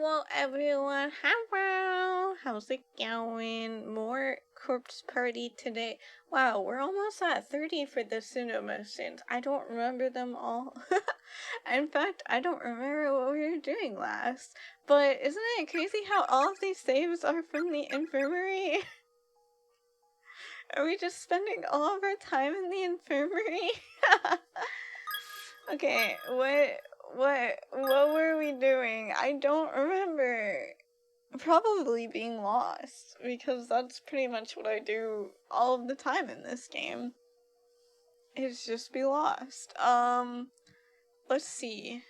Hello everyone, hello! How's it going? More corpse party today. Wow, we're almost at 30 for the Umamusumes. I don't remember them all. In fact, I don't remember what we were doing last. But isn't it crazy how all of these saves are from the infirmary? Are we just spending all of our time in the infirmary? Okay, what were we doing? I don't remember. Probably being lost, because that's pretty much what I do all of the time in this game. Is just be lost. Let's see.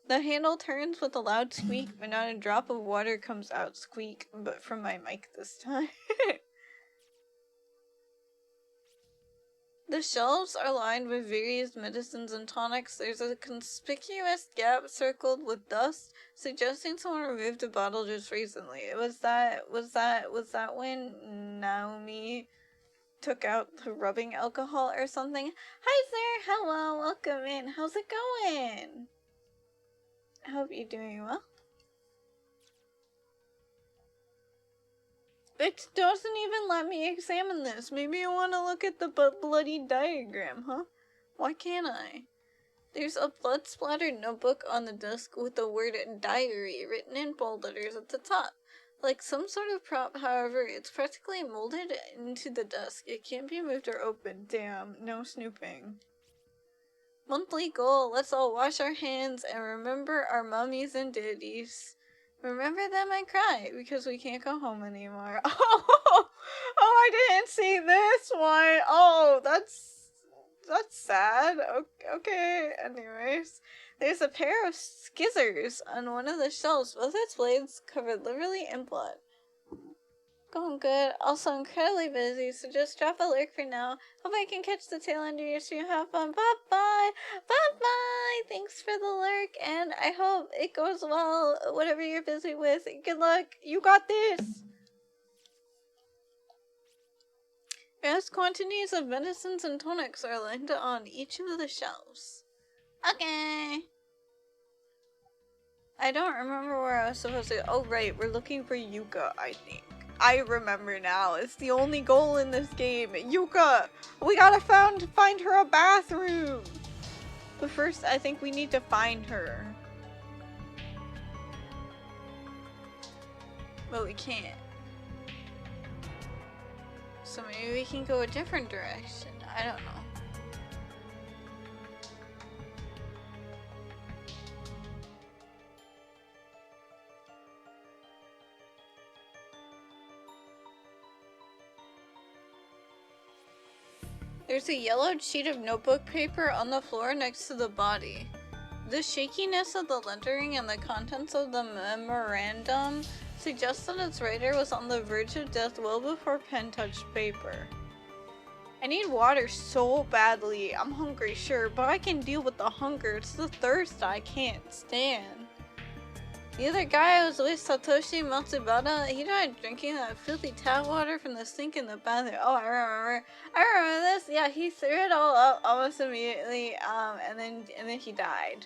The handle turns with a loud squeak, but not a drop of water comes out. Squeak, but from my mic this time. The shelves are lined with various medicines and tonics. There's a conspicuous gap circled with dust, suggesting someone removed a bottle just recently. Was that when Naomi took out the rubbing alcohol or something? Hi sir, hello, welcome in. How's it going? I hope you're doing well. It doesn't even let me examine this. Maybe I want to look at the bloody diagram, huh? Why can't I? There's a blood-splattered notebook on the desk with the word diary written in bold letters at the top. Like some sort of prop, however, it's practically molded into the desk. It can't be moved or opened. Damn, no snooping. Monthly goal, let's all wash our hands and remember our mummies and daddies. Remember them and cry, because we can't go home anymore. Oh, I didn't see this one. Oh, that's sad. Okay, anyways. There's a pair of skizzers on one of the shelves, both its blades covered literally in blood. Going good. Also incredibly busy, so just drop a lurk for now. Hope I can catch the tail end of your stream. Have fun. Bye-bye. Bye-bye. Thanks for the lurk, and I hope it goes well, whatever you're busy with. Good luck. You got this. Vast quantities of medicines and tonics are lined on each of the shelves. Okay. I don't remember where I was supposed to go. Oh, right. We're looking for Yuka, I think. I remember now. It's the only goal in this game. Yuka! We gotta find her a bathroom! But first, I think we need to find her. But we can't. So maybe we can go a different direction. I don't know. There's a yellowed sheet of notebook paper on the floor next to the body. The shakiness of the lettering and the contents of the memorandum suggests that its writer was on the verge of death well before pen touched paper. I need water so badly. I'm hungry, sure, but I can deal with the hunger. It's the thirst I can't stand. The other guy I was with, Satoshi Matsubara, he died drinking that filthy tap water from the sink in the bathroom. Oh, I remember this. Yeah, he threw it all up almost immediately, and then he died.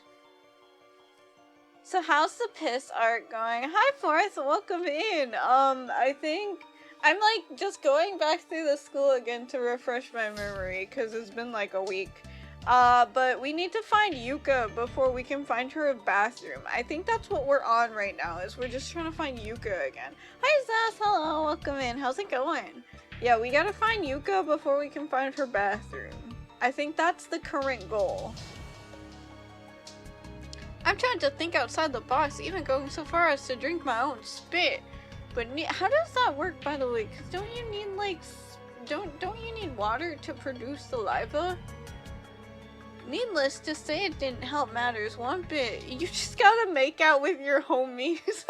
So how's the piss art going? Hi, Forth, welcome in. I think I'm like just going back through the school again to refresh my memory, because it's been like a week. But we need to find Yuka before we can find her a bathroom. I think that's what we're on right now, is we're just trying to find Yuka again. Hi Sass, hello, welcome in. How's it going? Yeah, we gotta find Yuka before we can find her bathroom. I think that's the current goal. I'm trying to think outside the box, even going so far as to drink my own spit. But how does that work, by the way? Because don't you need, like, don't you need water to produce saliva? Needless to say, it didn't help matters one bit. You just gotta make out with your homies.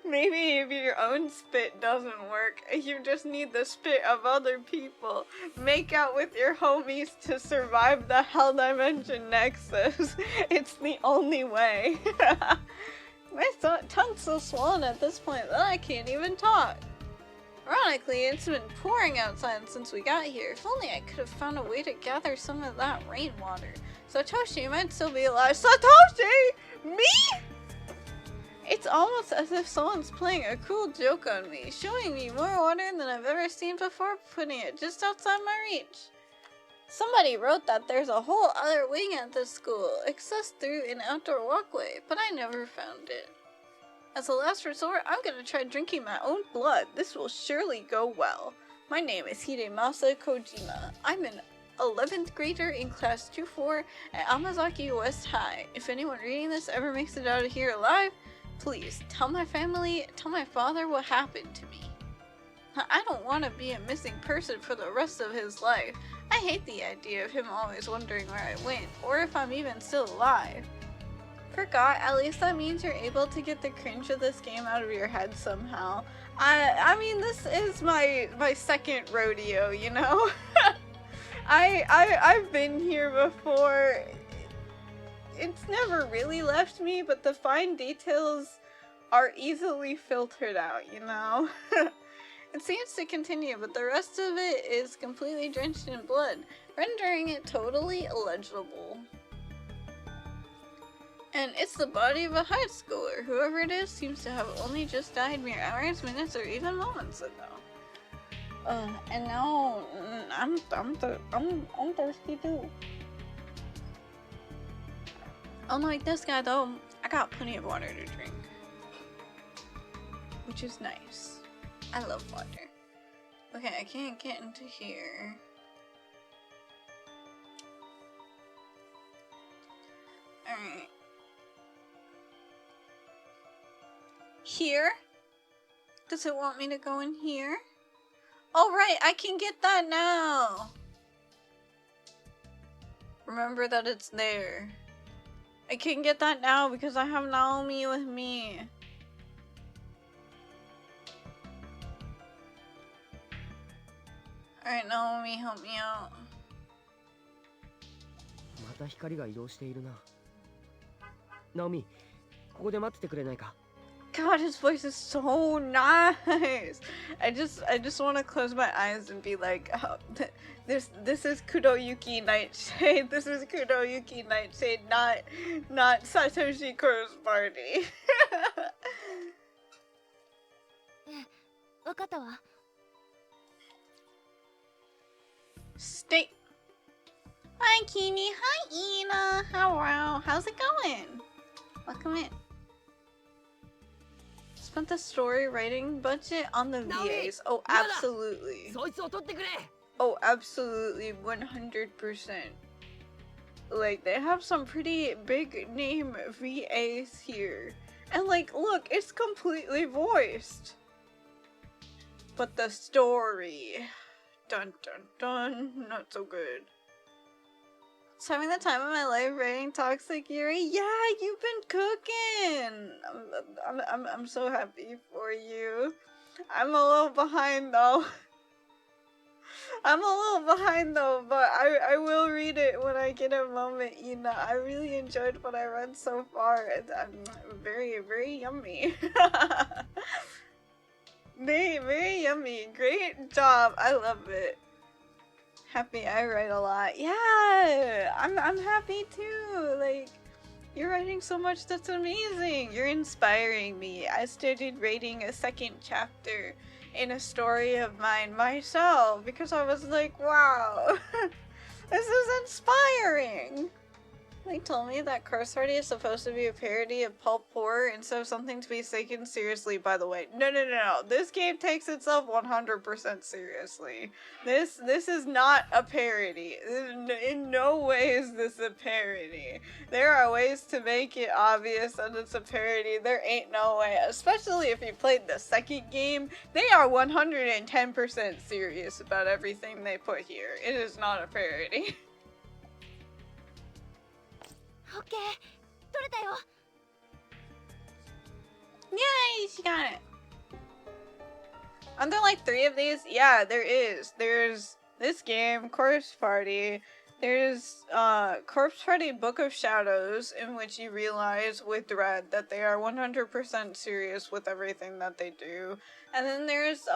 Maybe if your own spit doesn't work, you just need the spit of other people. Make out with your homies to survive the Hell Dimension Nexus. It's the only way. My tongue's so swollen at this point that I can't even talk. Ironically, it's been pouring outside since we got here. If only I could have found a way to gather some of that rainwater. Satoshi might still be alive. Satoshi! Me? It's almost as if someone's playing a cruel joke on me, showing me more water than I've ever seen before, putting it just outside my reach. Somebody wrote that there's a whole other wing at this school, accessed through an outdoor walkway, but I never found it. As a last resort, I'm gonna try drinking my own blood. This will surely go well. My name is Hidemasa Kojima. I'm an 11th grader in class 2-4 at Amazaki West High. If anyone reading this ever makes it out of here alive, please tell my family, tell my father what happened to me. I don't want to be a missing person for the rest of his life. I hate the idea of him always wondering where I went, or if I'm even still alive. Forgot, at least that means you're able to get the cringe of this game out of your head somehow. I mean, this is my second rodeo, you know? I've been here before. It's never really left me, but the fine details are easily filtered out, you know? It seems to continue, but the rest of it is completely drenched in blood, rendering it totally illegible. And it's the body of a high schooler. Whoever it is seems to have only just died mere hours, minutes, or even moments ago. And now I'm thirsty too. Unlike this guy though, I got plenty of water to drink, which is nice. I love water. Okay, I can't get into here. Alright. Here? Does it want me to go in here? Oh right, I can get that now! Remember that it's there. I can get that now because I have Naomi with me. Alright, Naomi, help me out. God, his voice is so nice. I just want to close my eyes and be like, oh, this is Kuroyuki Nightshade. This is Kuroyuki Nightshade, not Satoshi Ko's party. Stay. Hi, Kimi. Hi, Ina. How's it going? Welcome in. Spent the story writing budget on the VAs. Oh, absolutely. Oh, absolutely. 100%. Like, they have some pretty big name VAs here. And like, look, it's completely voiced. But the story... Dun dun dun, not so good. It's having the time of my life writing Toxic Yuri. Yeah, you've been cooking. I'm so happy for you. I'm a little behind though. But I will read it when I get a moment, Ina. I really enjoyed what I read so far. I'm very, very yummy. Very yummy. Great job. I love it. Happy I write a lot. Yeah, I'm happy too. Like, you're writing so much that's amazing. You're inspiring me. I started writing a second chapter in a story of mine myself because I was like, wow, this is inspiring. They told me that Curse Party is supposed to be a parody of pulp horror instead of something to be taken seriously, by the way. No. This game takes itself 100% seriously. This is not a parody. In no way is this a parody. There are ways to make it obvious that it's a parody. There ain't no way. Especially if you played the second game. They are 110% serious about everything they put here. It is not a parody. Okay, 取れたよ. Yay, she got it. Aren't there like 3 of these? Yeah, there is. There's this game, Corpse Party. There's Corpse Party Book of Shadows, in which you realize with Dread that they are 100% serious with everything that they do. And then there's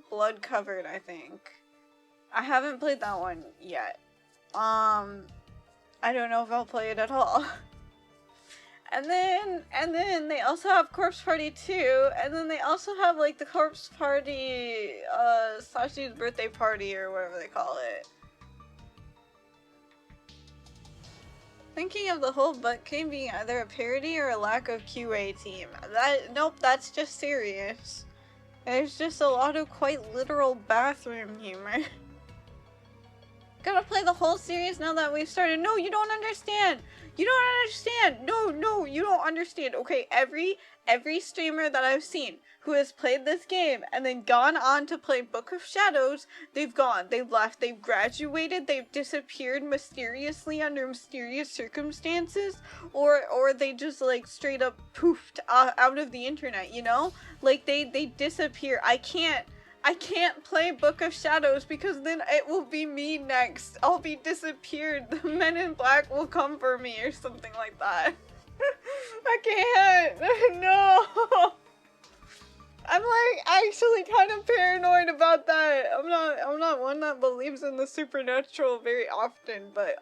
Blood Covered, I think. I haven't played that one yet. I don't know if I'll play it at all. And then they also have Corpse Party 2, and then they also have like the Corpse Party, Sashi's birthday party or whatever they call it. Thinking of the whole butt game being either a parody or a lack of QA team. Nope, that's just serious. There's just a lot of quite literal bathroom humor. Gotta play the whole series now that we've started. No, you don't understand. You don't understand. No, you don't understand. Okay, every streamer that I've seen who has played this game and then gone on to play Book of Shadows, they've gone, they've left, they've graduated, they've disappeared mysteriously under mysterious circumstances, or they just like straight up poofed out of the internet, you know? Like they disappear. I can't play Book of Shadows because then it will be me next. I'll be disappeared. The Men in Black will come for me or something like that. I can't. No. I'm like actually kind of paranoid about that. I'm not one that believes in the supernatural very often, but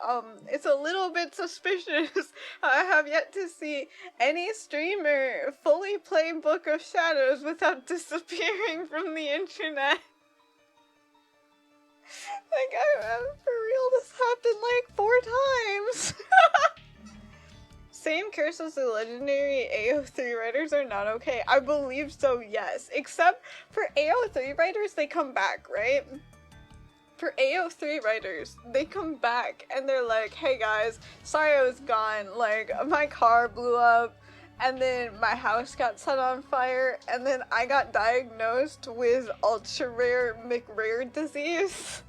it's a little bit suspicious. I have yet to see any streamer fully play Book of Shadows without disappearing from the internet. Like for real, this happened like 4 times. Same curse as the legendary AO3 writers are not okay. I believe so, yes. Except for AO3 writers, they come back, right? For AO3 writers, they come back and they're like, hey guys, sorry I was gone. Like, my car blew up and then my house got set on fire and then I got diagnosed with ultra rare McRare disease.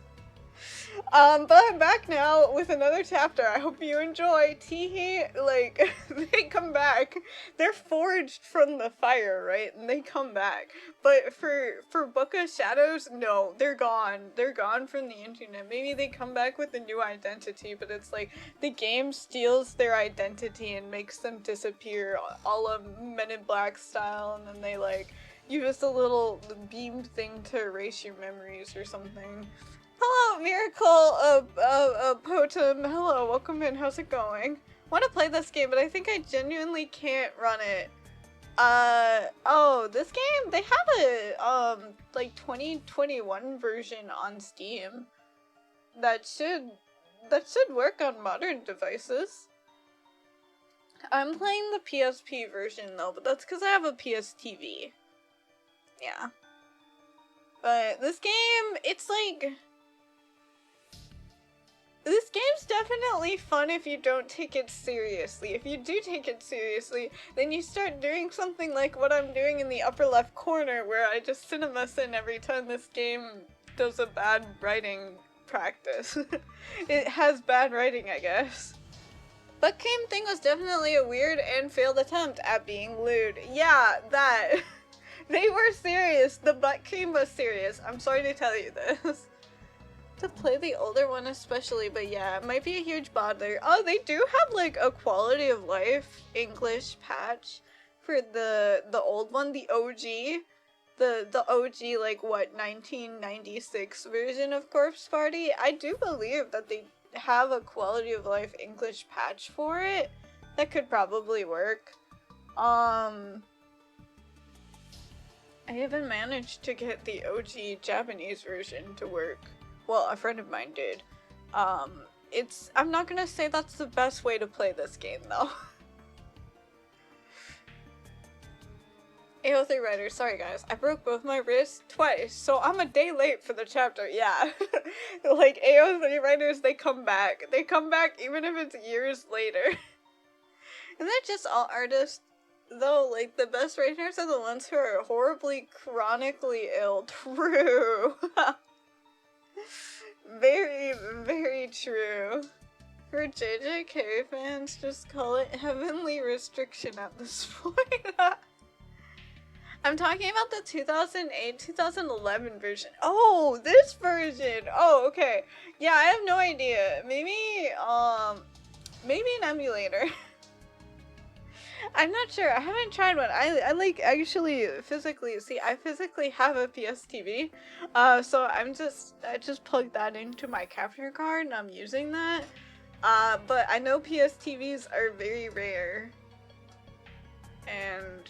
But I'm back now with another chapter. I hope you enjoy. Teehee, like, they come back. They're forged from the fire, right? And they come back. But for Book of Shadows, no, they're gone. They're gone from the internet. Maybe they come back with a new identity, but it's like the game steals their identity and makes them disappear, all of Men in Black style, and then they like use a little beam thing to erase your memories or something. Hello, Miracle, Potem. Hello, welcome in. How's it going? Want to play this game, but I think I genuinely can't run it. Oh, this game, they have a, like 2021 version on Steam that should work on modern devices. I'm playing the PSP version though, but that's because I have a PS TV. Yeah. But this game, it's like... This game's definitely fun if you don't take it seriously. If you do take it seriously, then you start doing something like what I'm doing in the upper left corner, where I just cinema sin every time this game does a bad writing practice. It has bad writing, I guess. Butt game thing was definitely a weird and failed attempt at being lewd. Yeah, that. They were serious. The butt game was serious. I'm sorry to tell you this. To play the older one especially, but yeah, it might be a huge bother. Oh, they do have like a quality of life English patch for the old one, the OG. The OG, like what, 1996 version of Corpse Party. I do believe that they have a quality of life English patch for it that could probably work. I haven't managed to get the OG Japanese version to work. Well, a friend of mine did. I'm not gonna say that's the best way to play this game, though. AO3 writer, sorry guys, I broke both my wrists twice, so I'm a day late for the chapter, yeah. Like, AO3 writers, they come back. They come back even if it's years later. And they're just all artists, though, like, the best writers are the ones who are horribly, chronically ill. True. Very, very true. For JJK fans, just call it heavenly restriction at this point. I'm talking about the 2008-2011 version. Oh, this version! Oh, okay. Yeah, I have no idea. Maybe an emulator. I'm not sure. I haven't tried one. I like actually physically I physically have a PS TV. So I just plugged that into my capture card and I'm using that. But I know PS TVs are very rare. And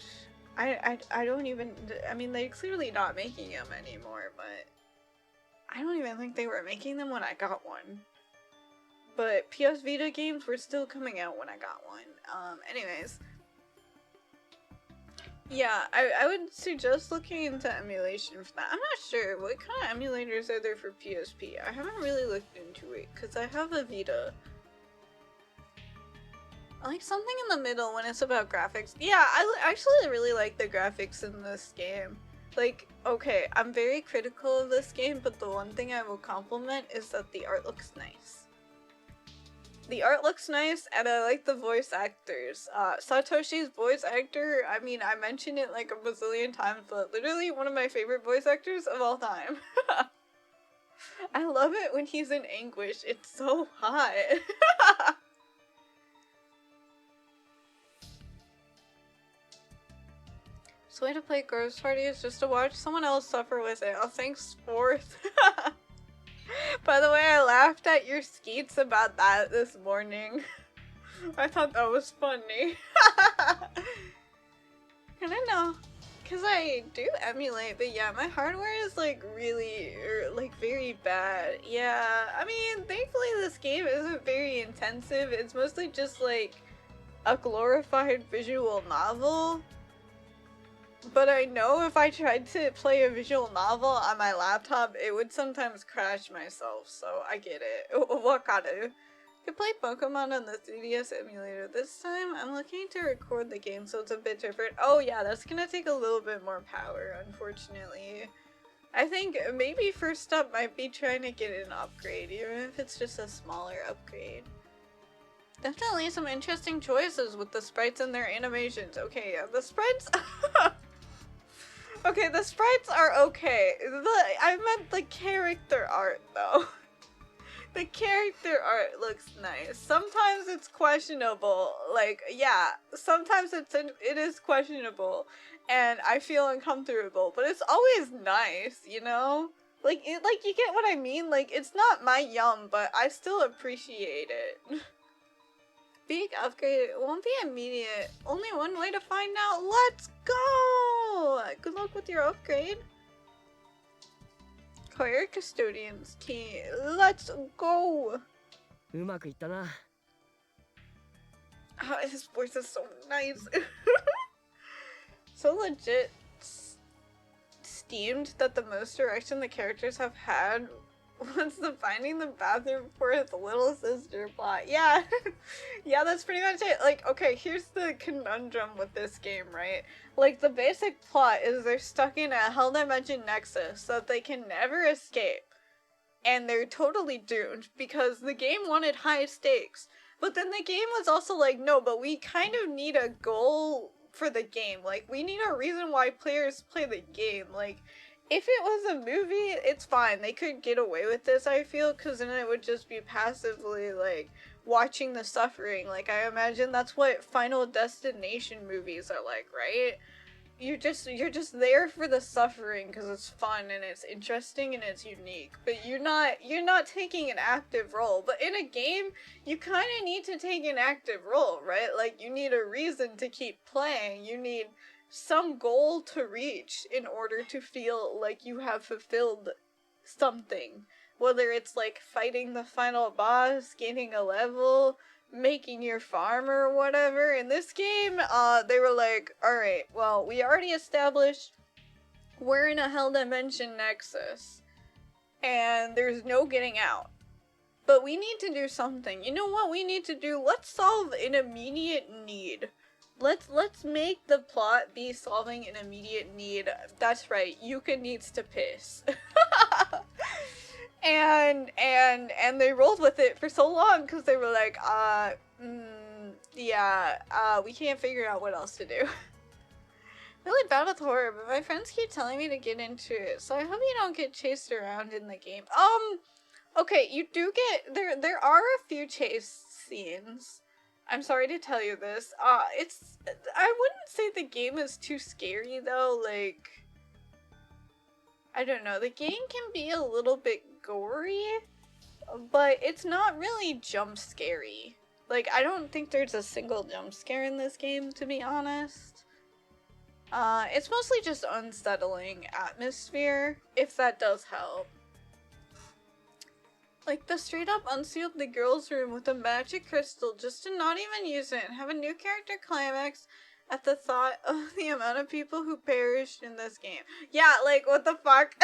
I don't even, I mean, they're clearly not making them anymore, but I don't even think they were making them when I got one. But PS Vita games were still coming out when I got one. Anyways. Yeah, I would suggest looking into emulation for that. I'm not sure, what kind of emulators are there for PSP? I haven't really looked into it, because I have a Vita. I like something in the middle when it's about graphics. Yeah, I actually really like the graphics in this game. Like, okay, I'm very critical of this game, but the one thing I will compliment is that the art looks nice. The art looks nice, and I like the voice actors. Satoshi's voice actor, I mean, I mentioned it like a bazillion times, but literally one of my favorite voice actors of all time. I love it when he's in anguish. It's so hot. So way to play Gross Party is just to watch someone else suffer with it. Oh, thanks, Fourth. By the way, I laughed at your skeets about that this morning. I thought that was funny. I don't know. Because I do emulate, but yeah, my hardware is like really, like very bad. Yeah, I mean, thankfully this game isn't very intensive. It's mostly just like a glorified visual novel. But I know if I tried to play a visual novel on my laptop, it would sometimes crash myself, so I get it. Wakaru. Could play Pokemon on the 3DS emulator. This time, I'm looking to record the game, so it's a bit different. Oh yeah, that's gonna take a little bit more power, unfortunately. I think maybe first up might be trying to get an upgrade, even if it's just a smaller upgrade. Definitely some interesting choices with the sprites and their animations. Okay, yeah, the sprites... Okay, the sprites are okay. I meant the character art, though. The character art looks nice. Sometimes it's questionable. Like, yeah, sometimes it is questionable, and I feel uncomfortable. But it's always nice, you know. Like, you get what I mean. Like, it's not my yum, but I still appreciate it. Big upgrade, it won't be immediate. Only one way to find out. Let's go! Good luck with your upgrade. Career custodian's key. Let's go! うまくいったな。 Oh, his voice is so nice. So legit steamed that the most direction the characters have had was the finding the bathroom for his little sister plot. Yeah. Yeah, that's pretty much it. Like, okay, here's the conundrum with this game, right? Like, the basic plot is they're stuck in a Hell Dimension Nexus that they can never escape. And they're totally doomed because the game wanted high stakes. But then the game was also like, no, but we kind of need a goal for the game. Like, we need a reason why players play the game. Like, if it was a movie, it's fine. They could get away with this, I feel, because then it would just be passively, like, watching the suffering. Like, I imagine that's what Final Destination movies are like, right? You're just there for the suffering because it's fun and it's interesting and it's unique. But you're not taking an active role. But in a game, you kind of need to take an active role, right? Like, you need a reason to keep playing. You need some goal to reach in order to feel like you have fulfilled something. Whether it's like fighting the final boss, gaining a level, making your farm or whatever. In this game, they were like, alright, well, we already established we're in a Hell Dimension Nexus, and there's no getting out. But we need to do something. You know what we need to do? Let's solve an immediate need. Let's make the plot be solving an immediate need. That's right, Yuka needs to piss. And they rolled with it for so long because they were like, we can't figure out what else to do. Really bad with horror, but my friends keep telling me to get into it, so I hope you don't get chased around in the game. Okay, you do get, there are a few chase scenes. I'm sorry to tell you this. I wouldn't say the game is too scary though, like, I don't know, the game can be a little bit gory, but it's not really jump scary. Like, I don't think there's a single jump scare in this game, to be honest. It's mostly just unsettling atmosphere, if that does help. Like, the straight up unsealed the girl's room with a magic crystal just to not even use it and have a new character climax at the thought of the amount of people who perished in this game. Yeah, like, what the fuck?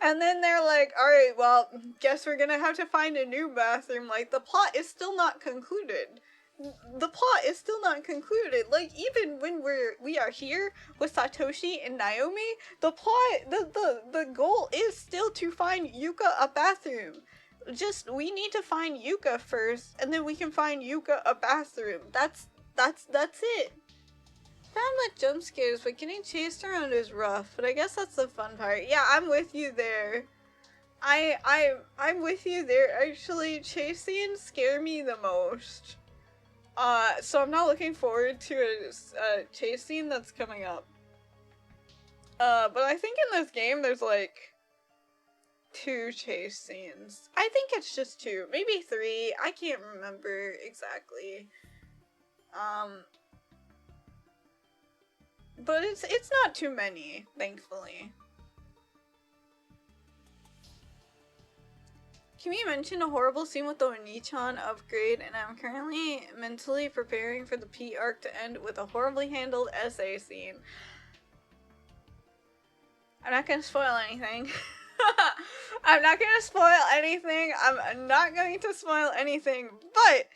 And then they're like, alright, well, guess we're gonna have to find a new bathroom. Like, the plot is still not concluded. The plot is still not concluded. Like, even when we are here with Satoshi and Naomi, the plot, the goal is still to find Yuka a bathroom. Just, we need to find Yuka first, and then we can find Yuka a bathroom. That's it. Found with jump scares, but getting chased around is rough, but I guess that's the fun part. Yeah, I'm with you there. I'm with you there, actually. Chase scenes scare me the most. So I'm not looking forward to a chase scene that's coming up. But I think in this game there's like 2 chase scenes. I think it's just 2, maybe 3. I can't remember exactly. But it's not too many, thankfully. Can we mention a horrible scene with the Onichan upgrade, and I'm currently mentally preparing for the P arc to end with a horribly handled essay scene. I'm not gonna spoil anything. I'm not gonna spoil anything. I'm not going to spoil anything, but,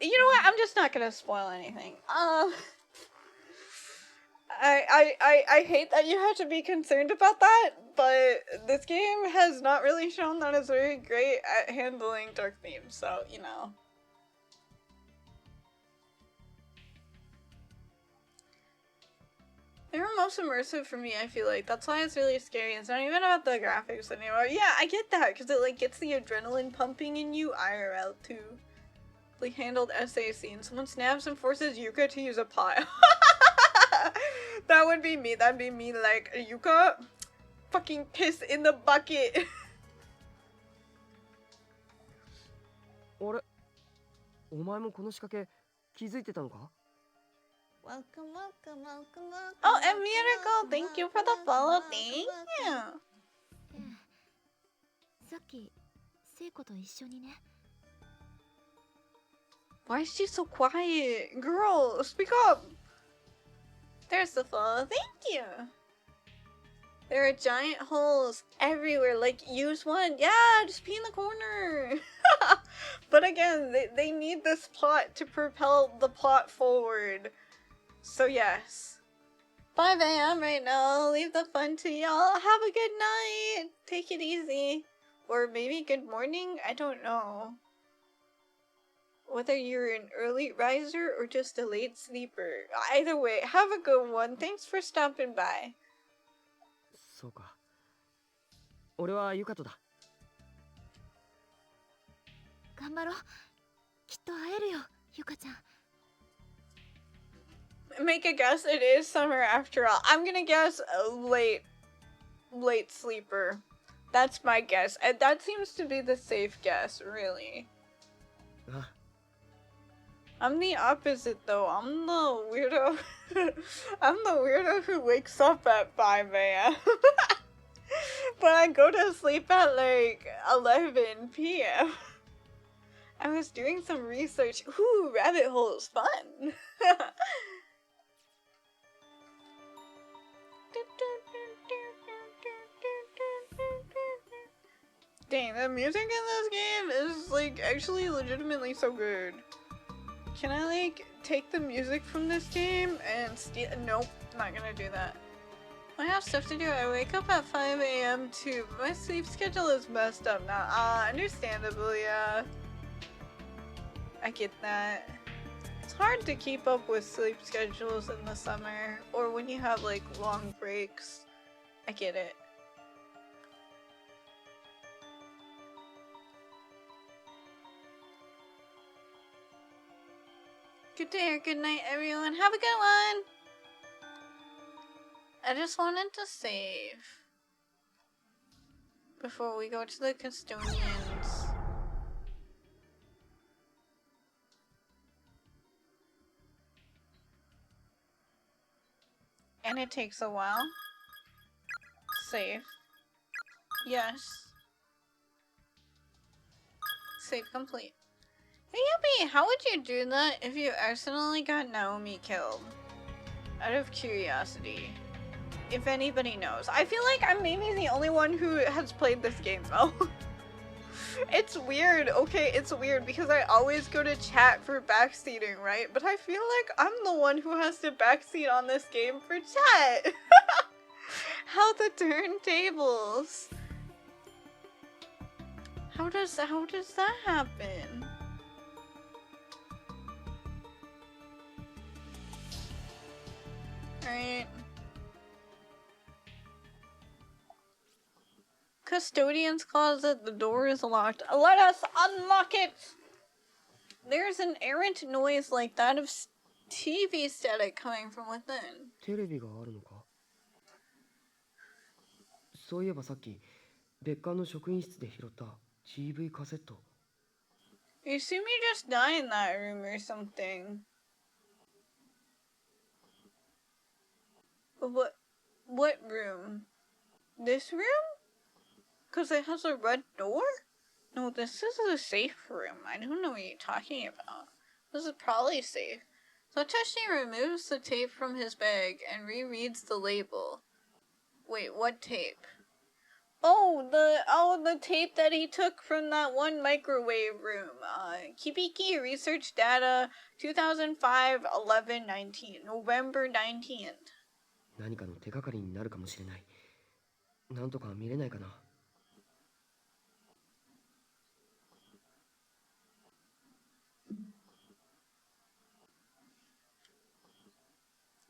you know what? I'm just not gonna spoil anything. I hate that you have to be concerned about that, but this game has not really shown that it's very great at handling dark themes, so, you know. They were most immersive for me, I feel like. That's why it's really scary. It's not even about the graphics anymore. Yeah, I get that, because it, like, gets the adrenaline pumping in you IRL, too. Like, handled essay scene. Someone snaps and forces Yuka to use a pile. That would be me. That'd be me, like, Yuka, fucking piss in the bucket. あれお前もこの仕掛け気づいてたのか Welcome, welcome, welcome, welcome. Oh, and Miracle, thank you for the follow. Thank you. さっき聖子と一緒にね。 Why is she so quiet? Girl, speak up. There's the follow. Thank you. There are giant holes everywhere. Like, use one. Yeah, just pee in the corner. But again, they need this plot to propel the plot forward. So yes. 5 a.m. right now. Leave the fun to y'all. Have a good night. Take it easy. Or maybe good morning? I don't know. Whether you're an early riser or just a late sleeper. Either way, have a good one. Thanks for stopping by. そうか俺はユカとだ頑張ろう。きっと会えるよ、ゆかちゃん。 Make a guess, it is summer after all. I'm gonna guess a late sleeper. That's my guess. And that seems to be the safe guess, really. I'm the opposite though. I'm the weirdo. I'm the weirdo who wakes up at 5 a.m. But I go to sleep at like 11 p.m. I was doing some research. Ooh, rabbit holes, fun. Dang, the music in this game is like actually legitimately so good. Can I like take the music from this game and steal? Nope, not gonna do that. I have stuff to do. I wake up at 5 a.m. too, but my sleep schedule is messed up now. Understandable, yeah. I get that. It's hard to keep up with sleep schedules in the summer, or when you have like long breaks. I get it. Good day or good night, everyone. Have a good one! I just wanted to save. before we go to the custodians. And it takes a while. Save. Yes. Save complete. Hey Yuppie, how would you do that if you accidentally got Naomi killed? Out of curiosity. If anybody knows. I feel like I'm maybe the only one who has played this game though. It's weird, okay, it's weird because I always go to chat for backseating, right? But I feel like I'm the one who has to backseat on this game for chat. How the turntables. How does that happen? Alright. Custodian's closet, the door is locked. Let us unlock it! There's an errant noise like that of TV static coming from within. テレビがあるのか。そういえばさっき別館の職員室で拾った GV カセット。 You see me just die in that room or something. What room? This room? Because it has a red door? No, this is a safe room. I don't know what you're talking about. This is probably safe. Satoshi removes the tape from his bag and rereads the label. Wait, what tape? Oh, the tape that he took from that one microwave room. Kibiki Research Data 2005 11/19 November 19th. 何かの手がかりになるかもしれない。なんとか見れないかな。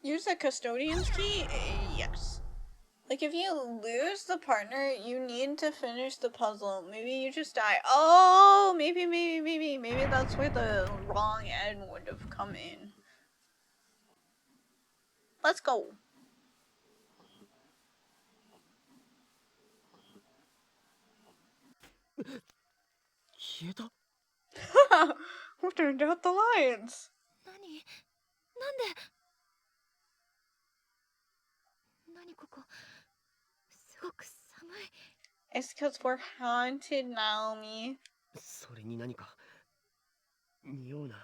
Use the custodian's key? Yes. Like, if you lose the partner, you need to finish the puzzle. Maybe you just die. Oh, maybe that's where the wrong end would have come in. Let's go. Who turned out the lights? 何ここすごく寒い It's because we're haunted, Naomi. それに何か匂うな。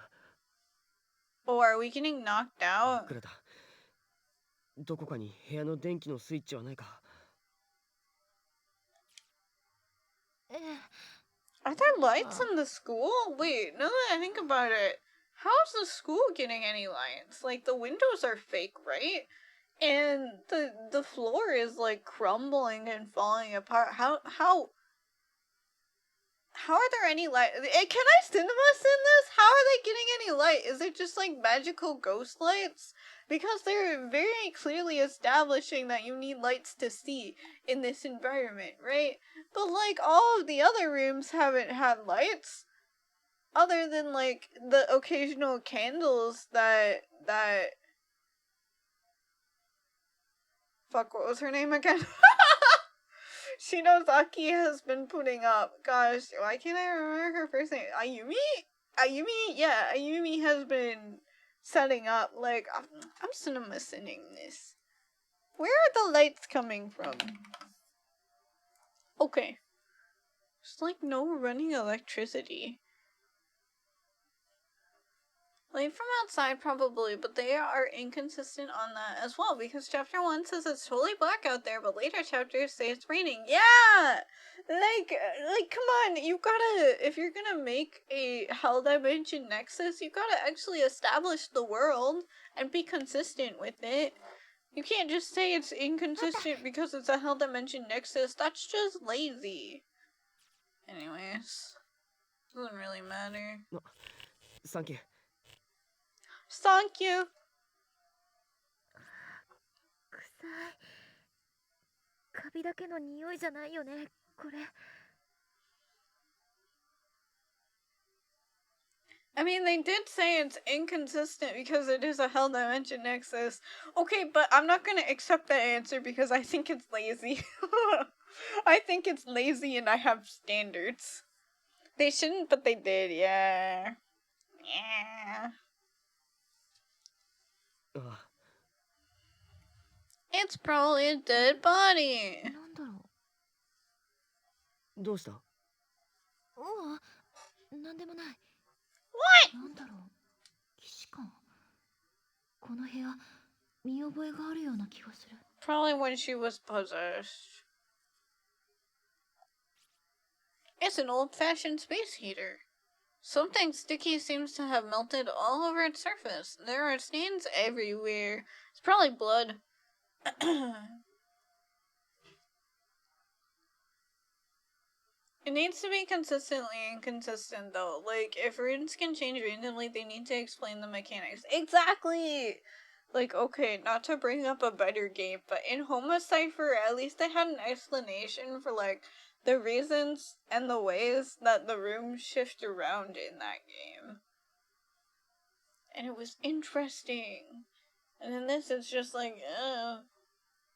Oh, are we getting knocked out? 暗だ。どこかに部屋の電気のスイッチはないか。 Are there lights in the school? Wait, now that I think about it, how's the school getting any lights? Like, the windows are fake, right? And the floor is like crumbling and falling apart. How are there any light? Can I cinemas in this? How are they getting any light? Is it just like magical ghost lights? Because they're very clearly establishing that you need lights to see in this environment, right? But like all of the other rooms haven't had lights. Other than like the occasional candles that fuck, what was her name again? Shinozaki has been putting up. Gosh, why can't I remember her first name? Ayumi? Yeah, Ayumi has been setting up. Like, I'm cinema sitting this. Where are the lights coming from? Okay. There's like no running electricity. Light from outside, probably, but they are inconsistent on that as well, because chapter 1 says it's totally black out there, but later chapters say it's raining. Yeah! Like, come on, you gotta, if you're gonna make a Hell Dimension Nexus, you gotta actually establish the world and be consistent with it. You can't just say it's inconsistent because it's a Hell Dimension Nexus. That's just lazy. Anyways, doesn't really matter. Thank you. Thank you. 臭いカビだけの匂いじゃないよねこれ I mean, they did say it's inconsistent because it is a Hell Dimension Nexus. Okay, but I'm not gonna accept that answer because I think it's lazy. I think it's lazy and I have standards. They shouldn't, but they did, yeah. Yeah. あ、 It's probably a dead body. なんだろどうした？う。うわ、なんでもない。 What? なんだろう。騎士官。この部屋、見覚えがあるような気がする。 Probably when she was possessed. It's an old-fashioned space heater. Something sticky seems to have melted all over its surface. There are stains everywhere. It's probably blood. It needs to be consistently inconsistent, though. Like, if runes can change randomly, they need to explain the mechanics. Exactly! Like, okay, not to bring up a better game, but in Homocipher, at least they had an explanation for, like, the reasons and the ways that the rooms shift around in that game. And it was interesting. And in this, it's just like,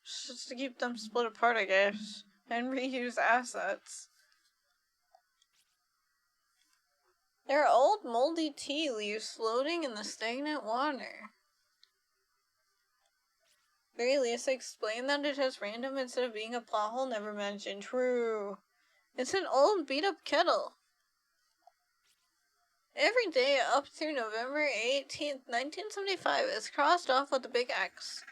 just to keep them split apart, I guess. And reuse assets. There are old moldy tea leaves floating in the stagnant water. Very least explain that it has random instead of being a plot hole never mentioned. True. It's an old beat up kettle. Every day up through November 18th, 1975 is crossed off with a big X.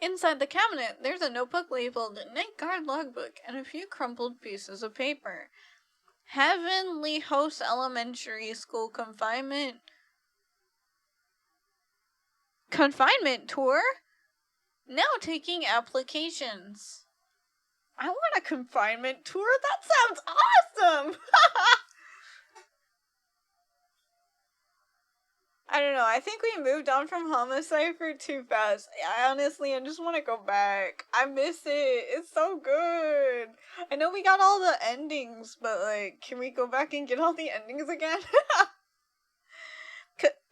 Inside the cabinet, there's a notebook labeled Night Guard Logbook and a few crumpled pieces of paper. Heavenly Host Elementary School Confinement Tour? Now taking applications. I want a confinement tour? That sounds awesome! I don't know, I think we moved on from Homicipher too fast. I just want to go back. I miss it. It's so good. I know we got all the endings, but like, can we go back and get all the endings again?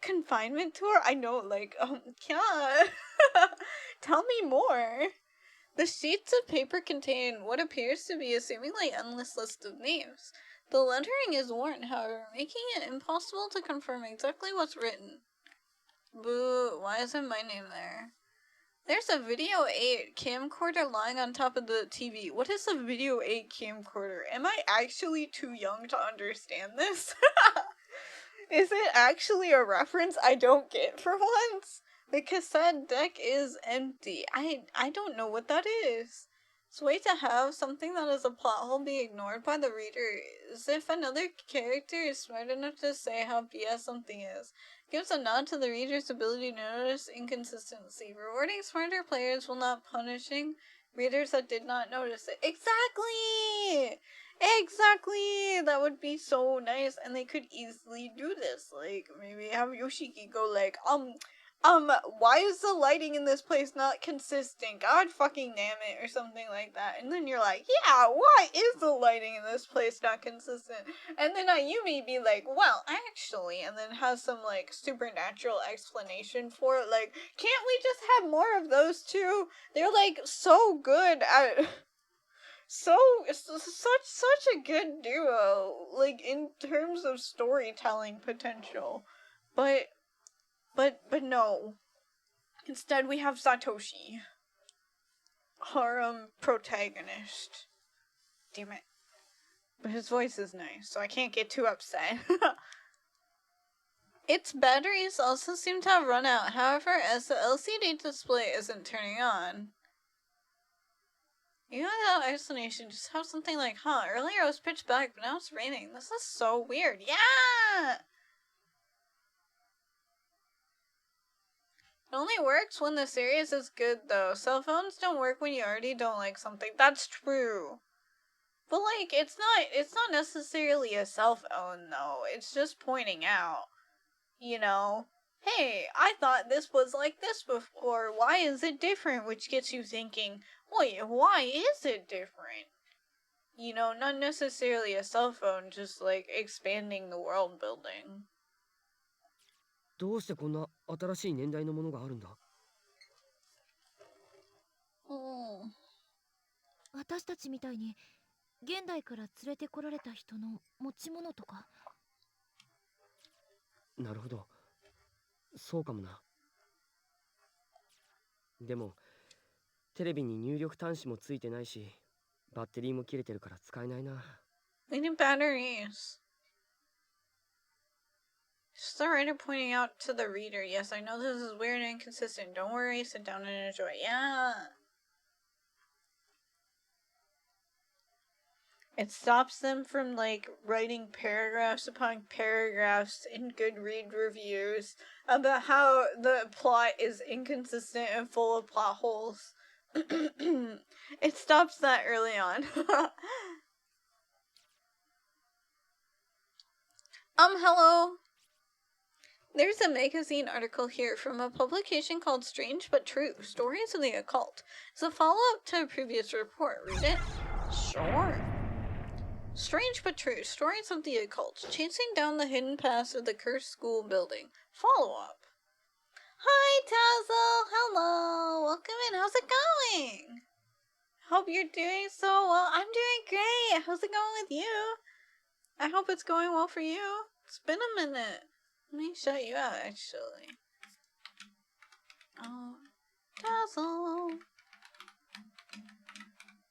Confinement tour? I know, like, yeah. Tell me more. The sheets of paper contain what appears to be a seemingly endless list of names. The lettering is worn, however, making it impossible to confirm exactly what's written. Boo, why isn't my name there? There's a Video 8 camcorder lying on top of the TV. What is a Video 8 camcorder? Am I actually too young to understand this? Is it actually a reference I don't get for once? The cassette deck is empty. I don't know what that is. It's a way to have something that is a plot hole be ignored by the reader, as if another character is smart enough to say how BS something is. Gives a nod to the reader's ability to notice inconsistency, rewarding smarter players while not punishing readers that did not notice it. Exactly! Exactly! That would be so nice, and they could easily do this. Like, maybe have Yoshiki go like, why is the lighting in this place not consistent? God fucking damn it, or something like that. And then you're like, yeah, why is the lighting in this place not consistent? And then Ayumi be like, well, actually, and then has some, like, supernatural explanation for it. Like, can't we just have more of those two? They're, like, so good at... such a good duo, like, in terms of storytelling potential. But no. Instead, we have Satoshi, our protagonist. Damn it. But his voice is nice, so I can't get too upset. Its batteries also seem to have run out, however, as the LCD display isn't turning on. You know that explanation, just have something like, earlier it was pitch black, but now it's raining. This is so weird. Yeah! It only works when the series is good, though. Cell phones don't work when you already don't like something. That's true. But, like, it's not necessarily a cell phone, though. It's just pointing out, you know, hey, I thought this was like this before. Why is it different? Which gets you thinking, wait, why is it different? You know, not necessarily a cell phone, just, like, expanding the world building. どうしてこんな新しい年代のものがあるんだ？ Oh. 私たちみたいに現代から連れてこられた人の持ち物とか。なるほど。そうかもな。でも、テレビに入力端子もついてないし、バッテリーも切れてるから使えないな。We need batteries. Just the writer pointing out to the reader, yes, I know this is weird and inconsistent. Don't worry, sit down and enjoy. Yeah. It stops them from, like, writing paragraphs upon paragraphs in Goodread reviews about how the plot is inconsistent and full of plot holes. It stops that early on. Hello. There's a magazine article here from a publication called Strange But True, Stories of the Occult. It's a follow-up to a previous report. Read it? Sure. Strange But True, Stories of the Occult, Chasing Down the Hidden Past of the Cursed School Building. Follow-up. Hi, Tazzle! Hello! Welcome in. How's it going? Hope you're doing so well. I'm doing great. How's it going with you? I hope it's going well for you. It's been a minute. Let me shout you out, actually. Oh, Dazzle.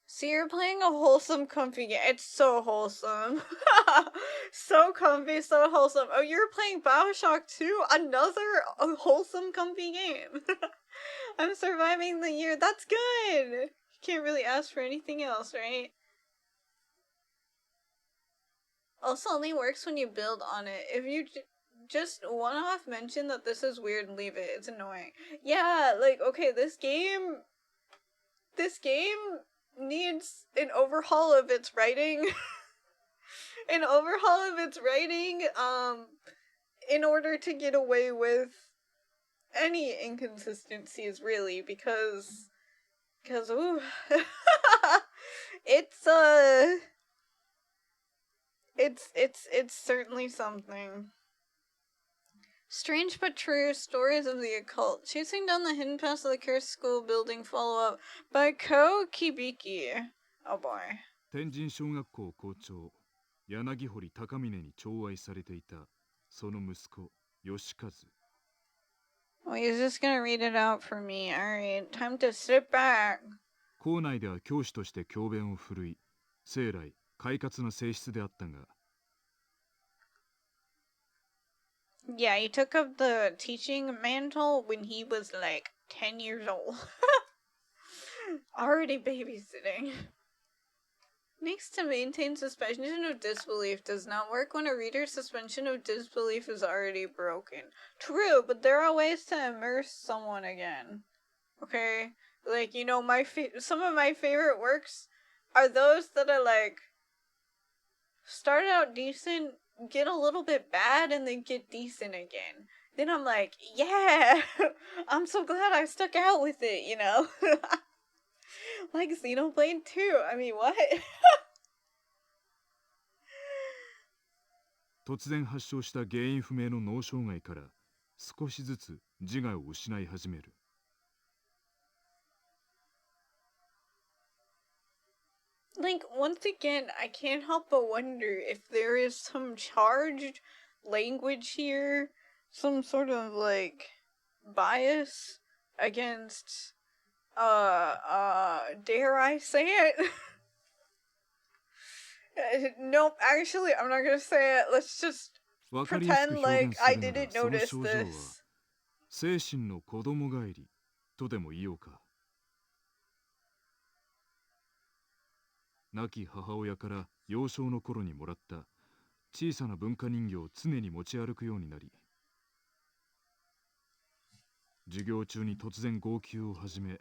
See, you're playing a wholesome, comfy game. It's so wholesome. So comfy, so wholesome. Oh, you're playing Bioshock 2? Another wholesome, comfy game. I'm surviving the year. That's good. You can't really ask for anything else, right? Also only works when you build on it. If you just one-off mention that this is weird and leave it, it's annoying. Yeah, like, okay, this game needs an overhaul of its writing. An overhaul of its writing, in order to get away with any inconsistencies, really, because ooh. It's certainly something. Strange But True, Stories of the Occult, Chasing Down the Hidden Past of the Cursed School Building follow-up by Ko Kibiki. Oh boy. 天神小学校校長柳堀高峰に寵愛されていたその息子義和。 Oh, he's just gonna read it out for me. Alright, time to sit back. 校内では教師として教鞭を振るい、生来快活な性質であったが、 Yeah, he took up the teaching mantle when he was like 10 years old. Already babysitting. Next, to maintain suspension of disbelief does not work when a reader's suspension of disbelief is already broken. True, but there are ways to immerse someone again. Okay? Like, you know, some of my favorite works are those that are like, start out decent, get a little bit bad, and then get decent again. Then I'm like, yeah, I'm so glad I stuck out with it, you know? Like Xenoblade 2. I mean, what? 突然発症した原因不明の脳障害から少しずつ自我を失い始める。 Like, once again, I can't help but wonder if there is some charged language here, some sort of, like, bias against, dare I say it? Nope, actually, I'm not gonna say it. Let's just わかりやすく pretend 表 like 現 I するなら didn't その notice 症状は this. 精神の子供帰りとでも言おうか。亡き母親から幼少の頃にもらった小さな文化人形を常に持ち歩くようになり、授業中に突然号泣を始め、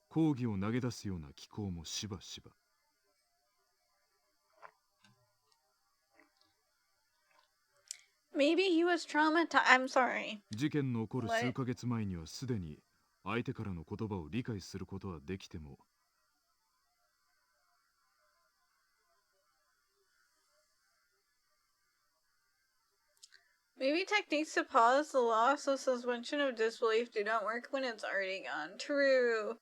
講義を投げ出すような気候もしばしば。 Maybe he was traumatized. I'm sorry. 事件の起こる数ヶ月前にはすでに相手からの言葉を理解することはできても、 Maybe techniques to pause the loss of suspension of disbelief do not work when it's already gone. True.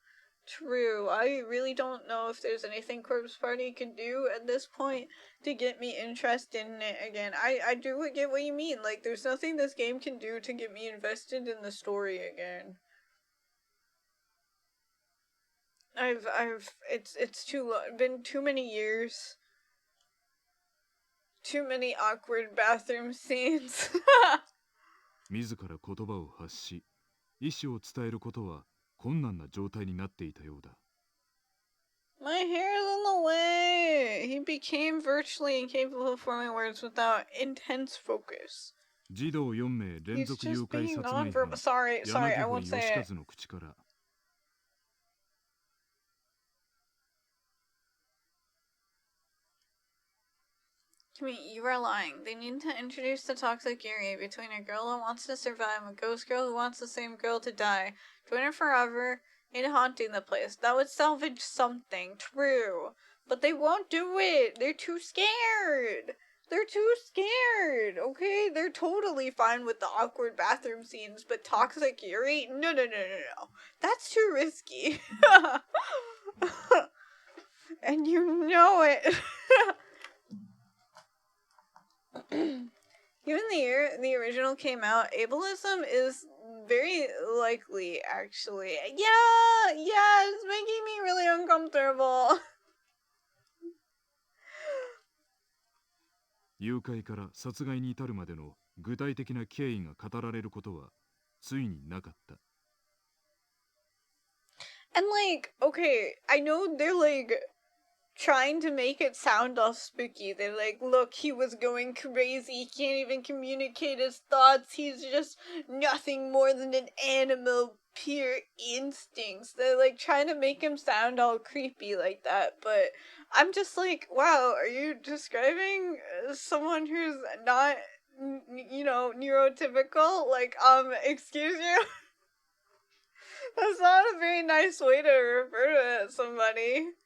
True. I really don't know if there's anything Corpse Party can do at this point to get me interested in it again. I do get what you mean. Like, there's nothing this game can do to get me invested in the story again. It's been too many years. Too many awkward bathroom scenes. 自ら言葉を発し、意思を伝えることは困難な状態になっていたようだ。My hair's in the way. He became virtually incapable of forming words without intense focus. 児童4名連 He's 続誘 just 拐 being 殺害 nonverbal. 犯 Sorry, 柳 I 堀 won't say 義 it. 和の口から Kimi, you are lying. They need to introduce the toxic Yuri between a girl who wants to survive and a ghost girl who wants the same girl to die. Join her forever in haunting the place. That would salvage something, true. But they won't do it. They're too scared. They're too scared, okay? They're totally fine with the awkward bathroom scenes, but toxic Yuri? No. That's too risky. And you know it. Even the year the original came out, ableism is very likely, actually. Yeah, it's making me really uncomfortable. 誘拐から殺害に至るまでの具体的な経緯が語られることはついになかった。 And like, okay, I know they're like trying to make it sound all spooky. They're like, look, he was going crazy, he can't even communicate his thoughts, he's just nothing more than an animal, pure instincts. They're like trying to make him sound all creepy like that, but I'm just like, wow, are you describing someone who's not, you know, neurotypical? Like, excuse you? That's not a very nice way to refer to somebody.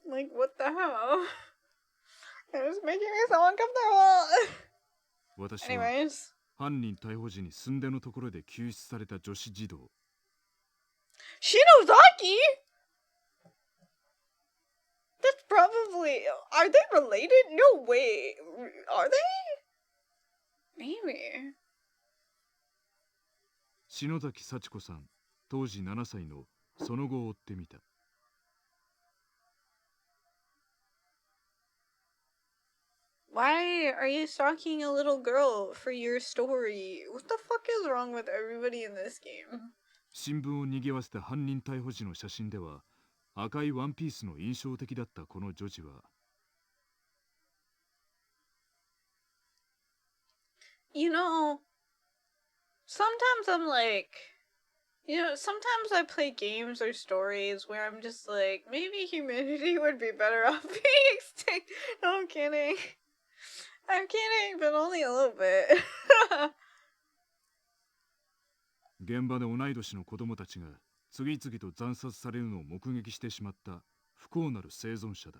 Like, what the hell? It's making me so uncomfortable. 私は Anyways. 犯人逮捕時に寸出のところで救出された女子児童 Shinozaki? That's probably... Are they related? No way. Are they? Maybe. 篠崎幸子さん当時7歳のその後を追ってみた。 Why are you stalking a little girl for your story? What the fuck is wrong with everybody in this game? 新聞を賑わせた犯人逮捕時の写真では赤いワンピースの印象的だったこの女児は You know, sometimes I'm like, you know, sometimes I play games or stories where I'm just like, maybe humanity would be better off being extinct. No, I'm kidding. I'm kidding, but only a little bit. 現場で同い年の子供たちが次々と惨殺されるのを目撃してしまった不幸なる生存者だ。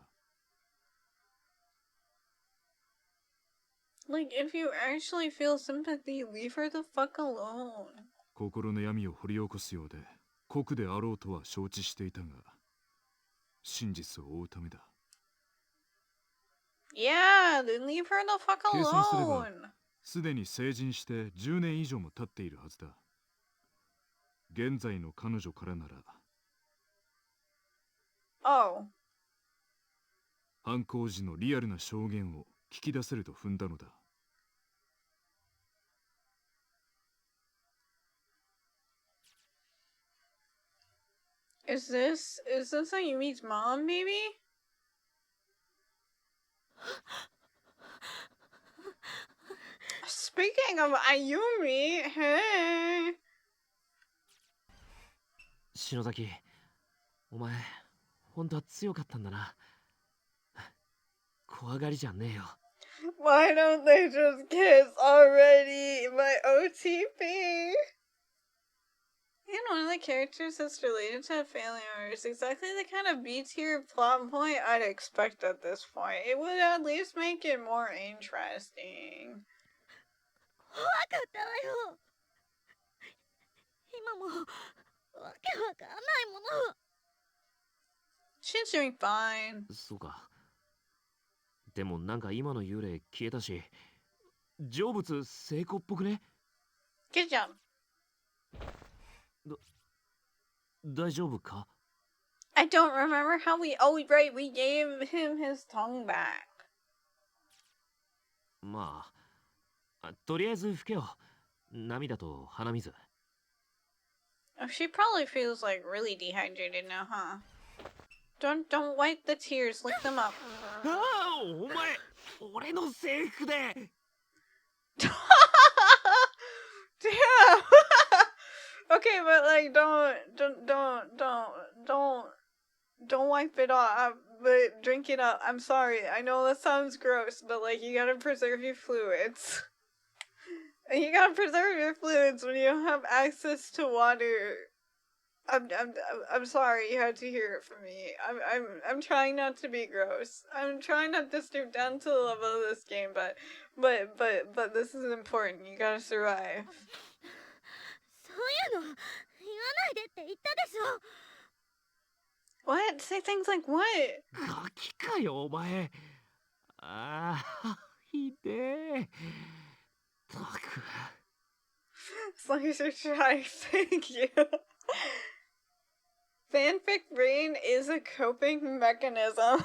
Like, if you actually feel sympathy, leave her the fuck alone. 心の闇を掘り起こすようで酷であろうとは承知していたが真実を追うためだ。 Yeah, then leave her the fuck 計算すれば alone. すでに成人して10年以上も経っているはずだ。現在の彼女からなら Oh. 犯行時のリアルな証言を聞き出せると踏んだのだ。 Is this Ayumi's mom, maybe? Speaking of Ayumi, hey. 篠崎、お前本当は強かったんだな。怖がりじゃねえよ。 Why don't they just kiss already? My OTP. And one of the characters that's related to a family member is exactly the kind of B-tier plot point I'd expect at this point. It would at least make it more interesting. 怖かったわよ。今もわけわかんないもの。 She's doing fine. そうか。でもなんか今の幽霊消えたし、成仏成功っぽくね？ Good job. 大丈夫か？ I don't remember how we. Oh, right, we gave him his tongue back. まあ、とりあえず拭けよ。涙と鼻水。 Oh, she probably feels like really dehydrated now, huh? Don't wipe the tears. Lick them up. ああ、お前、俺の制服で。Damn. Okay, but like, don't wipe it off. But drink it up. I'm sorry. I know that sounds gross, but like, you gotta preserve your fluids. You gotta preserve your fluids when you don't have access to water. I'm sorry you had to hear it from me. I'm trying not to be gross. I'm trying not to stoop down to the level of this game, but this is important. You gotta survive. そういうの言わないでって言ったでしょ。 What? Say things like what? ガキかよ、お前。ああ、ひでえ。たく。 As long as you're trying, thank you. Fanfic brain is a coping mechanism.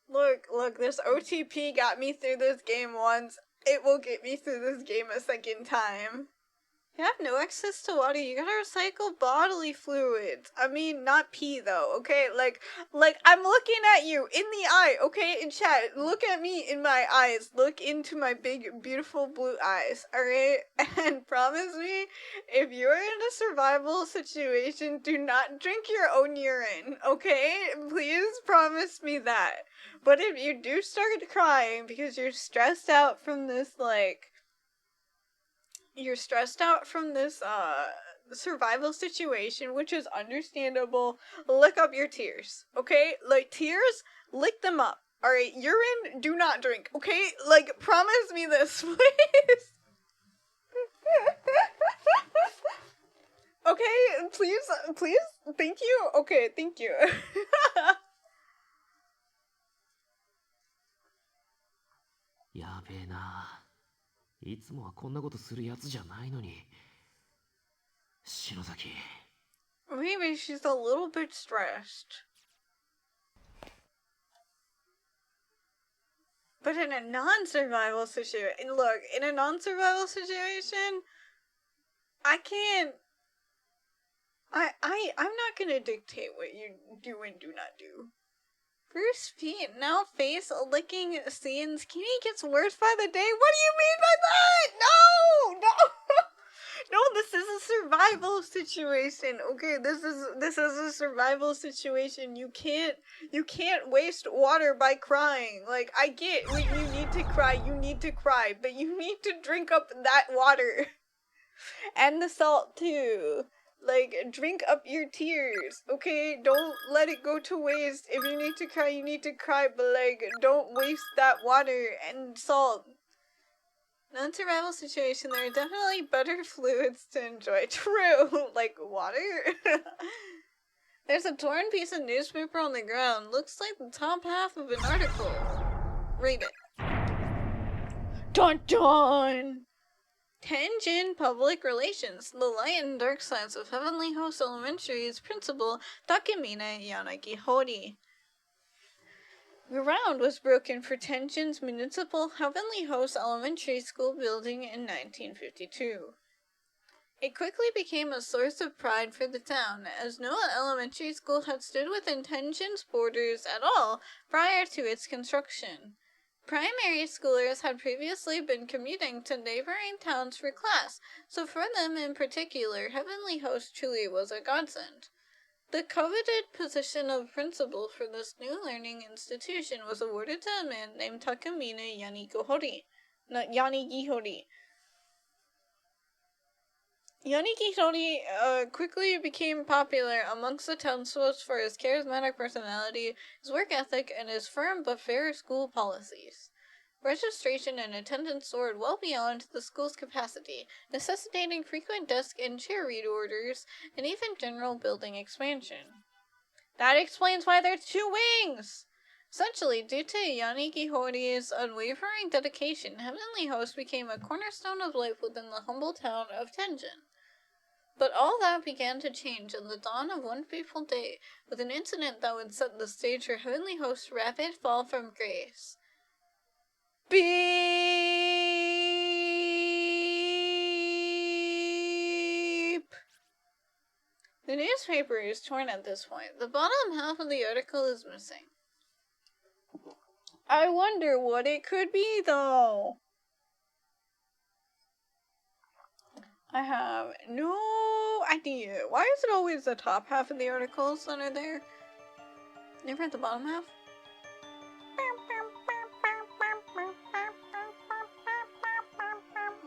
Look, this OTP got me through this game once. It will get me through this game a second time. You have no access to water, you gotta recycle bodily fluids. I mean, not pee though, okay? Like, I'm looking at you in the eye, okay? In chat, look at me in my eyes. Look into my big, beautiful blue eyes, alright? And promise me, if you're in a survival situation, do not drink your own urine, okay? Please promise me that. But if you do start crying because you're stressed out from this, like, survival situation, which is understandable, lick up your tears, okay? Like, tears, lick them up, alright? Urine, do not drink, okay? Like, promise me this, please. Okay, please, thank you? Okay, thank you. やべえな。いつもはこんなことするやつじゃないのに。篠崎。 Maybe she's a little bit stressed. But in a non-survival situation, look, in a non-survival situation, I'm not gonna dictate what you do and do not do. First feet, now face licking scenes. Kenny gets worse by the day. What do you mean by that? No! No, this is a survival situation. Okay, this is a survival situation. You can't waste water by crying. Like, I get you need to cry, but you need to drink up that water. And the salt too. Like, drink up your tears, okay? Don't let it go to waste. If you need to cry, you need to cry, but like, don't waste that water and salt. Non-survival situation, there are definitely better fluids to enjoy. True, like water. There's a torn piece of newspaper on the ground. Looks like the top half of an article. Read it. Dun dun! Tenjin Public Relations, the light and dark sides of Heavenly Host Elementary's principal, Takemine Yanagihori. Ground was broken for Tenjin's municipal Heavenly Host Elementary School building in 1952. It quickly became a source of pride for the town, as no elementary school had stood within Tenjin's borders at all prior to its construction. Primary schoolers had previously been commuting to neighboring towns for class, so for them in particular, Heavenly Host truly was a godsend. The coveted position of principal for this new learning institution was awarded to a man named Takamine Yanagihori. Yanagihori quickly became popular amongst the townsfolk for his charismatic personality, his work ethic, and his firm but fair school policies. Registration and attendance soared well beyond the school's capacity, necessitating frequent desk and chair reorders and even general building expansion. That explains why there's 2 wings! Essentially, due to Yaniki Hori's unwavering dedication, Heavenly Host became a cornerstone of life within the humble town of Tenjin. But all that began to change on the dawn of one fateful day, with an incident that would set the stage for Heavenly Host's rapid fall from grace. Beep! The newspaper is torn at this point. The bottom half of the article is missing. I wonder what it could be, though. I have no idea. Why is it always the top half of the articles that are there? Never at the bottom half?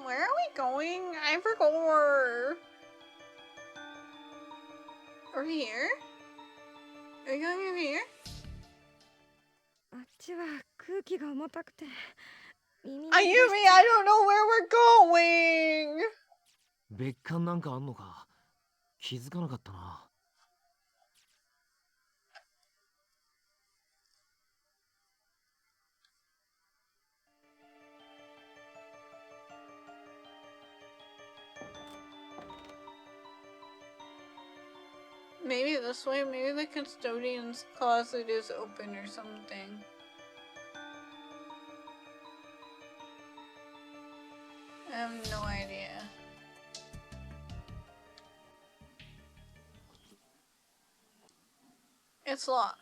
Where are we going? I forgot. Over here? Are we going over here? あっちは空気が重たくて耳が Ayumi, I don't know where we're going! 別館なんかあんのか？気づかなかったな。Maybe this way, maybe the custodian's closet is open or something. I have no idea. It's locked.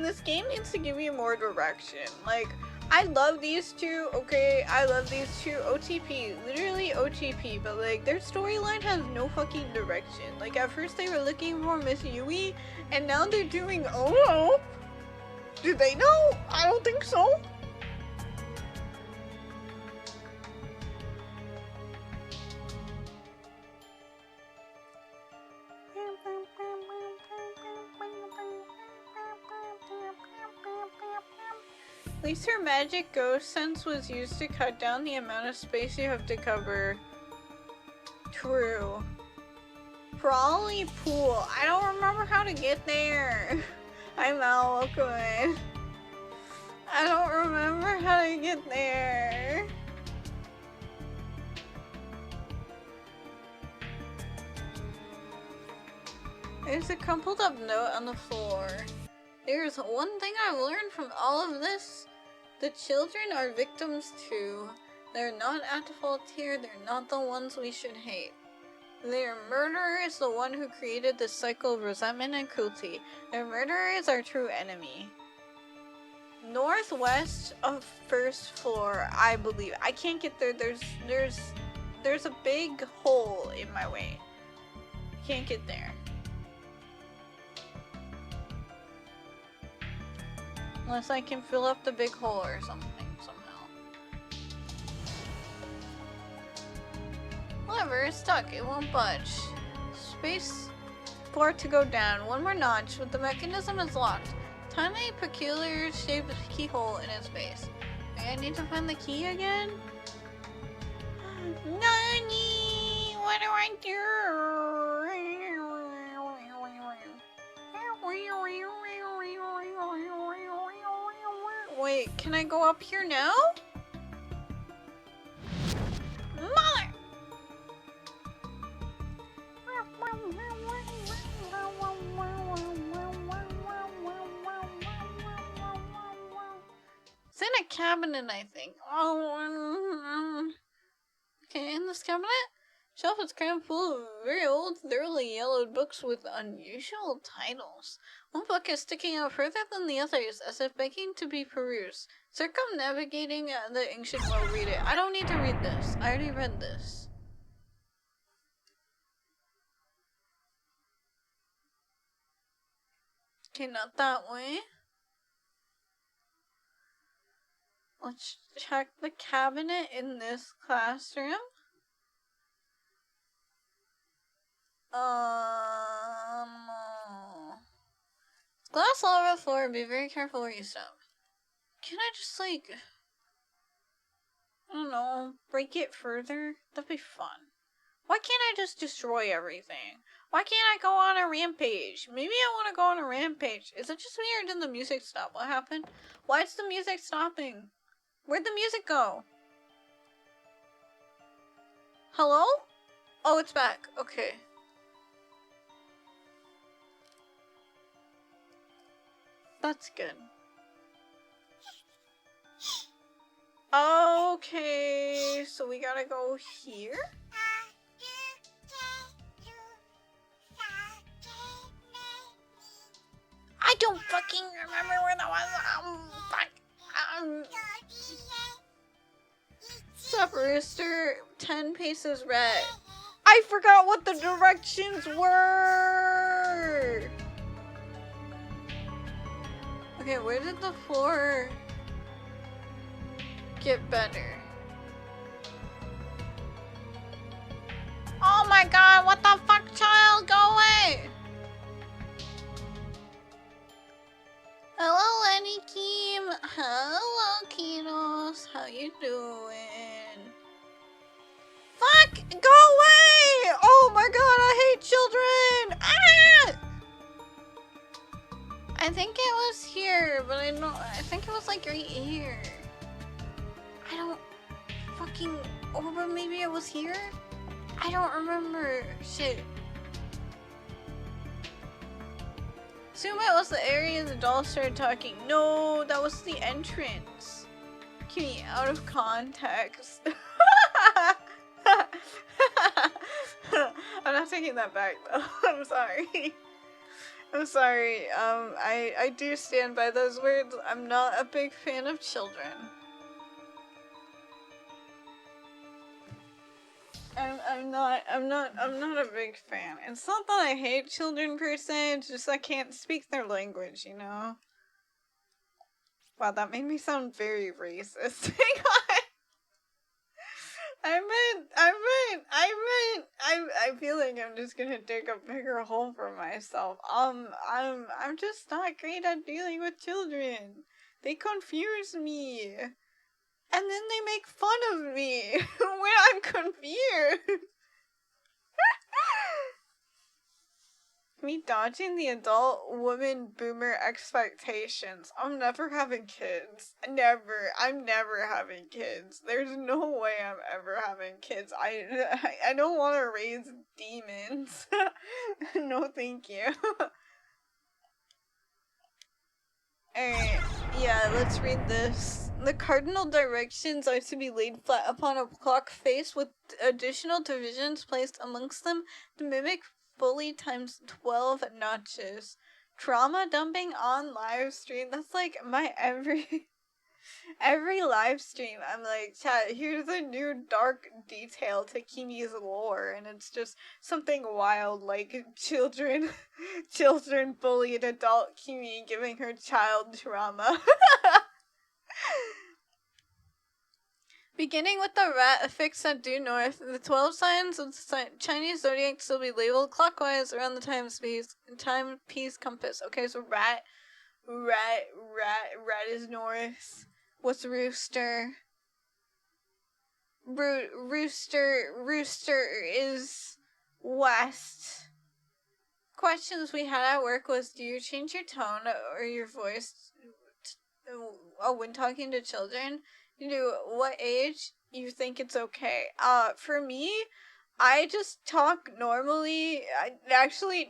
This game needs to give you more direction. Like, I love these two, okay? I love these two. OTP, literally OTP, but like, their storyline has no fucking direction. Like, at first they were looking for Miss Yui, and now they're doing oh. Do they know? I don't think so. At least her magic ghost sense was used to cut down the amount of space you have to cover. True. Probably pool. I don't remember how to get there. I'm Al, welcome in. I don't remember how to get there. There's a crumpled up note on the floor. There's one thing I've learned from all of this. The children are victims too. They're not at fault here, they're not the ones we should hate. Their murderer is the one who created this cycle of resentment and cruelty. Their murderer is our true enemy. Northwest of first floor, I believe. I can't get there. There's a big hole in my way. Can't get there. Unless I can fill up the big hole or something somehow. Whatever, it's stuck. It won't budge. Space for it to go down. One more notch, but the mechanism is locked. Tiny, peculiar shaped keyhole in its base. Wait, I need to find the key again? Nani! What do I do? Wait, can I go up here now? Mother! It's in a cabinet, I think. Oh, okay, in this cabinet? Shelf is crammed full of very old, thoroughly yellowed books with unusual titles. One book is sticking out further than the others, as if begging to be perused. Circumnavigating the ancient will read it. I don't need to read this. I already read this. Okay, not that way. Let's check the cabinet in this classroom. Glass slow on the floor. Be very careful where you step. Can I just, like, I don't know, break it further? That'd be fun. Why can't I just destroy everything? Why can't I go on a rampage? Maybe I want to go on a rampage. Is it just me or did the music stop? What happened? Why is the music stopping? Where'd the music go? Hello? Oh, it's back. Okay. That's good. Okay, so we gotta go here? I don't fucking remember where that was. Sup, Rooster? 10 paces red. I forgot what the directions were! Okay, where did the floor get better? Oh my god, what the fuck, child? Go away! Hello, Lenny Kim. Hello, Kinos. How you doing? Fuck! Go away! Oh my god, I hate children! Ah! I think it was here, but I think it was like right here. I don't fucking, or maybe it was here? I don't remember. Shit. Assume it was the area the doll started talking. No, that was the entrance. Kitty, out of context. I'm not taking that back though. I'm sorry. I'm sorry. I do stand by those words. I'm not a big fan of children. I'm not a big fan. It's not that I hate children per se, it's just I can't speak their language, you know? Wow, that made me sound very racist. Hang on. I feel like I'm just gonna dig a bigger hole for myself. I'm just not great at dealing with children. They confuse me. And then they make fun of me when I'm confused. Me dodging the adult woman boomer expectations. I'm never having kids. Never. I'm never having kids. There's no way I'm ever having kids. I don't want to raise demons. No, thank you. Alright, yeah, let's read this. The cardinal directions are to be laid flat upon a clock face with additional divisions placed amongst them to mimic fully times 12 notches. Trauma dumping on live stream. That's like my every live stream. I'm like, chat, here's a new dark detail to Kimi's lore, and it's just something wild like children bullied adult Kimi giving her child trauma. Beginning with the rat affixed at due north, the 12 signs of the Chinese zodiac still be labeled clockwise around the timepiece compass. Okay, so rat is north. What's rooster? Rooster is west. Questions we had at work was, do you change your tone or your voice when talking to children? What age you think it's okay? For me, I just talk normally.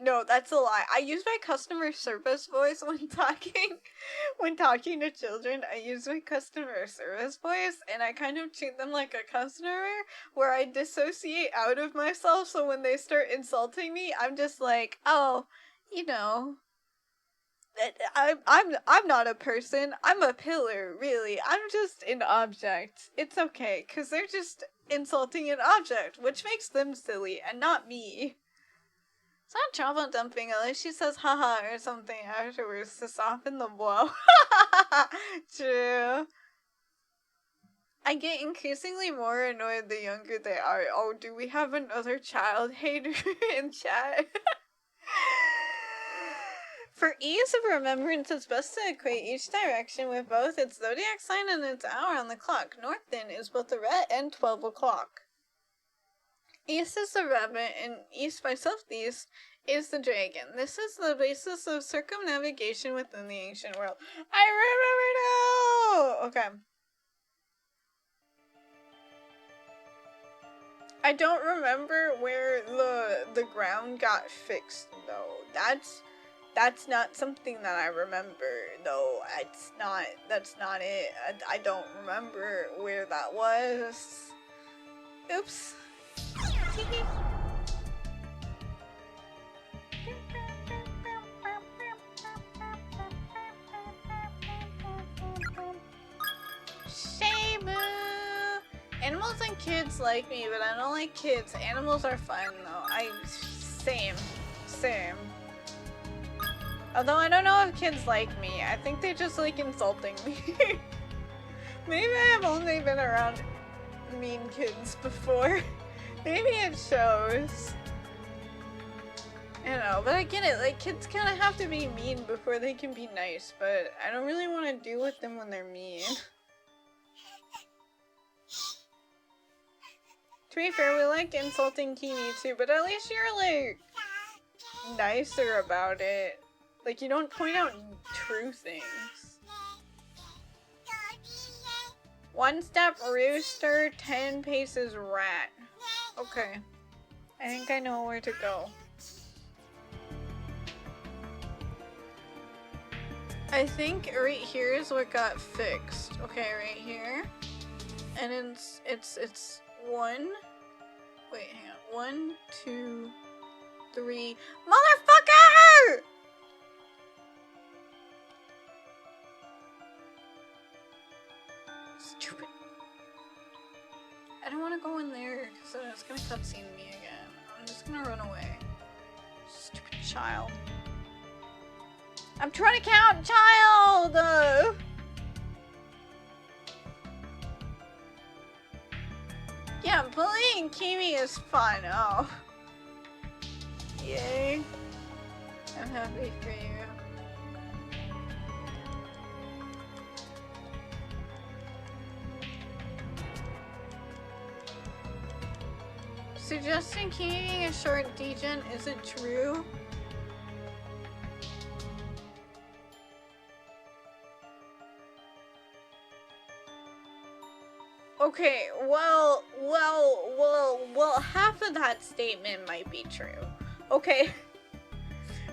No, that's a lie. I use my customer service voice when talking to children. I use my customer service voice, and I kind of treat them like a customer, where I dissociate out of myself, so when they start insulting me, I'm just like, oh, you know, I'm not a person. I'm a pillar, really. I'm just an object. It's okay, because they're just insulting an object, which makes them silly, and not me. It's not trauma dumping, unless she says haha or something afterwards to soften the blow. True. I get increasingly more annoyed the younger they are. Oh, do we have another child hater in chat? For ease of remembrance, it's best to equate each direction with both its zodiac sign and its hour on the clock. North then is both the red and 12 o'clock. East is the rabbit, and east by southeast is the dragon. This is the basis of circumnavigation within the ancient world. I remember now! Okay. I don't remember where the ground got fixed, though. That's not something that I remember, though. That's not it. I don't remember where that was. Oops. Shabu! Animals and kids like me, but I don't like kids. Animals are fun, though. Same. Although I don't know if kids like me. I think they just like insulting me. Maybe I've only been around mean kids before. Maybe it shows. I don't know, but I get it. Like, kids kind of have to be mean before they can be nice, but I don't really want to deal with them when they're mean. To be fair, we like insulting Kimi too, but at least you're, like, nicer about it. Like, you don't point out true things. One step rooster, 10 paces rat. Okay. I think I know where to go. I think right here is what got fixed. Okay, right here. And it's one. Wait, hang on. 1, 2, 3. Motherfucker! Stupid. I don't want to go in there because it's gonna cutscene me again. I'm just gonna run away. Stupid child. I'm trying to count, child! Yeah, bullying Kimi is fun. Oh. Yay. I'm happy for you. Suggesting Kimi being a short degen isn't true. Okay, well, half of that statement might be true. Okay.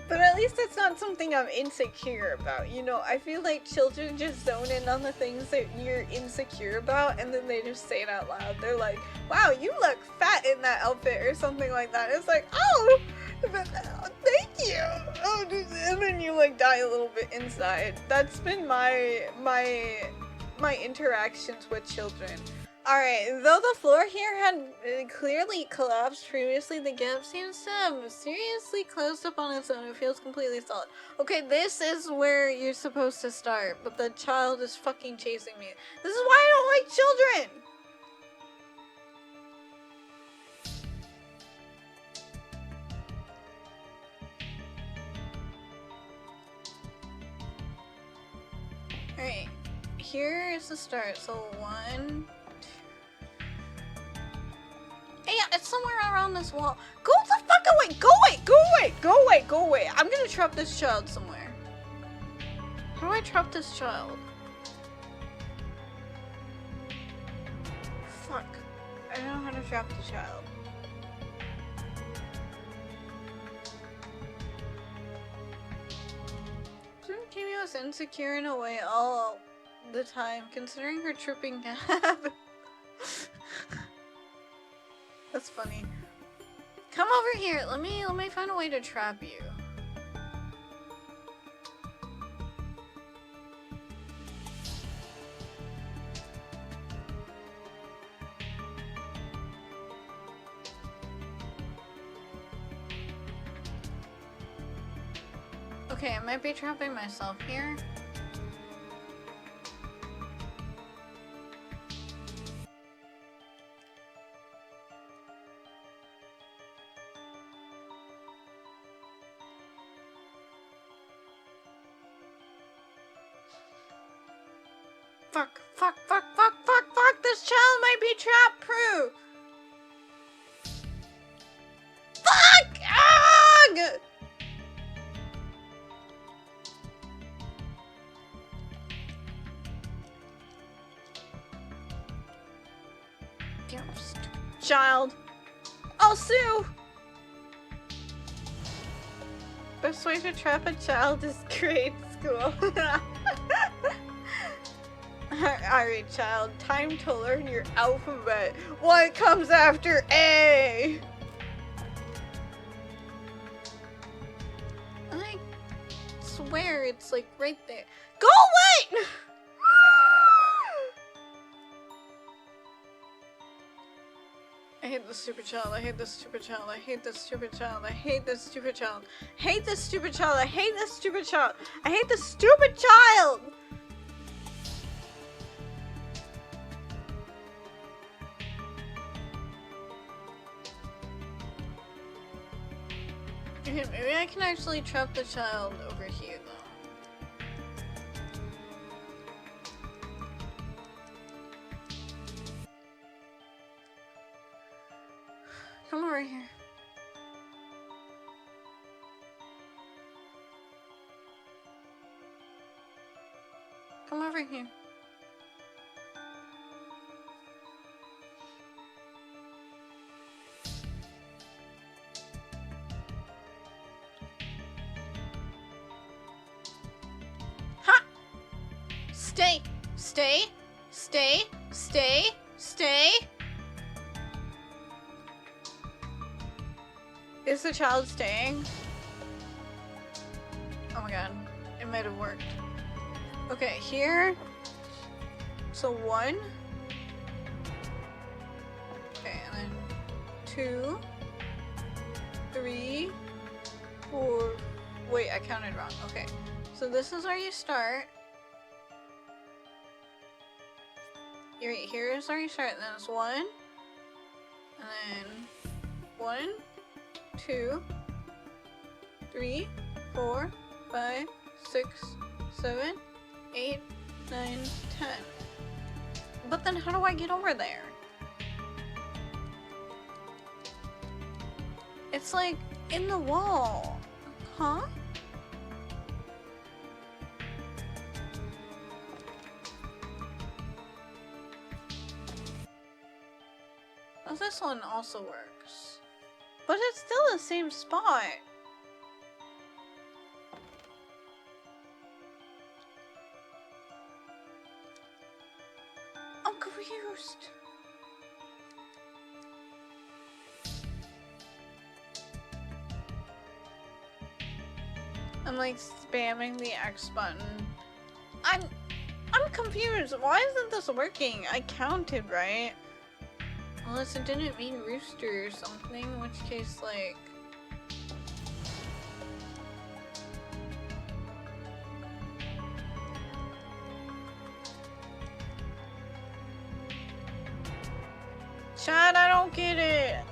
But at least it's not something I'm insecure about, you know? I feel like children just zone in on the things that you're insecure about, and then they just say it out loud. They're like, wow, you look fat in that outfit, or something like that. It's like, oh, thank you! Oh, and then you, like, die a little bit inside. That's been my interactions with children. Alright, though the floor here had clearly collapsed previously, the gap seems to have seriously closed up on its own. It feels completely solid. Okay, this is where you're supposed to start, but the child is fucking chasing me. This is why I don't like children! Alright, here is the start. So 1... Yeah, it's somewhere around this wall. Go the fuck away! Go away! Go away! Go away! Go away! I'm gonna trap this child somewhere. How do I trap this child? Fuck. I don't know how to trap the child. Shouldn't Kimi was insecure in a way all the time, considering her tripping nap. That's funny. Come over here. Let me find a way to trap you. Okay, I might be trapping myself here. Fuck, fuck, fuck, fuck, fuck, fuck! This child might be trap-proof! Fuck! Ah! Damn stupid child. I'll sue! Best way to trap a child is grade school. Alright, child. Time to learn your alphabet. What comes after A? I swear it's like right there. Go away! I hate this stupid child. I hate this stupid child. I hate this stupid child. I hate this stupid child. I hate this stupid child. I hate this stupid child. I hate this stupid child. Okay, maybe I can actually trap the child over here though. Come over here. Come over here. Ha! Stay! Stay! Stay! Stay! Stay! Is the child staying? Oh my god, it might have worked. Okay, here. So 1. Okay, and then 2, 3, 4. Wait, I counted wrong. Okay, so this is where you start. Here is where you start. Then it's 1, and then 1, 2, 3, 4, 5, 6, 7, 8, 9, 10. But then how do I get over there? It's like in the wall. Huh? Oh, this one also works. But it's still the same spot. I'm confused. I'm like spamming the X button. I'm confused. Why isn't this working? I counted right. Unless it didn't mean rooster or something, in which case, like... Chad, I don't get it!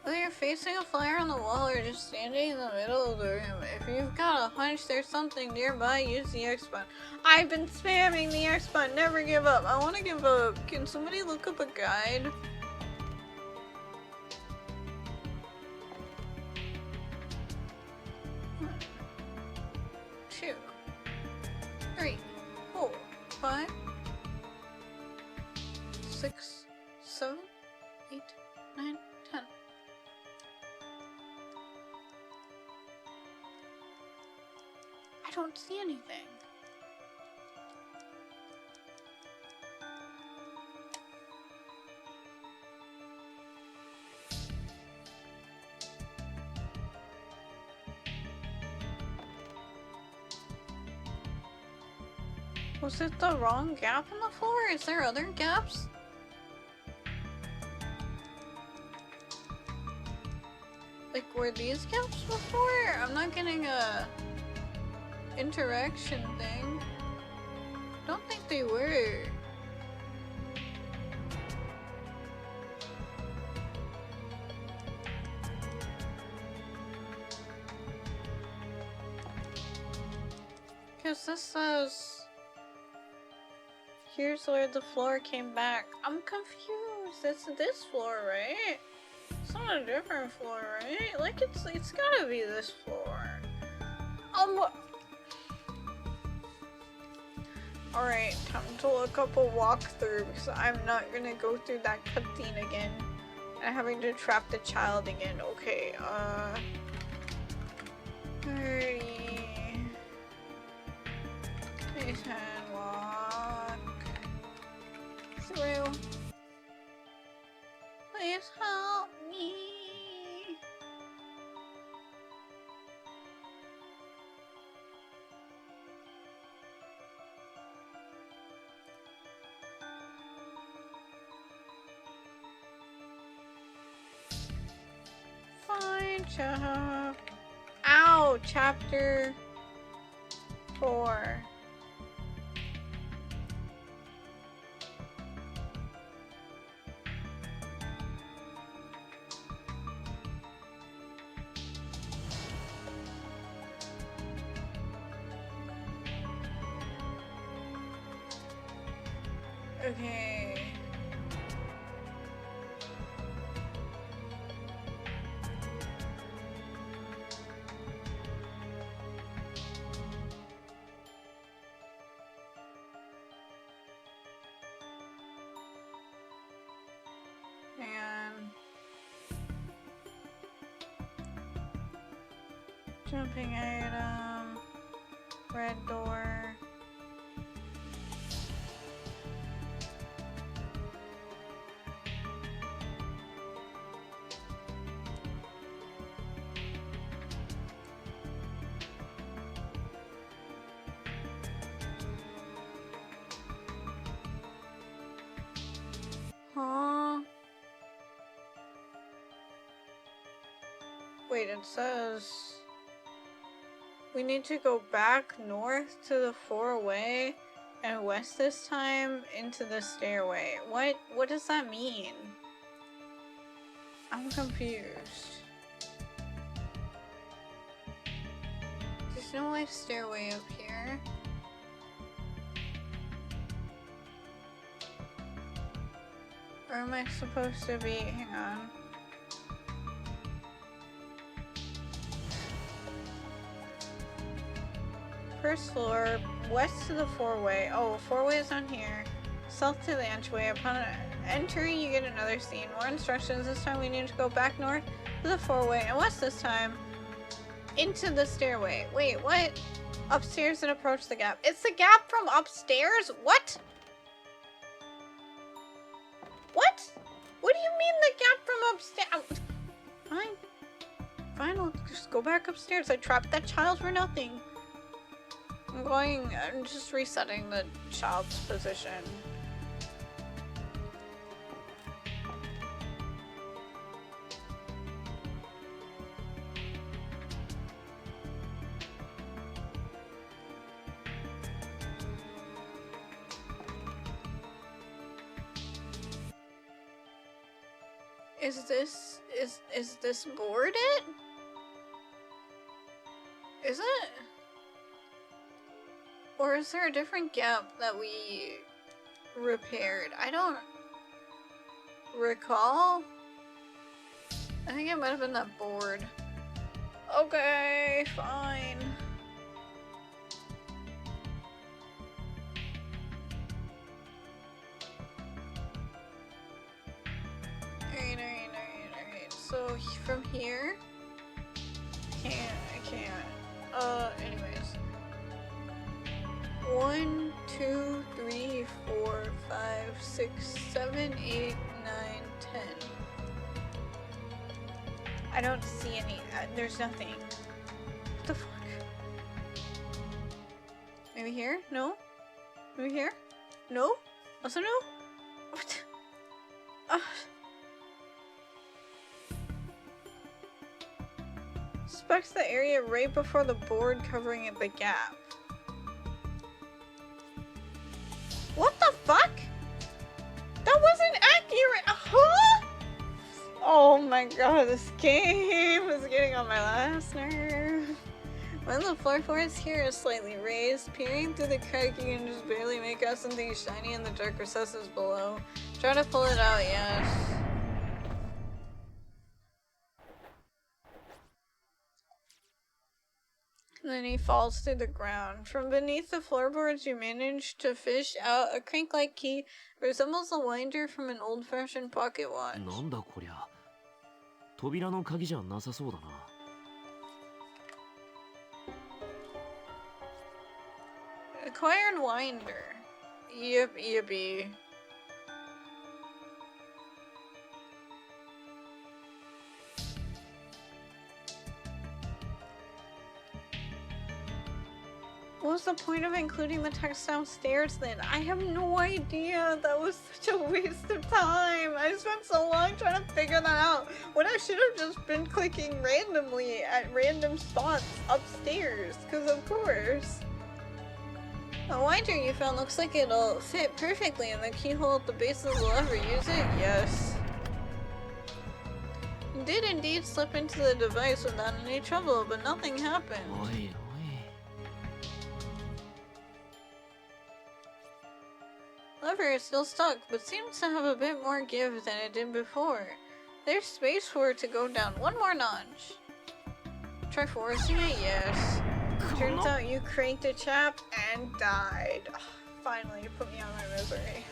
Whether you're facing a flyer on the wall or just standing in the middle of the room, if you've got a hunch there's something nearby, use the X button. I've been spamming the X button, never give up. I want to give up. Can somebody look up a guide? Two, 3, 4, 5, 6, 7, 8, 9, 10. I don't see anything. Was it the wrong gap in the floor? Is there other gaps? Like, were these gaps before? I'm not getting a interaction thing. Don't think they were. Because this says, here's where the floor came back. I'm confused. It's this floor, right? It's not a different floor, right? Like, it's gotta be this floor. Alright, time to look up a walkthrough because I'm not gonna go through that cutscene again. And having to trap the child again. Okay, 30. Please hand walk through. Please help me. Fine job. Ow! Chapter 4. Okay. And jumping item, red door. Huh? Wait, it says we need to go back north to the four-way and west this time into the stairway. What does that mean? I'm confused. There's no like stairway up here. Where am I supposed to be? Hang on. First floor, west to the four-way. Oh, four-way is on here. South to the entryway. Upon entering, you get another scene. More instructions. This time we need to go back north to the four-way and west this time into the stairway. Wait, what? Upstairs and approach the gap. It's the gap from upstairs? What? What? What do you mean the gap from upstairs? Fine. Fine, I'll just go back upstairs. I trapped that child for nothing. I'm just resetting the child's position. Is this board it? Is it? Or is there a different gap that we repaired? I don't recall. I think it might have been that board. Okay, fine. Alright. So from here? I can't. Anyways. 1, 2, 3, 4, 5, 6, 7, 8, 9, 10. I don't see any. There's nothing. What the fuck? Maybe here? No? Maybe here? No? Also no? What? Inspects the area right before the board covering the gap. my god, this game is getting on my last nerve. When the floorboards here is slightly raised, peering through the crack you can just barely make out something shiny in the dark recesses below. Try to pull it out, yes. And then he falls to the ground. From beneath the floorboards you manage to fish out a crank-like key. Resembles a winder from an old-fashioned pocket watch. なんだこりゃ。扉の鍵じゃなさそうだな。Acquired winder. Yep, yippee. What was the point of including the text downstairs then? I have no idea. That was such a waste of time. I spent so long trying to figure that out when I should have just been clicking randomly at random spots upstairs. Because of course. The winder you found looks like it'll fit perfectly in the keyhole at the base of the lever. Use it? Yes. You did indeed slip into the device without any trouble, but nothing happened. おいおい。Lever is still stuck, but seems to have a bit more give than it did before. There's space for it to go down one more notch. Try forcing it? Yes. Turns out you cranked a chap and died. Ugh, finally, you put me out of my misery.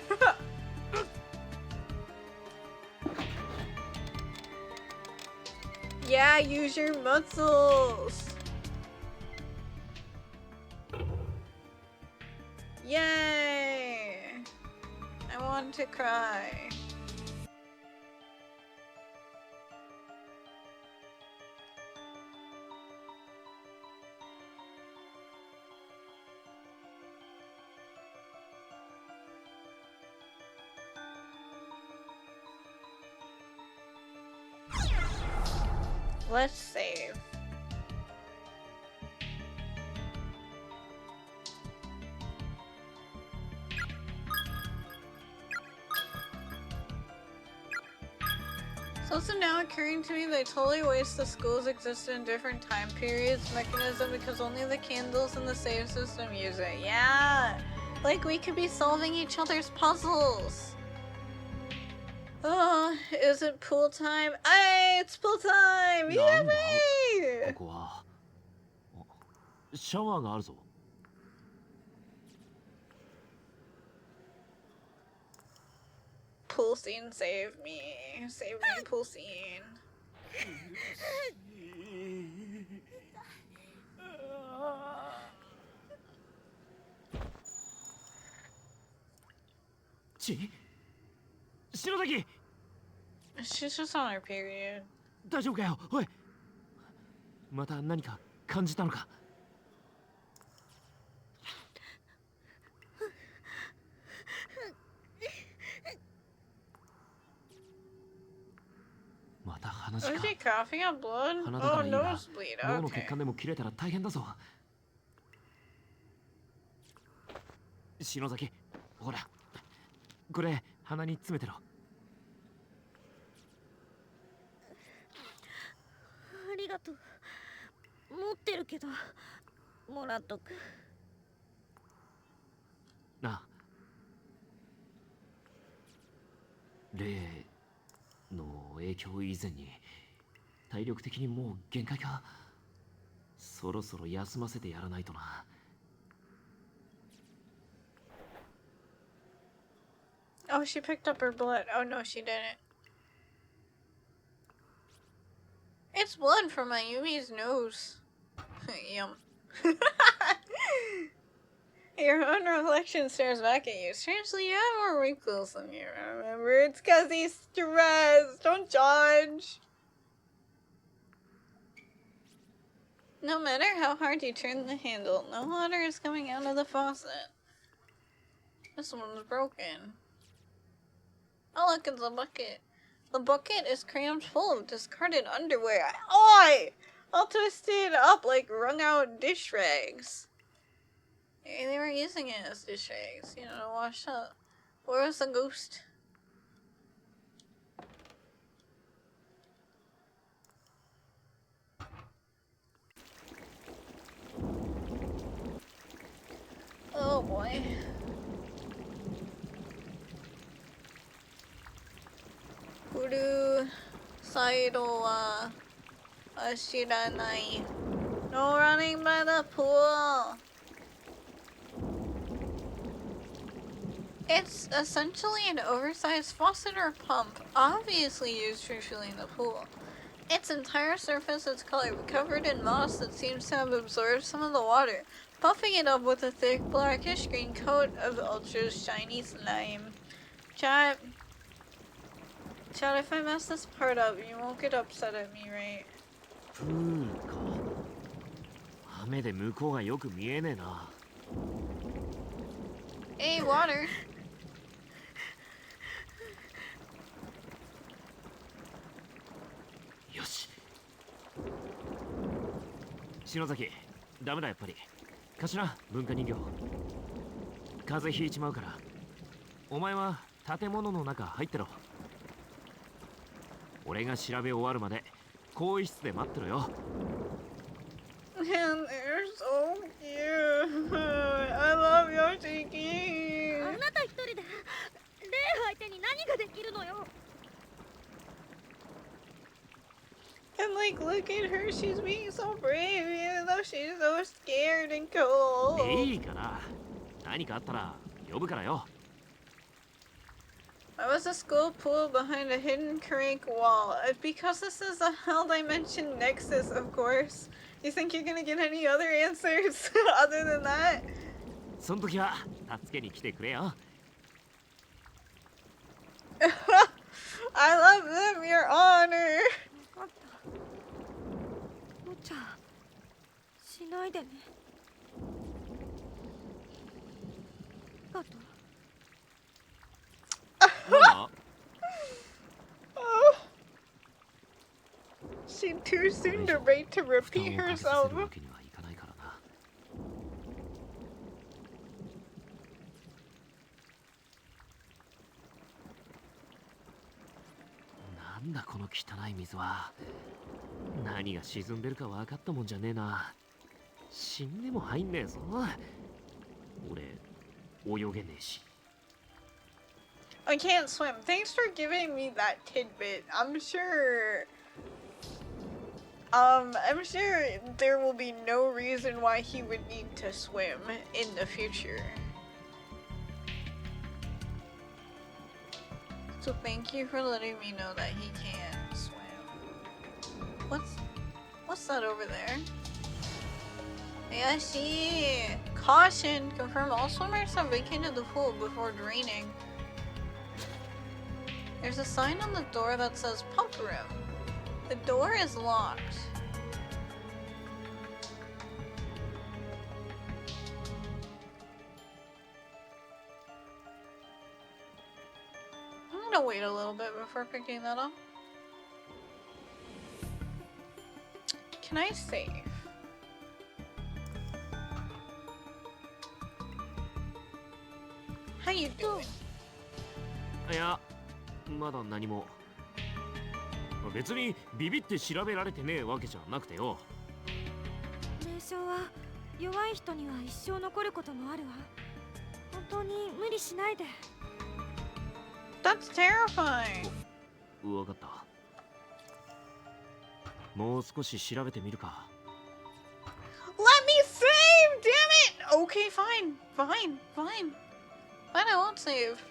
Yeah, use your muscles! Yay! I want to cry. Let's save. It's also now occurring to me that I totally waste the schools exist in different time periods mechanism because only the candles in the save system use it. Yeah! Like we could be solving each other's puzzles! Oh, is it pool time? Hey, it's pool time! なんだ Yippee! ここは。シャワーがあるぞ。Pool scene, save me. Save me, pool scene. 篠崎 She's just on her period. 大丈夫かよおいまた何か感じたのかまた話 Was か she coughing up blood? 鼻だか Oh, らいいが nosebleed. 脳の血 Okay. 管でも切れたら大変だぞ篠崎ほらこれ鼻に詰めてろありがとう。持ってるけどもらっとく。なあ例の影響以前に体力的にもう限界かそろそろ休ませてやらないとな Oh, she picked up her blood. Oh, no, she didn't. It's blood from Mayumi's nose. Yum. Your own reflection stares back at you. Strangely, you have more wrinkles than you remember. It's because he's stressed. Don't judge. No matter how hard you turn the handle, no water is coming out of the faucet. This one's broken. Oh, look, it's a bucket. The bucket is crammed full of discarded underwear. Oi! All twisted up like wrung out dish rags. Hey, they were using it as dish rags, you know, to wash up. Where was the ghost? boy. Furu Saido wa Ashiranai. No running by the pool. It's essentially an oversized faucet or pump, obviously used for filling the pool. Its entire surface is covered in moss that seems to have absorbed some of the water, buffing it up with a thick blackish green coat of ultra shiny slime. Chat, if I mess this part up, you won't get upset at me, right? プールか。雨で向こうがよく見えねえな。Hey, water. よし。篠崎、ダメだやっぱり。貸しな、文化人形。風邪ひいちまうから。お前は建物の中入ってろ。俺が調べ終わるまで更衣室で待ってろよ。Man, they're so cute. I love Yoshiki. あなた一人でレイ相手に何ができるのよ。 And like, look at her. She's being so brave, even though she's so scared and cold. いいから。何かあったら呼ぶからよ。Why was the school pool behind a hidden crank wall? Because this is a hell dimension nexus, of course. You think you're gonna get any other answers other than that? その時は助けに来てくれよ。I love them, your honor. 分かった。お茶しないでね。あと。なんだ Oh. She too soon to rate to repeat 負担をかけさ herself. せるわけにはいかないからな。なんだこの汚い水は。何が沈んでるか分かったもんじゃねえな。死んでも入んねえぞ。俺泳げねえし。 I can't swim. Thanks for giving me that tidbit. I'm sure there will be no reason why he would need to swim in the future. So thank you for letting me know that he can swim. What's that over there? Yeah, I see. Caution! Confirm all swimmers have vacated the pool before draining. There's a sign on the door that says pump room. The door is locked. I'm gonna wait a little bit before picking that up. Can I save? How you doing? いや、まだ何も。別にビビって調べられてねえわけじゃなくてよ。名称は弱い人には一生残ることもあるわ。本当に無理しないで。 That's terrifying. わかった。もう少し調べてみるか。Let me save! Damn it! Okay, fine. Fine. Fine, I won't save.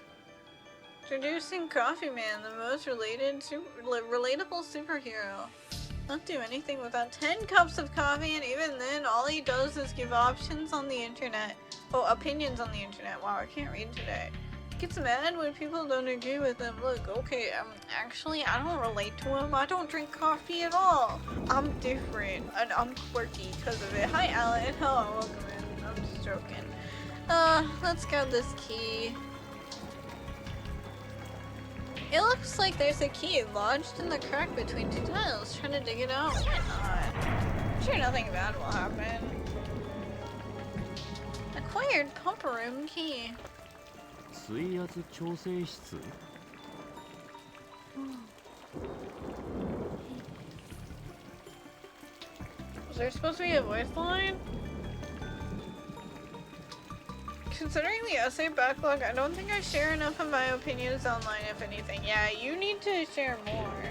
Introducing Coffee Man, the most relatable superhero. Not do anything without 10 cups of coffee, and even then, all he does is give options on the internet. Oh, opinions on the internet. Wow, I can't read today. Gets mad when people don't agree with him. Look, okay, actually, I don't relate to him. I don't drink coffee at all. I'm different, and I'm quirky because of it. Hi, Alan. Hello, welcome in. I'm just joking. Let's grab this key. It looks like there's a key lodged in the crack between two tiles. Trying to dig it out? Why not? I'm sure nothing bad will happen. Acquired pump room key. 水圧調整室 Was there supposed to be a voice line? considering the essay backlog, I don't think I share enough of my opinions online, if anything. Yeah, you need to share more.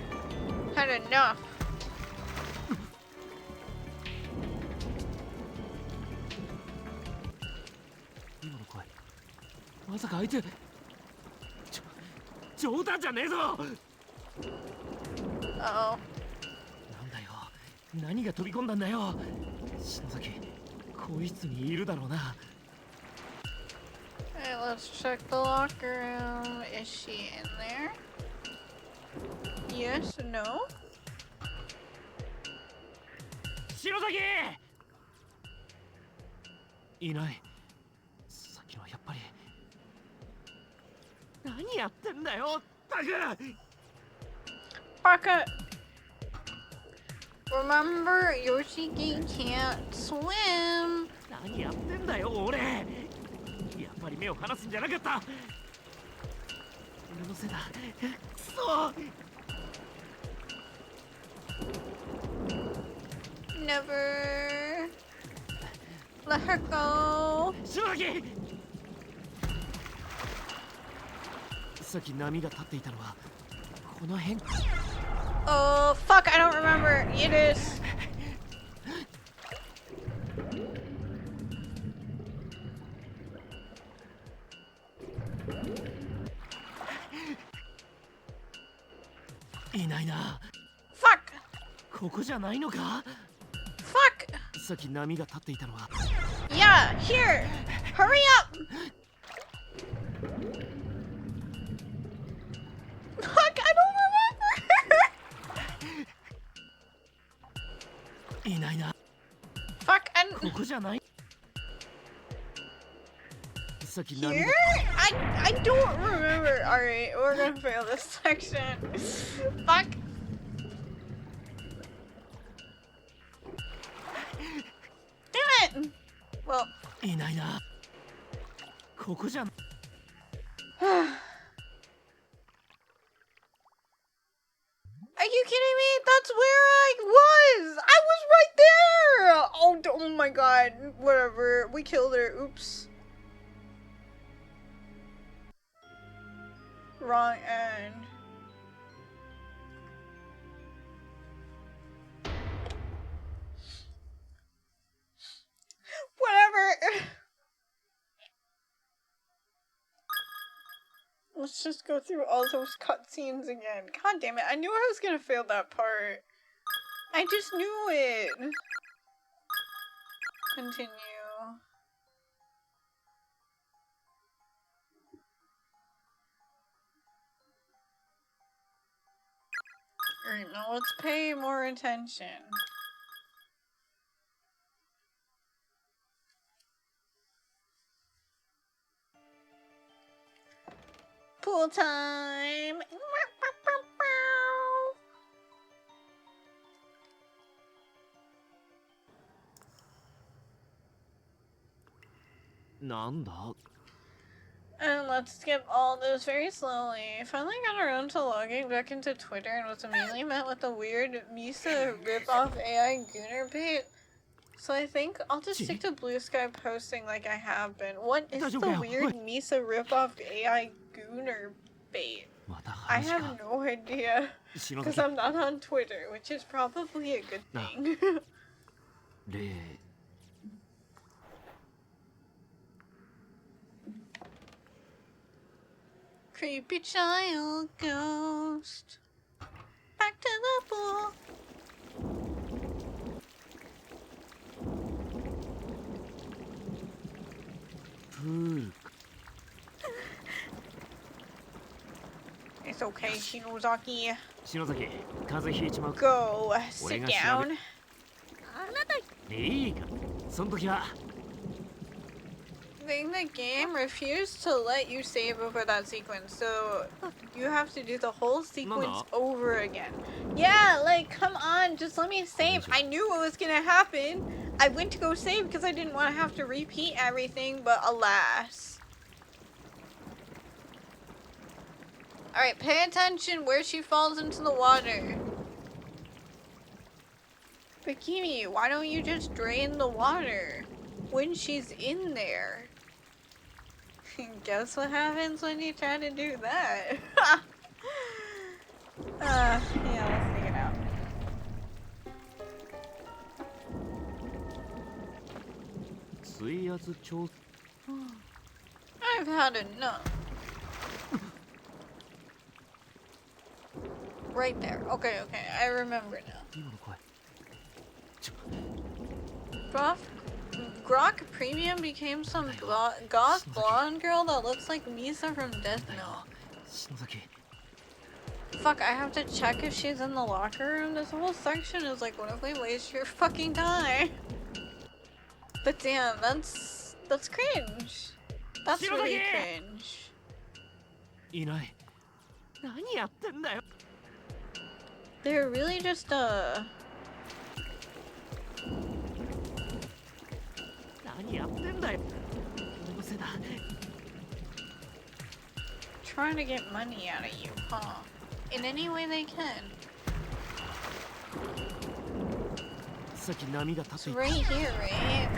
Had enough. 今の声まさか相手冗談じゃねえぞ。 Uh-oh. なんだよ、何が飛び込んだんだよ。篠崎、更衣室にいるだろうな。 Alright, let's check the locker room. Is she in there? Yes, no? 篠崎いない。さっきのはやっぱり。何やってんだよ、タク。 Baka! Remember, Yoshiki can't swim! 何やってんだよ、俺。やっぱり目を離すんじゃなかった。俺のせいだ。くそ。 Never let her go. 篠崎。さっき波が立っていたのはこの辺。 Oh, fuck, I don't remember. It is. いないな。 Fuck! ここじゃないのか。 Fuck! さっき波が立っていたのは。 Yeah, here! Hurry up! Fuck, I don't remember! いないな。 Fuck, ここじゃない。さっき波 here? が。 I don't remember. Alright, we're gonna fail this section. Fuck. Damn it! Well. いないな。ここじゃ。 Are you kidding me? That's where I was! I was right there! Oh my god. Whatever. We killed her. Oops. Wrong end. Whatever. Let's just go through all those cutscenes again. God damn it, I knew I was gonna fail that part. I just knew it. Continue. Alright, now let's pay more attention. Pool time!なんだ。 And let's skip all this very slowly. Finally got around to logging back into Twitter and was immediately met with a weird Misa ripoff AI Gooner bait. So I think I'll just stick to Blue Sky posting like I have been. What is the weird Misa ripoff AI Gooner bait? I have no idea. Because I'm not on Twitter, which is probably a good thing. 例。 Creepy child ghost. Back to the pool. It's okay, Shinozaki. 篠崎、風邪ひいちまう。 Go sit down. いいか、その時は。 I think the game refused to let you save over that sequence, so you have to do the whole sequence over again. Yeah, like, come on, just let me save. I knew what was gonna happen. I went to go save because I didn't want to have to repeat everything, but alas. Alright, pay attention where she falls into the water. Bikini, why don't you just drain the water when she's in there? Guess what happens when you try to do that? Yeah, let's take it out. I've had enough. Right there. Okay, I remember now. Grok Premium became some goth blonde girl that looks like Misa from Death Note. Fuck, I have to check if she's in the locker room. This whole section is like, what if we waste your fucking time? But damn, that's cringe. That's really cringe. They're really just trying to get money out of you, huh? In any way they can. It's right here, right?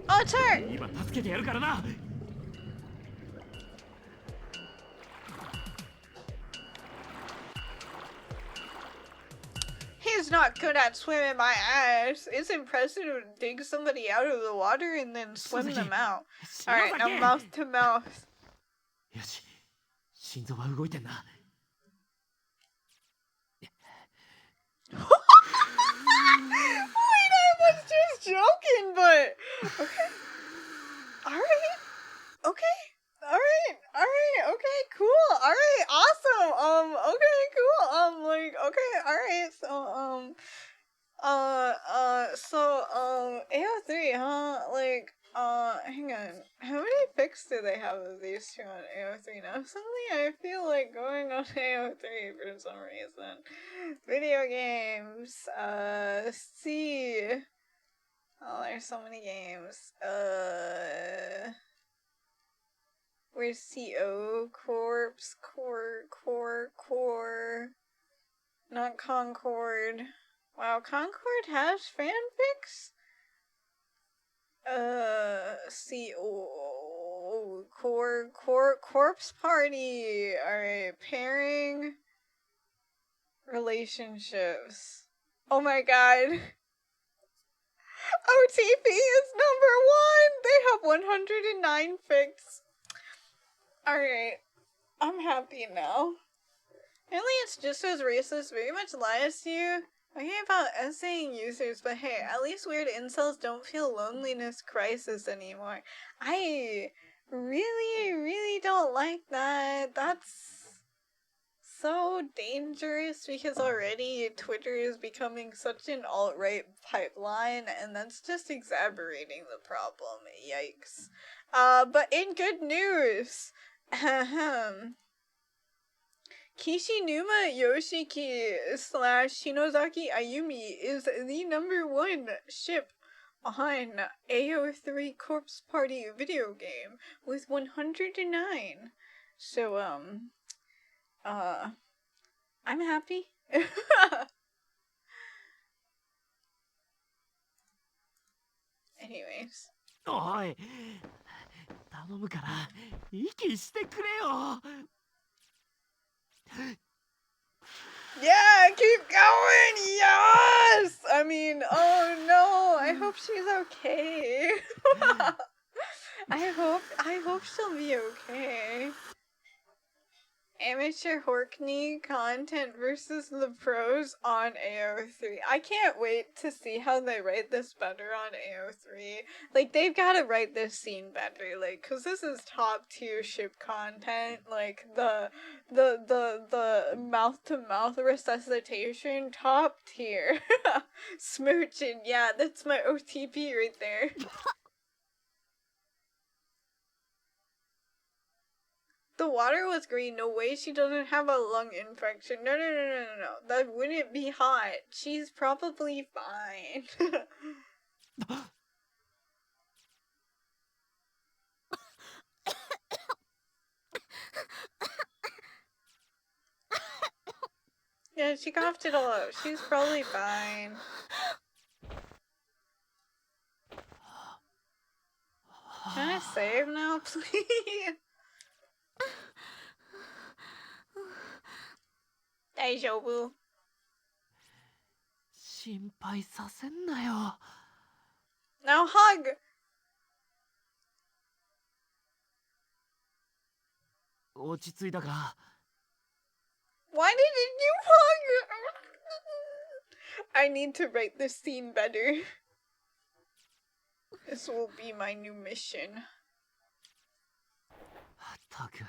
Oh, it's her! He's not good at swimming my ass. It's impressive to dig somebody out of the water and then swim them out. Alright, now mouth to mouth. Wait, I was just joking, but okay. Alright. Okay. Alright, okay, cool. Alright, awesome. Okay, cool. Like, okay, alright, so, AO3, huh? Like, hang on. How many pics do they have of these two on AO3 now? Suddenly I feel like going on AO3 for some reason. Video games, C. Oh, there's so many games. Where's CO? Corpse, core. Not Concord. Wow, Concord has fanfics? CO. Corpse Party. Alright, pairing. Relationships. Oh my god. OTP is #1! They have 109 fics. Alright. I'm happy now. Apparently it's just as racist very much lies to you. Okay about essaying users, but hey, at least weird incels don't feel loneliness crisis anymore. I really don't like that. That's so dangerous because already Twitter is becoming such an alt-right pipeline and that's just exacerbating the problem. Yikes. But in good news, Kishinuma Yoshiki / Shinozaki Ayumi is the #1 ship on AO3 Corpse Party video game with 109. So, I'm happy. Anyways. おい、頼むから息してくれよ。Yeah, keep going. Yes. I mean, oh no. I hope she's okay. I hope she'll be okay. Amateur Horkney content versus the pros on AO3. I can't wait to see how they write this better on AO3. Like, they've got to write this scene better, like, cause this is top tier ship content. Like, the mouth to mouth resuscitation, top tier. Smooching, yeah, that's my OTP right there. The water was green. No way she doesn't have a lung infection. No. That wouldn't be hot. She's probably fine. Yeah, she coughed it all out. She's probably fine. save now, please? Daijoubu. 心配させんなよ。 Now hug! 落ち着いたか？ Why didn't you hug? I need to write this scene better. This will be my new mission. ったく、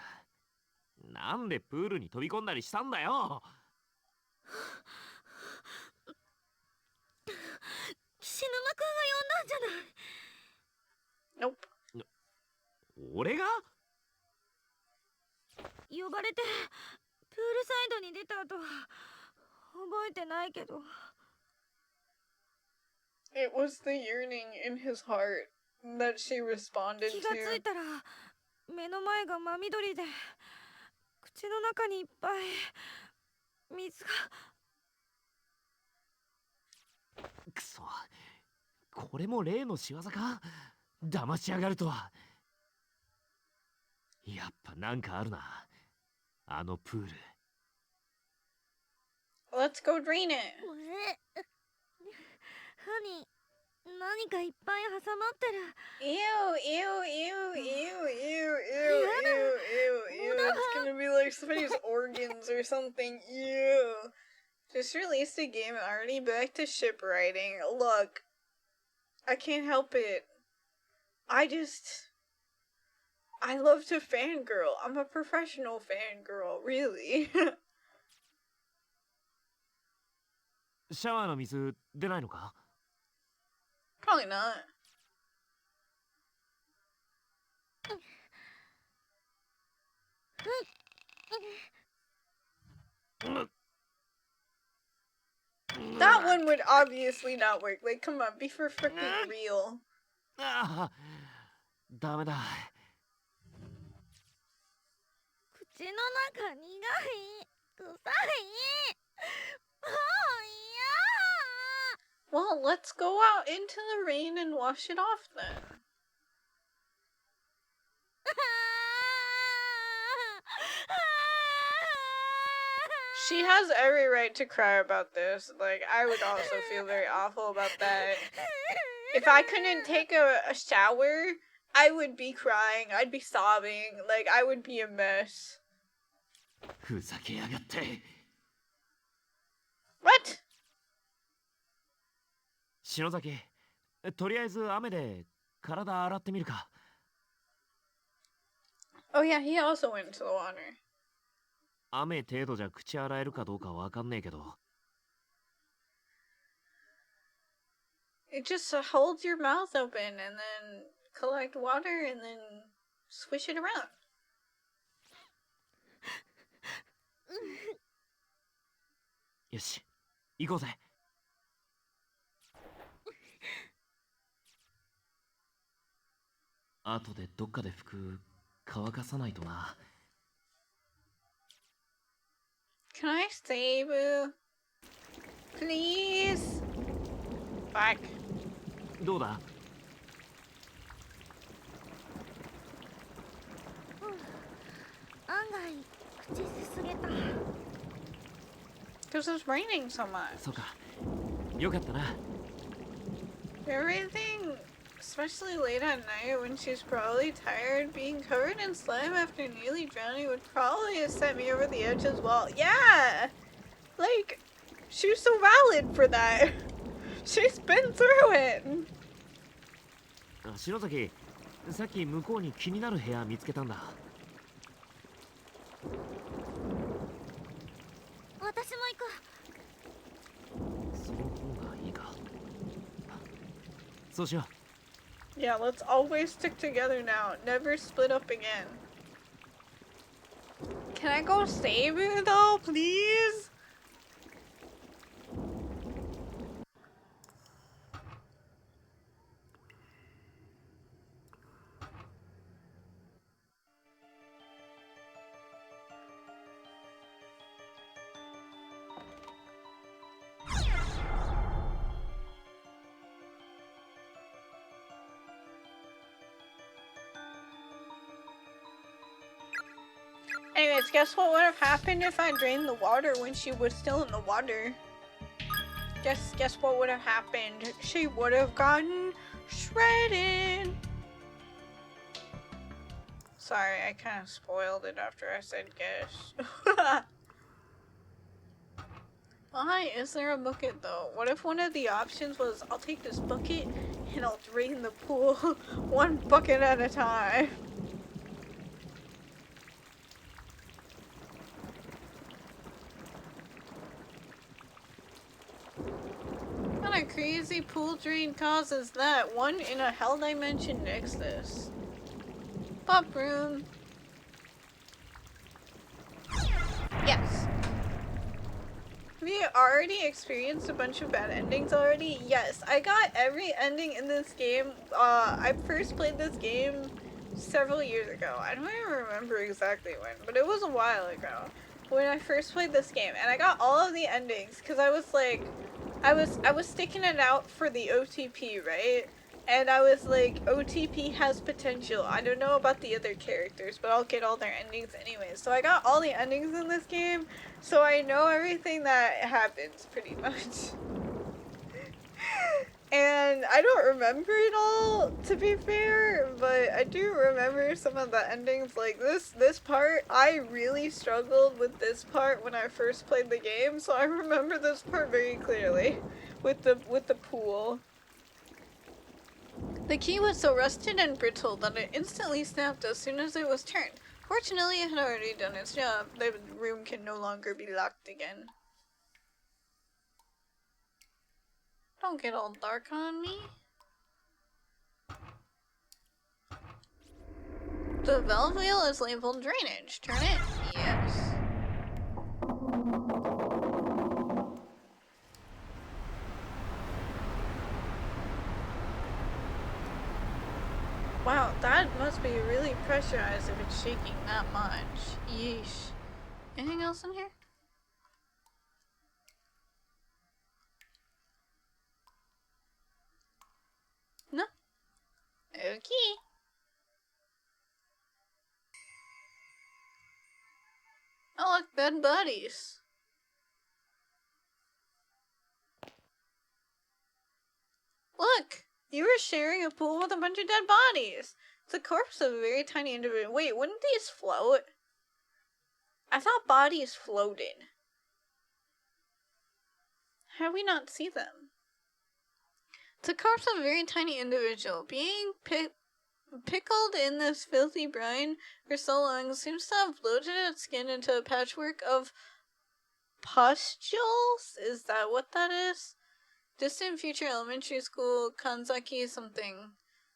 なんでプールに飛び込んだりしたんだよ。菱沼くんが呼んだんじゃない。 Nope. 俺が？呼ばれてプールサイドに出た後は覚えてないけど。 It was the yearning in his heart that she responded 気がつい to. たら目の前が真緑で口の中にいっぱい水が。くそ、これも例の仕業か？騙しやがるとは。やっぱなんかあるな、あのプール。 Let's go drain it. 歯に何かいっぱい挟まってる。 Ew, ew, ew, ew, ew, ew, ew, ew. It's gonna be like somebody's organs or something. Ew. Just released a game already back to ship writing. Look, I can't help it. I love to fangirl. I'm a professional fangirl, really. シャワーの水出ないのか？ Probably not. うん。 That one would obviously not work. Like, come on, be for freaking real. ああ、ダメだ。 口の中苦い。臭い。もう嫌。 Well, let's go out into the rain and wash it off then. She has every right to cry about this. Like, I would also feel very awful about that. If I couldn't take a shower, I would be crying. I'd be sobbing. Like, I would be a mess. ふざけやがって。 What? 篠崎、とりあえず雨で体洗ってみるか。 Oh yeah, he also went into the water. 雨程度じゃ口洗えるかどうかわかんねえけど。 It just holds your mouth open and then collect water and then swish it around. よし、行こうぜ。後でどっかで服乾かさないとな。 Can I save you? Please? Fuck. どうだ？ 案外口すすげた。 Because it's raining so much. そうか、よかったな。 Everything, especially late at night when she's probably tired, being covered in slime after nearly drowning would probably have sent me over the edge as well. Yeah! Like, she was so valid for that. She's been through it. 篠崎、さっき向こうに気になる部屋見つけたんだ。 私も行く。 その方がいいか。そうしよう。 Yeah, let's always stick together now. Never split up again. Can I go save you though, please? Anyways, guess what would have happened if I drained the water when she was still in the water? Guess what would have happened? She would have gotten shredded. Sorry, I kind of spoiled it after I said guess. Why is there a bucket though? What if one of the options was I'll take this bucket and I'll drain the pool one bucket at a time? What kind of crazy pool drain causes that? One in a hell dimension next to this. Pop room. Yes. We already experienced a bunch of bad endings already? Yes, I got every ending in this game. I first played this game several years ago. I don't even remember exactly when, but it was a while ago when I first played this game, and I got all of the endings because I was like, I was sticking it out for the OTP, right? And I was like, OTP has potential. I don't know about the other characters, but I'll get all their endings anyways. So I got all the endings in this game, so I know everything that happens, pretty much. And I don't remember it all, to be fair, but I do remember some of the endings. Like this part, I really struggled with this part when I first played the game, so I remember this part very clearly with the pool. The key was so rusted and brittle that it instantly snapped as soon as it was turned. Fortunately, it had already done its job. The room can no longer be locked again. Don't get all dark on me. The valve wheel is labeled drainage. Turn it? Yes. Wow, that must be really pressurized if it's shaking that much. Yeesh. Anything else in here? No? Okay. Oh look, dead bodies. Look! You were sharing a pool with a bunch of dead bodies! It's the corpse of a very tiny individual. Wait, wouldn't these float? I thought bodies floated. How do we not see them? It's the corpse of a very tiny individual. Being pickled in this filthy brine for so long seems to have bloated its skin into a patchwork of pustules? Is that what that is? Distant future elementary school, Kanzaki something.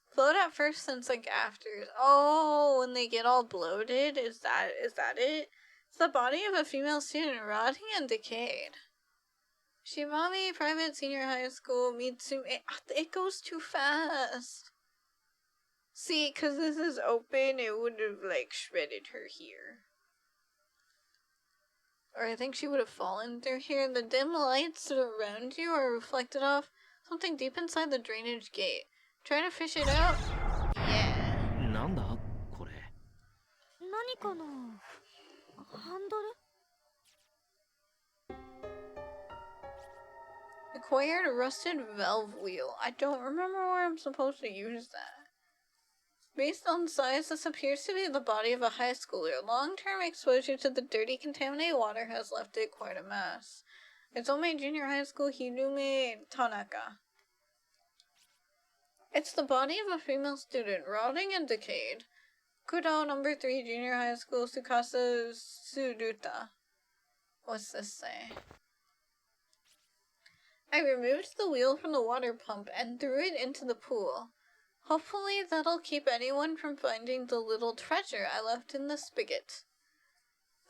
Float at first, then sink after. Oh, when they get all bloated? Is that it? It's the body of a female student, rotting and decayed. Shimami Private Senior High School, Mitsume. It goes too fast. See, because this is open, it would have, like, shredded her here. Or I think she would have fallen through here. The dim lights around you are reflected off something deep inside the drainage gate. Try to fish it out? Yeah. なんだこれ。何かな。ハンドル。 Acquired a rusted valve wheel. I don't remember where I'm supposed to use that. Based on size, this appears to be the body of a high schooler. Long-term exposure to the dirty, contaminated water has left it quite a mess. It's Ome Junior High School, Hirume Tanaka. It's the body of a female student, rotting and decayed. Kudo number 3, Junior High School, Tsukasa Suruta. What's this say? I removed the wheel from the water pump and threw it into the pool. Hopefully that'll keep anyone from finding the little treasure I left in the spigot.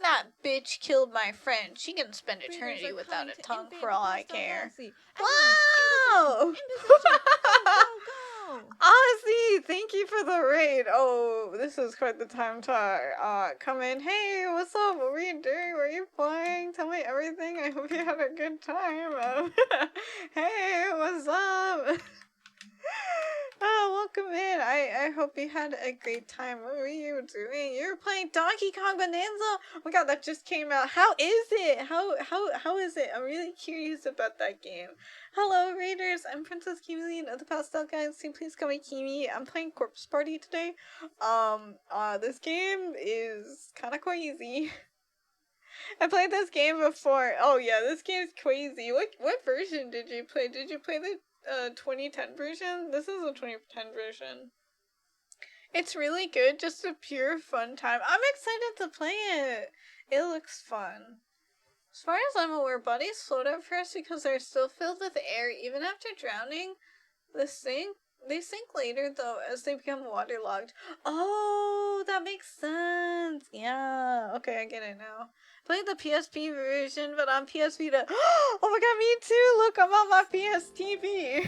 That bitch killed my friend. She can spend eternity without a tongue for all I care. Wow! Ozzy, thank you for the raid. Oh, this is quite the time to come in. Hey, what's up? What were you doing? Were you playing? Tell me everything. I hope you had a good time. Hey, what's up? Oh, welcome in. I hope you had a great time. What were you doing? You were playing Donkey Kong Bonanza. Oh my god, that just came out. How is it? How is it? I'm really curious about that game. Hello, Raiders. I'm Princess Kimi of the Pastel Guys. Please call me Kimi. I'm playing Corpse Party today. This game is kind of crazy. I played this game before. Oh yeah, this game's crazy. What version did you play? Did you play the 2010 version? This is a 2010 version. It's really good, just a pure fun time. I'm excited to play it. It looks fun. As far as I'm aware, bodies float at first because they're still filled with air even after drowning. They sink later though as they become waterlogged. Oh, that makes sense. Yeah. Okay, I get it now. Played the PSP version, but on PS Vita. Oh my god, me too! Look, I'm on my PS TV.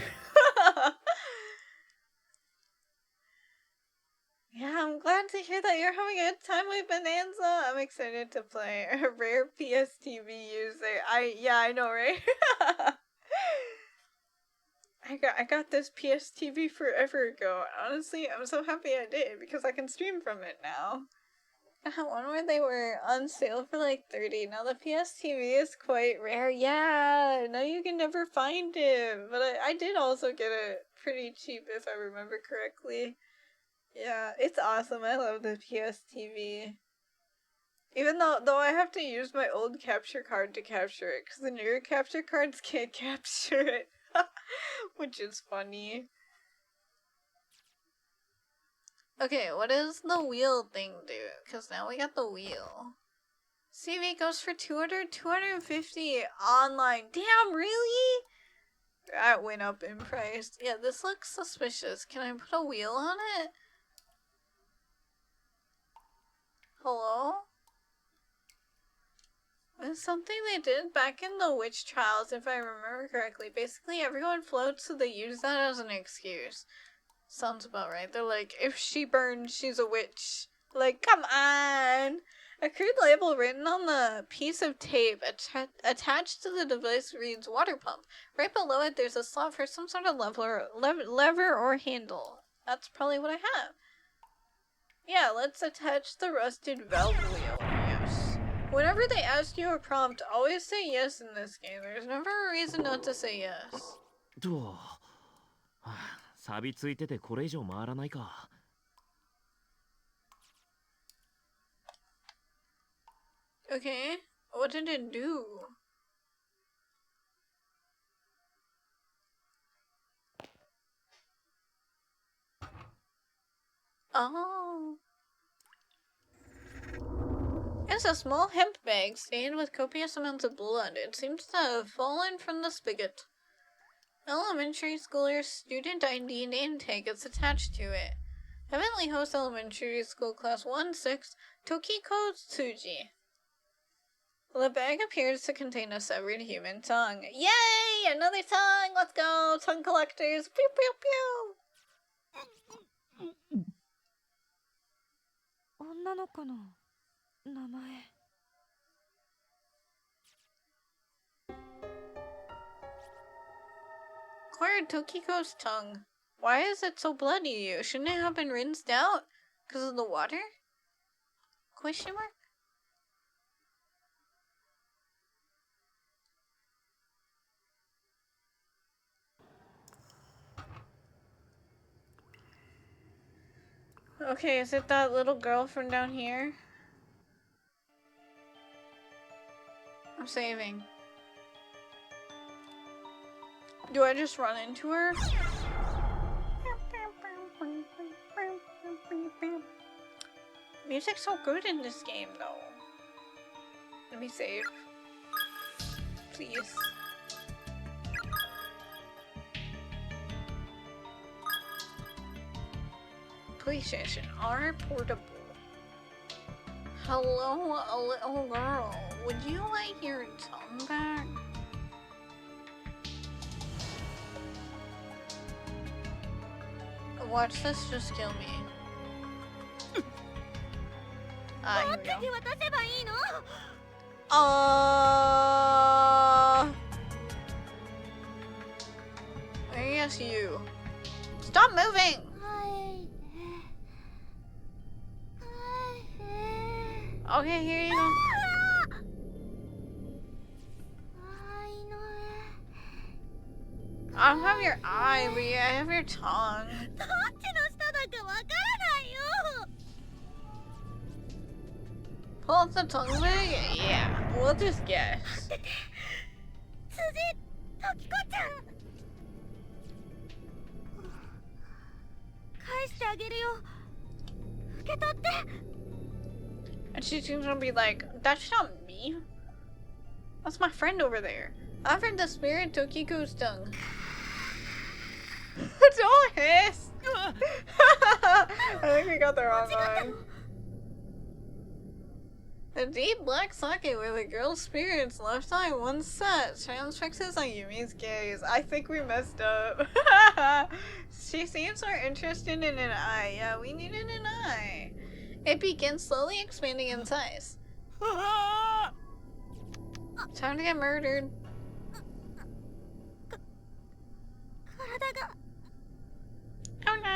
Yeah, I'm glad to hear that you're having a good time with Bonanza. I'm excited to play. A rare PS TV user. I know, right? I got this PS TV forever ago. Honestly, I'm so happy I did because I can stream from it now. I had one where they were on sale for like $30. Now the PS TV is quite rare. Yeah, now you can never find it. But I did also get it pretty cheap if I remember correctly. Yeah, it's awesome. I love the PS TV. Even though I have to use my old capture card to capture it, because the newer capture cards can't capture it. Which is funny. Okay, what does the wheel thing do? Because now we got the wheel. CV goes for 200, 250 online. Damn, really? That went up in price. Yeah, this looks suspicious. Can I put a wheel on it? Hello? It's something they did back in the witch trials, if I remember correctly. Basically, everyone floats, so they use that as an excuse. Sounds about right. They're like, if she burns, she's a witch. Like, come on! A crude label written on the piece of tape attached to the device reads water pump. Right below it, there's a slot for some sort of lever or handle. That's probably what I have. Yeah, let's attach the rusted valve wheel. Yes. Whenever they ask you a prompt, always say yes in this game. There's never a reason not to say yes. 錆びついててこれ以上回らないか。Okay, what did it do? Oh. It's a small hemp bag stained with copious amounts of blood. It seems to have fallen from the spigot. Elementary schooler's student ID name tag is attached to it. Heavenly Host Elementary School Class 1-6, Tokiko Tsuji. The bag appears to contain a severed human tongue. Yay! Another tongue! Let's go! Tongue collectors! Pew pew pew! 女の子の名前。Acquired Tokiko's tongue. Why is it so bloody? Shouldn't it have been rinsed out? Because of the water? Question mark? Okay, is it that little girl from down here? I'm saving. Do I just run into her? Music's so good in this game, though. Let me save. Please. PlayStation R portable. Hello, a little girl. Would you like your tongue back? Watch this just kill me. Ah, here we go. I guess you. Stop moving! I don't have your eye, but yeah, I have your tongue. どっちの下だかわからないよ。 Pull up the tongue bag? Yeah, we'll just guess. 辻時子ちゃん。返してあげるよ。受け取って。 And she's gonna be like, that's not me. That's my friend over there. I offered the spirit Tokiko's tongue. Don't hiss! I think we got the wrong one. The deep black socket where the girl's spirit's left eye once set transfixes on Yumi's gaze. I think we messed up. She seems more interested in an eye. Yeah, we needed an eye. It begins slowly expanding in size. Time to get murdered. 体が Oh no! 動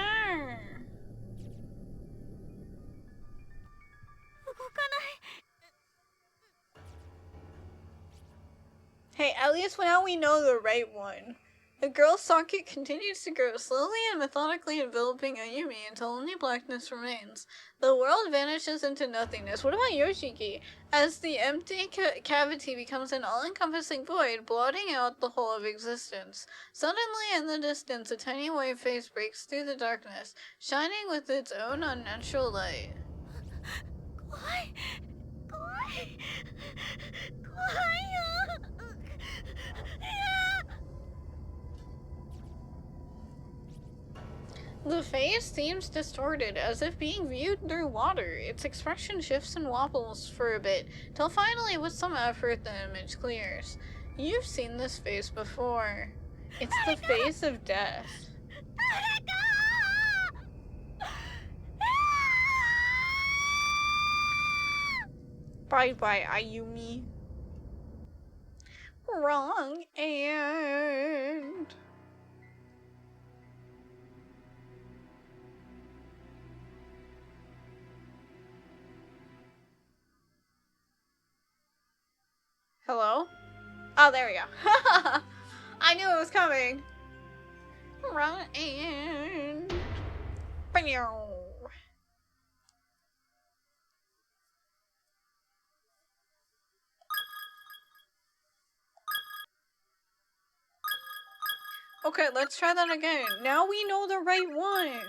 かない。 Hey, at least now we know the right one. The girl's socket continues to grow, slowly and methodically enveloping Ayumi until only blackness remains. The world vanishes into nothingness. What about Yoshiki? As the empty cavity becomes an all-encompassing void, blotting out the whole of existence. Suddenly, in the distance, a tiny white face breaks through the darkness, shining with its own unnatural light. 怖い。怖い。怖いよ。 The face seems distorted, as if being viewed through water. Its expression shifts and wobbles for a bit, till finally, with some effort, the image clears. You've seen this face before. It's the face of death. Bye-bye, Ayumi. Wrong and... Hello? Oh, there we go. I knew it was coming. Wrong and... Okay, let's try that again. Now we know the right one.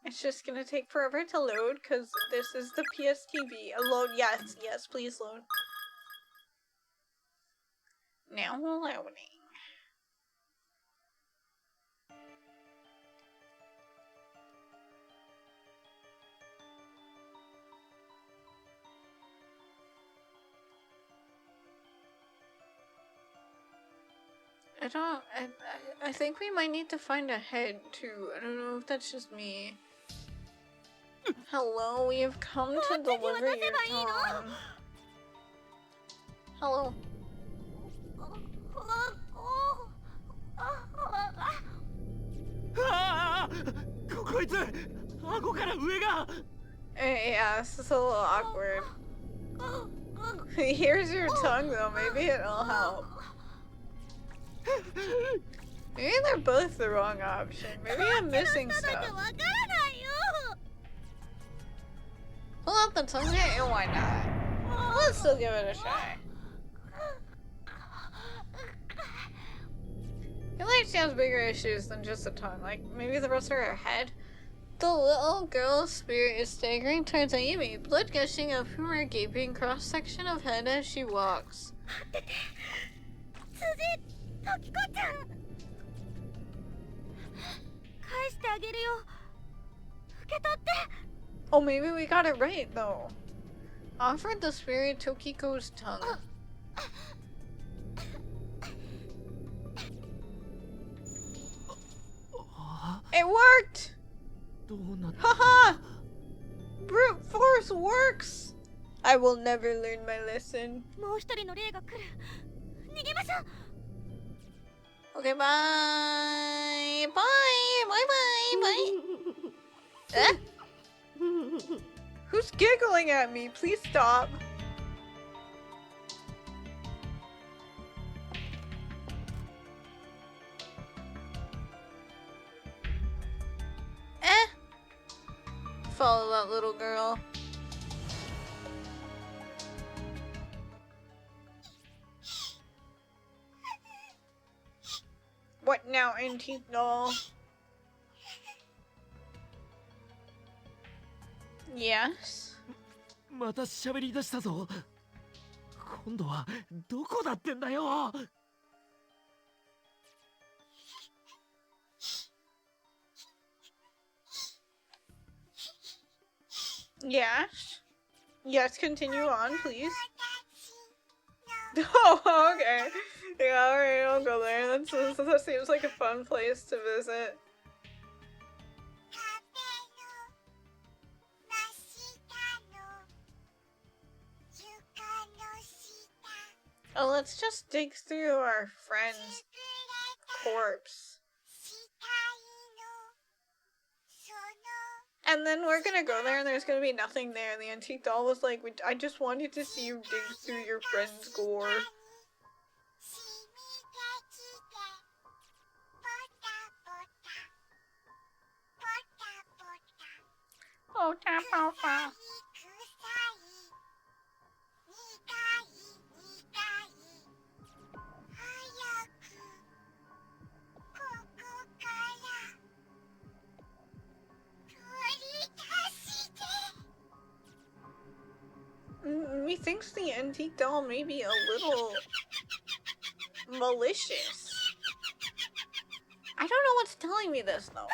It's just gonna take forever to load because this is the PSTV. Load, yes, yes, please load. Now loading. I think we might need to find a head too. I don't know if that's just me. Hello, we have come to deliver your tongue. Hello. こいつ顎から上が Yeah, this is a little awkward. Here's your tongue though, maybe it'll help. Maybe they're both the wrong option. Maybe I'm missing stuff. Pull out the tongue hit and why not? Let's still give it a try. I feel like she has bigger issues than just the tongue. Like, maybe the rest of her head. The little girl's spirit is staggering towards Ayumi, blood gushing up from her gaping cross-section of head as she walks. Oh, maybe we got it right, though. Offered the spirit Tokiko's tongue. It worked! Haha! Brute force works! I will never learn my lesson. Okay, bye! Bye! Bye bye! Bye! Who's giggling at me? Please stop. Follow that little girl. What now, antique doll? Yes? また喋り出したぞ。今度はどこだってんだよ。Yes? Yes, continue on, please. Oh, okay. Yeah, alright, I'll go there. That seems like a fun place to visit. Oh, let's just dig through our friend's corpse. And then we're gonna go there and there's gonna be nothing there. And the antique doll was like, I just wanted to see you dig through your friend's gore. Oh, tap alpha. Methinks the antique doll may be a little malicious. I don't know what's telling me this though.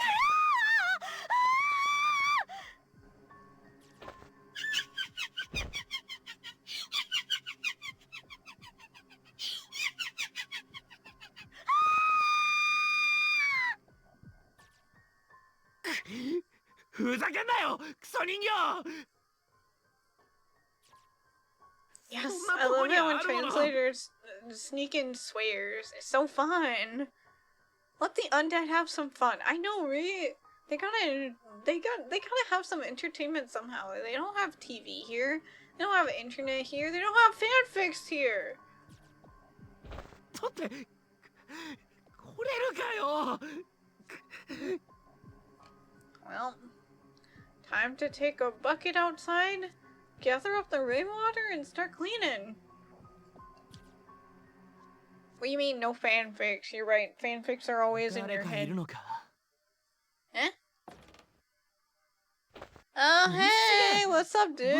Yes, I love it when translators sneak in swears. It's so fun. Let the undead have some fun. I know, right? They gotta have some entertainment somehow. They don't have TV here. They don't have internet here. They don't have fanfics here. Well, time to take a bucket outside, gather up the rainwater, and start cleaning. What do you mean, no fanfics? You're right, fanfics are always in your head. Eh? Oh, hey! What's up, dude?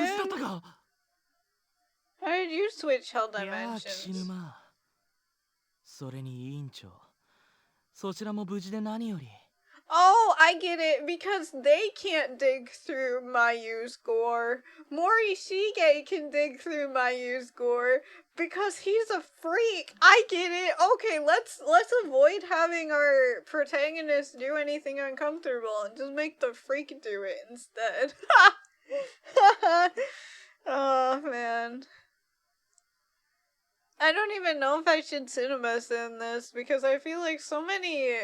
How did you switch hell dimensions? それに委員長、そちらも無事で何より。 Oh, I get it, because they can't dig through Mayu's gore. Morishige can dig through Mayu's gore because he's a freak. I get it. Okay, let's avoid having our protagonist do anything uncomfortable and just make the freak do it instead. Oh man. I don't even know if I should cinema in this because I feel like so many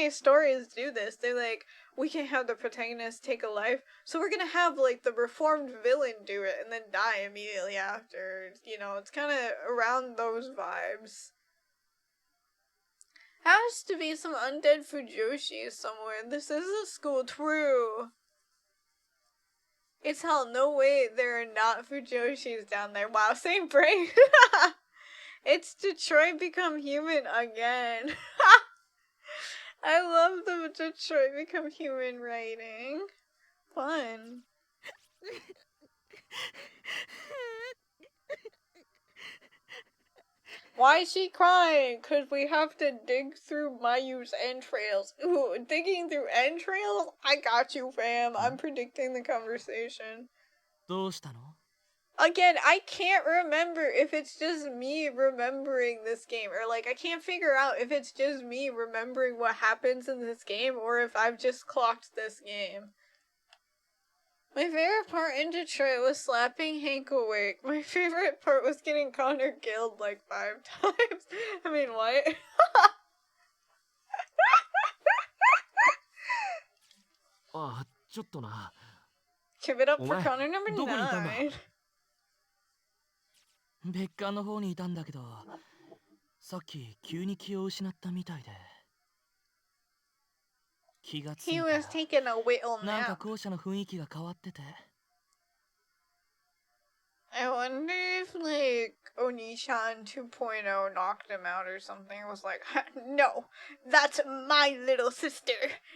stories do this. They're like, we can't have the protagonist take a life, so we're gonna have like the reformed villain do it and then die immediately after. You know, it's kind of around those vibes. Has to be some undead Fujoshi somewhere. This is a school, true. It's hell, no way there are not Fujoshis down there. Wow, same brain. It's Detroit Become Human again. I love the Detroit Become Human writing. Fun. Why is she crying? 'Cause we have to dig through Mayu's entrails. Ooh, digging through entrails? I got you, fam. I'm predicting the conversation. どうしたの? Again, I can't remember if it's just me remembering this game, or like I can't figure out if it's just me remembering what happens in this game, or if I've just clocked this game. My favorite part in Detroit was slapping Hank awake. My favorite part was getting Connor killed like 5 times. I mean, what? Give it up for Omae, Connor number どこにいたんだ？ 9. 別館の方にいたんだけど、さっき急に気を失ったみたいで。気がつ He いた was ら taking a whittle なんか nap. 校舎の雰囲気が変わってて。 I wonder if, like, Oni-chan 2.0 knocked him out or something. It was like, no, that's my little sister,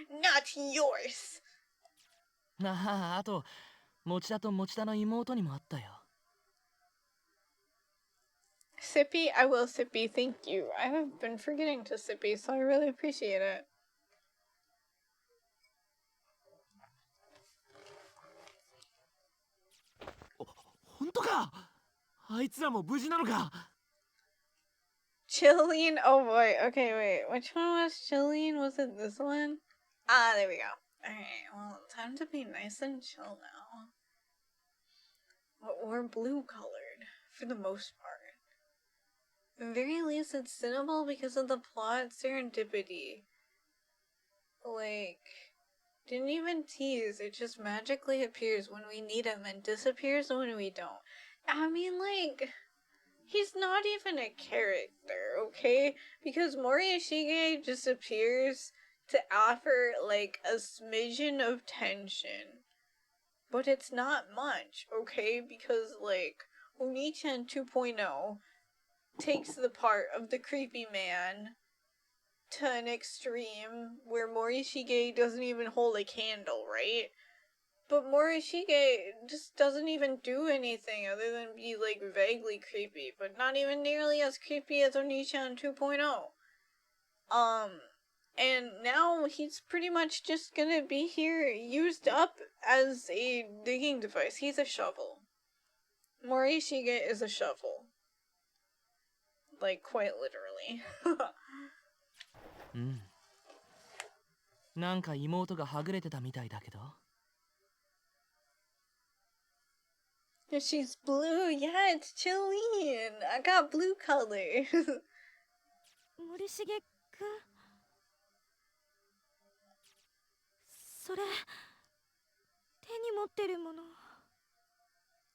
not yours. ああ、あと持田と持田の妹にもあったよ。 Sippy, I will Sippy, thank you. I have been forgetting to Sippy, so I really appreciate it. 本当か？あいつらも無事なのか？ Chilling, oh boy, okay, wait, which one was Chilling? Was it this one? Ah, there we go. Alright, well, time to be nice and chill now. But we're blue colored, for the most part. At the very least, it's Cinnable because of the plot serendipity. Like, didn't even tease, it just magically appears when we need him and disappears when we don't. I mean, like, he's not even a character, okay? Because Morishige just appears to offer, like, a smidgen of tension. But it's not much, okay? Because, like, Oni-chan 2.0 takes the part of the creepy man to an extreme where Morishige doesn't even hold a candle, right? But Morishige just doesn't even do anything other than be, like, vaguely creepy, but not even nearly as creepy as Oni-chan 2.0. And now he's pretty much just gonna be here used up as a digging device. He's a shovel. Morishige is a shovel. Like, quite literally. うん。なんか妹がはぐれてたみたいだけど。 She's blue. Yeah, it's Chilleen. I got blue color. 森重くん、それ手に持ってるもの。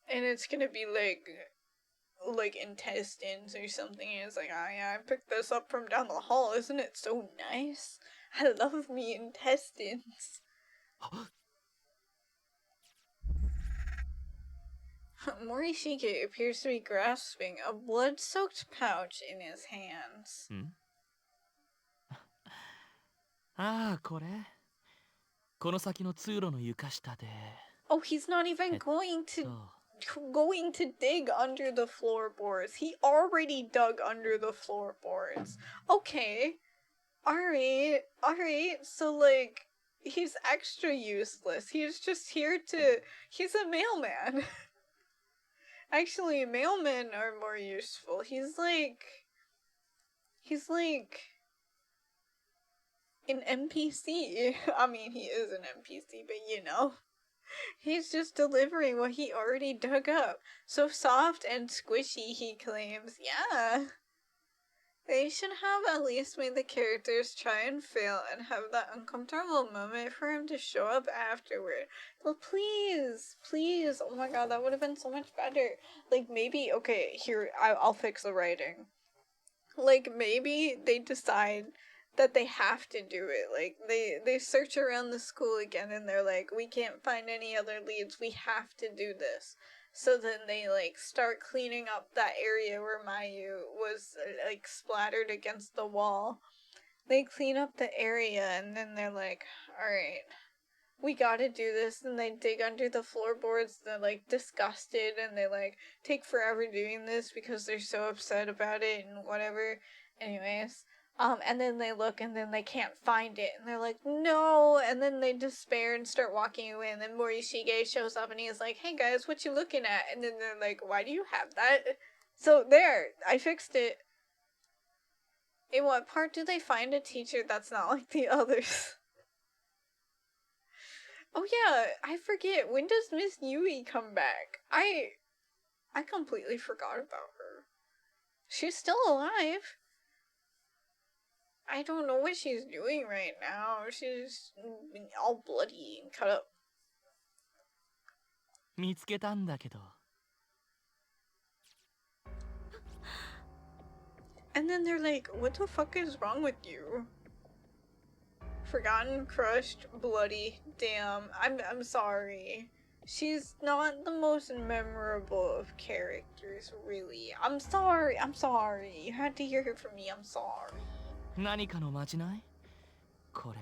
And it's gonna be like intestines or something. And it's like, oh yeah, I picked this up from down the hall. Isn't it so nice? I love me intestines. Morishige appears to be grasping a blood-soaked pouch in his hands. ん？ああ、これ。この先の通路の床下で。 Oh, he's not even going to dig under the floorboards. He already dug under the floorboards. Okay. Alright. So, like, he's extra useless. He's just here to... He's a mailman. Actually, mailmen are more useful. He's like an NPC. I mean, he is an NPC, but you know. He's just delivering what he already dug up. So soft and squishy, he claims. Yeah. They should have at least made the characters try and fail and have that uncomfortable moment for him to show up afterward. Well, please. Oh my god, that would have been so much better. Like, maybe, okay, here, I'll fix the writing. Like, maybe they decide that they have to do it. Like, they search around the school again and they're like, we can't find any other leads, we have to do this. So then they, like, start cleaning up that area where Mayu was, like, splattered against the wall. They clean up the area and then they're like, alright, we gotta do this. And they dig under the floorboards, they're, like, disgusted and they, like, take forever doing this because they're so upset about it and whatever. Anyways, and then they look and then they can't find it and they're like, no, and then they despair and start walking away and then Morishige shows up and he's like, hey guys, what you looking at? And then they're like, why do you have that? So there, I fixed it. In what part do they find a teacher that's not like the others? Oh yeah, I forget, when does Miss Yui come back? I completely forgot about her. She's still alive. I don't know what she's doing right now. She's all bloody and cut up. 見つけたんだけど。 And then they're like, what the fuck is wrong with you? Forgotten, crushed, bloody. Damn, I'm sorry. She's not the most memorable of characters, really. I'm sorry. You had to hear it from me. I'm sorry. 何かの間違い？これ、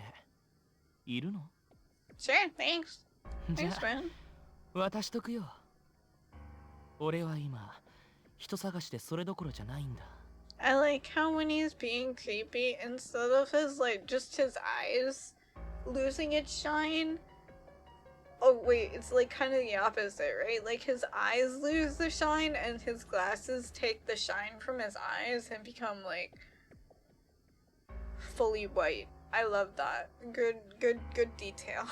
いるの？ Sure, thanks. じゃ Thanks, man. あ、渡しとくよ。俺は今、人探しでそれどころじゃないんだ。I like how when he's being creepy, instead of his, like, just his eyes losing its shine. Oh, wait, it's like kind of the opposite, right? Like his eyes lose the shine and his glasses take the shine from his eyes and become, like, fully white. I love that. Good detail.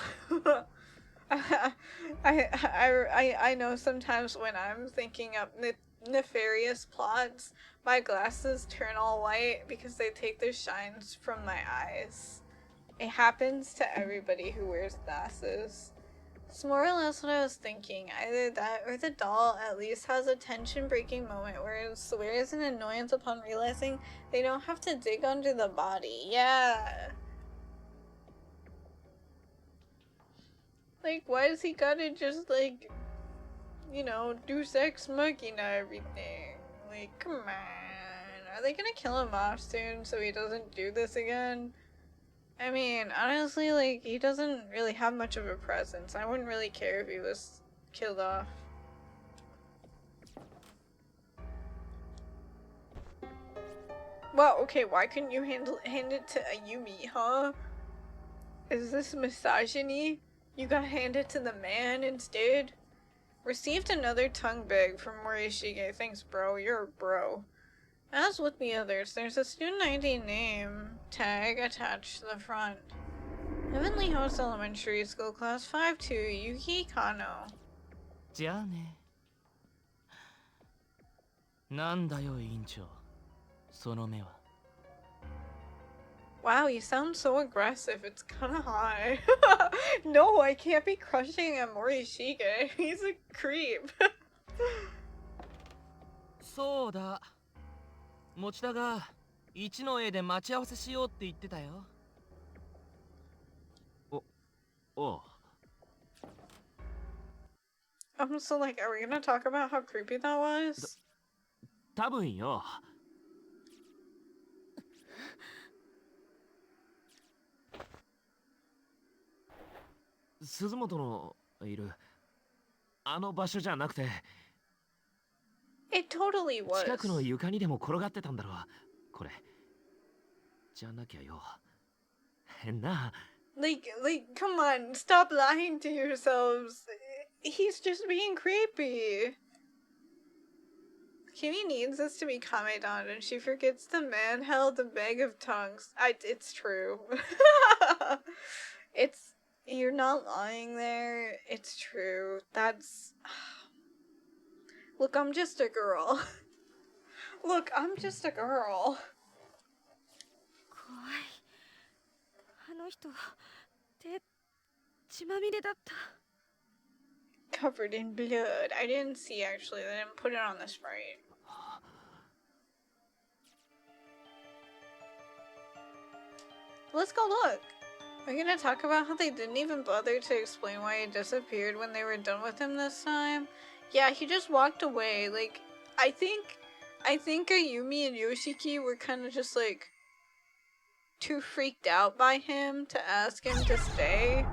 I know sometimes when I'm thinking up nefarious plots, my glasses turn all white because they take their shines from my eyes. It happens to everybody who wears glasses. It's more or less what I was thinking. Either that or the doll at least has a tension-breaking moment where it swears an annoyance upon realizing they don't have to dig under the body. Yeah. Like, why does he gotta just, like, you know, do sex machina everything? Like, come on. Are they gonna kill him off soon so he doesn't do this again? I mean, honestly, like, he doesn't really have much of a presence. I wouldn't really care if he was killed off. Well, okay, why couldn't you hand it to Ayumi, huh? Is this misogyny? You got handed to the man instead? Received another tongue bag from Morishige. Thanks, bro. You're a bro. As with the others, there's a student ID name tag attached to the front. Heavenly Host Elementary School Class 5-2, Yuki Kano. じゃあね。なんだよ、委員長。その目は。 Wow, you sound so aggressive. It's kinda high. No, I can't be crushing on Morishige. He's a creep. そうだ。持田が一の絵で待ち合わせしようって言ってたよ。おう。 So like, are we gonna talk about how creepy that was? 多分よ。鈴本のいるあの場所じゃなくて、 It totally was. 近くの床にでも転がってたんだろう。これじゃなきゃよ。変な。 Like, come on, stop lying to yourselves. He's just being creepy. Kimi needs this to be commented on, and she forgets the man held a bag of tongues. It's true. You're not lying there. It's true. That's... Look, I'm just a girl. Look, I'm just a girl. 怖い。あの人手血まみれだった。 Covered in blood. I didn't see, actually. They didn't put it on the sprite. Let's go look. We're gonna talk about how they didn't even bother to explain why he disappeared when they were done with him this time. Yeah, he just walked away. Like, I think Ayumi and Yoshiki were kind of just like too freaked out by him to ask him to stay.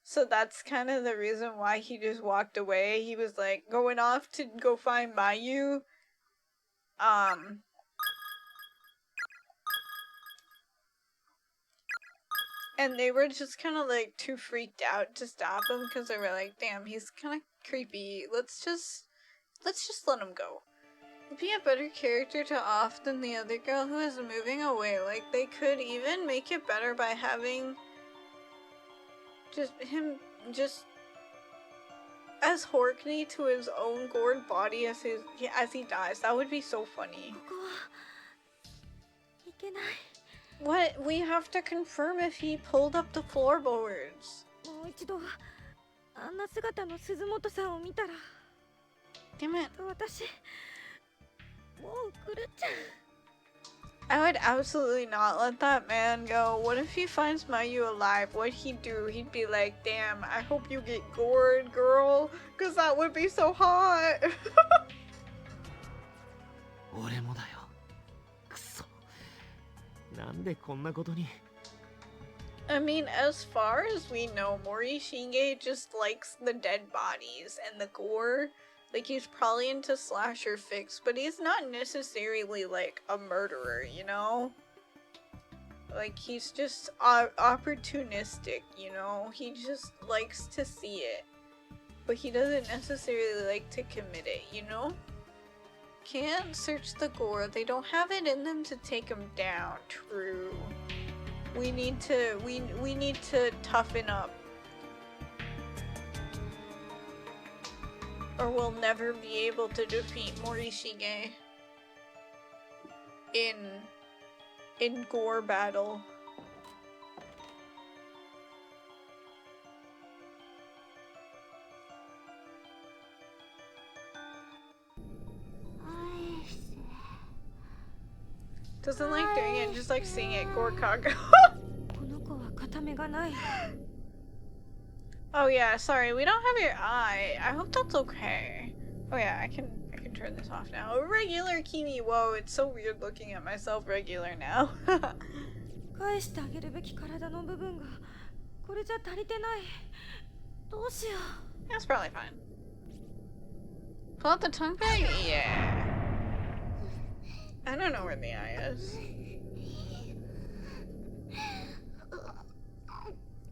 So that's kind of the reason why he just walked away. He was like going off to go find Mayu. And they were just kind of like too freaked out to stop him because they were like, damn, he's kind of creepy. Let's just let him go. Be a better character to off than the other girl who is moving away. Like, they could even make it better by having him as Horkney to his own gored body as he dies. That would be so funny. ここは。いけない。 What? We have to confirm if he pulled up the floorboards. もう一度あんな姿の鈴本さんを見たら Damn it. 私もう狂っちゃう。 I would absolutely not let that man go. What if he finds Mayu alive? What'd he do? He'd be like, damn, I hope you get gored, girl. Cause that would be so hot. 俺もだよ。くそ。なんでこんなことに。I mean, as far as we know, Morishige just likes the dead bodies and the gore. Like, he's probably into slasher fix, but he's not necessarily, like, a murderer, you know? Like, he's just opportunistic, you know? He just likes to see it. But he doesn't necessarily like to commit it, you know? Can't search the gore. They don't have it in them to take him down. True. We need to, we need to toughen up. Or we'll never be able to defeat Morishige in gore battle. Doesn't like doing it, just like seeing it. Gorkag. この子は片目がない。 Oh yeah, sorry, we don't have your eye. I hope that's okay. Oh yeah, I can turn this off now. Regular Kimi, whoa, it's so weird looking at myself regular now. 返してあげるべき体の部分がこれじゃ足りてない。どうしよう。 That's probably fine. Pull out the tongue bag? Yeah. I don't know where the eye is.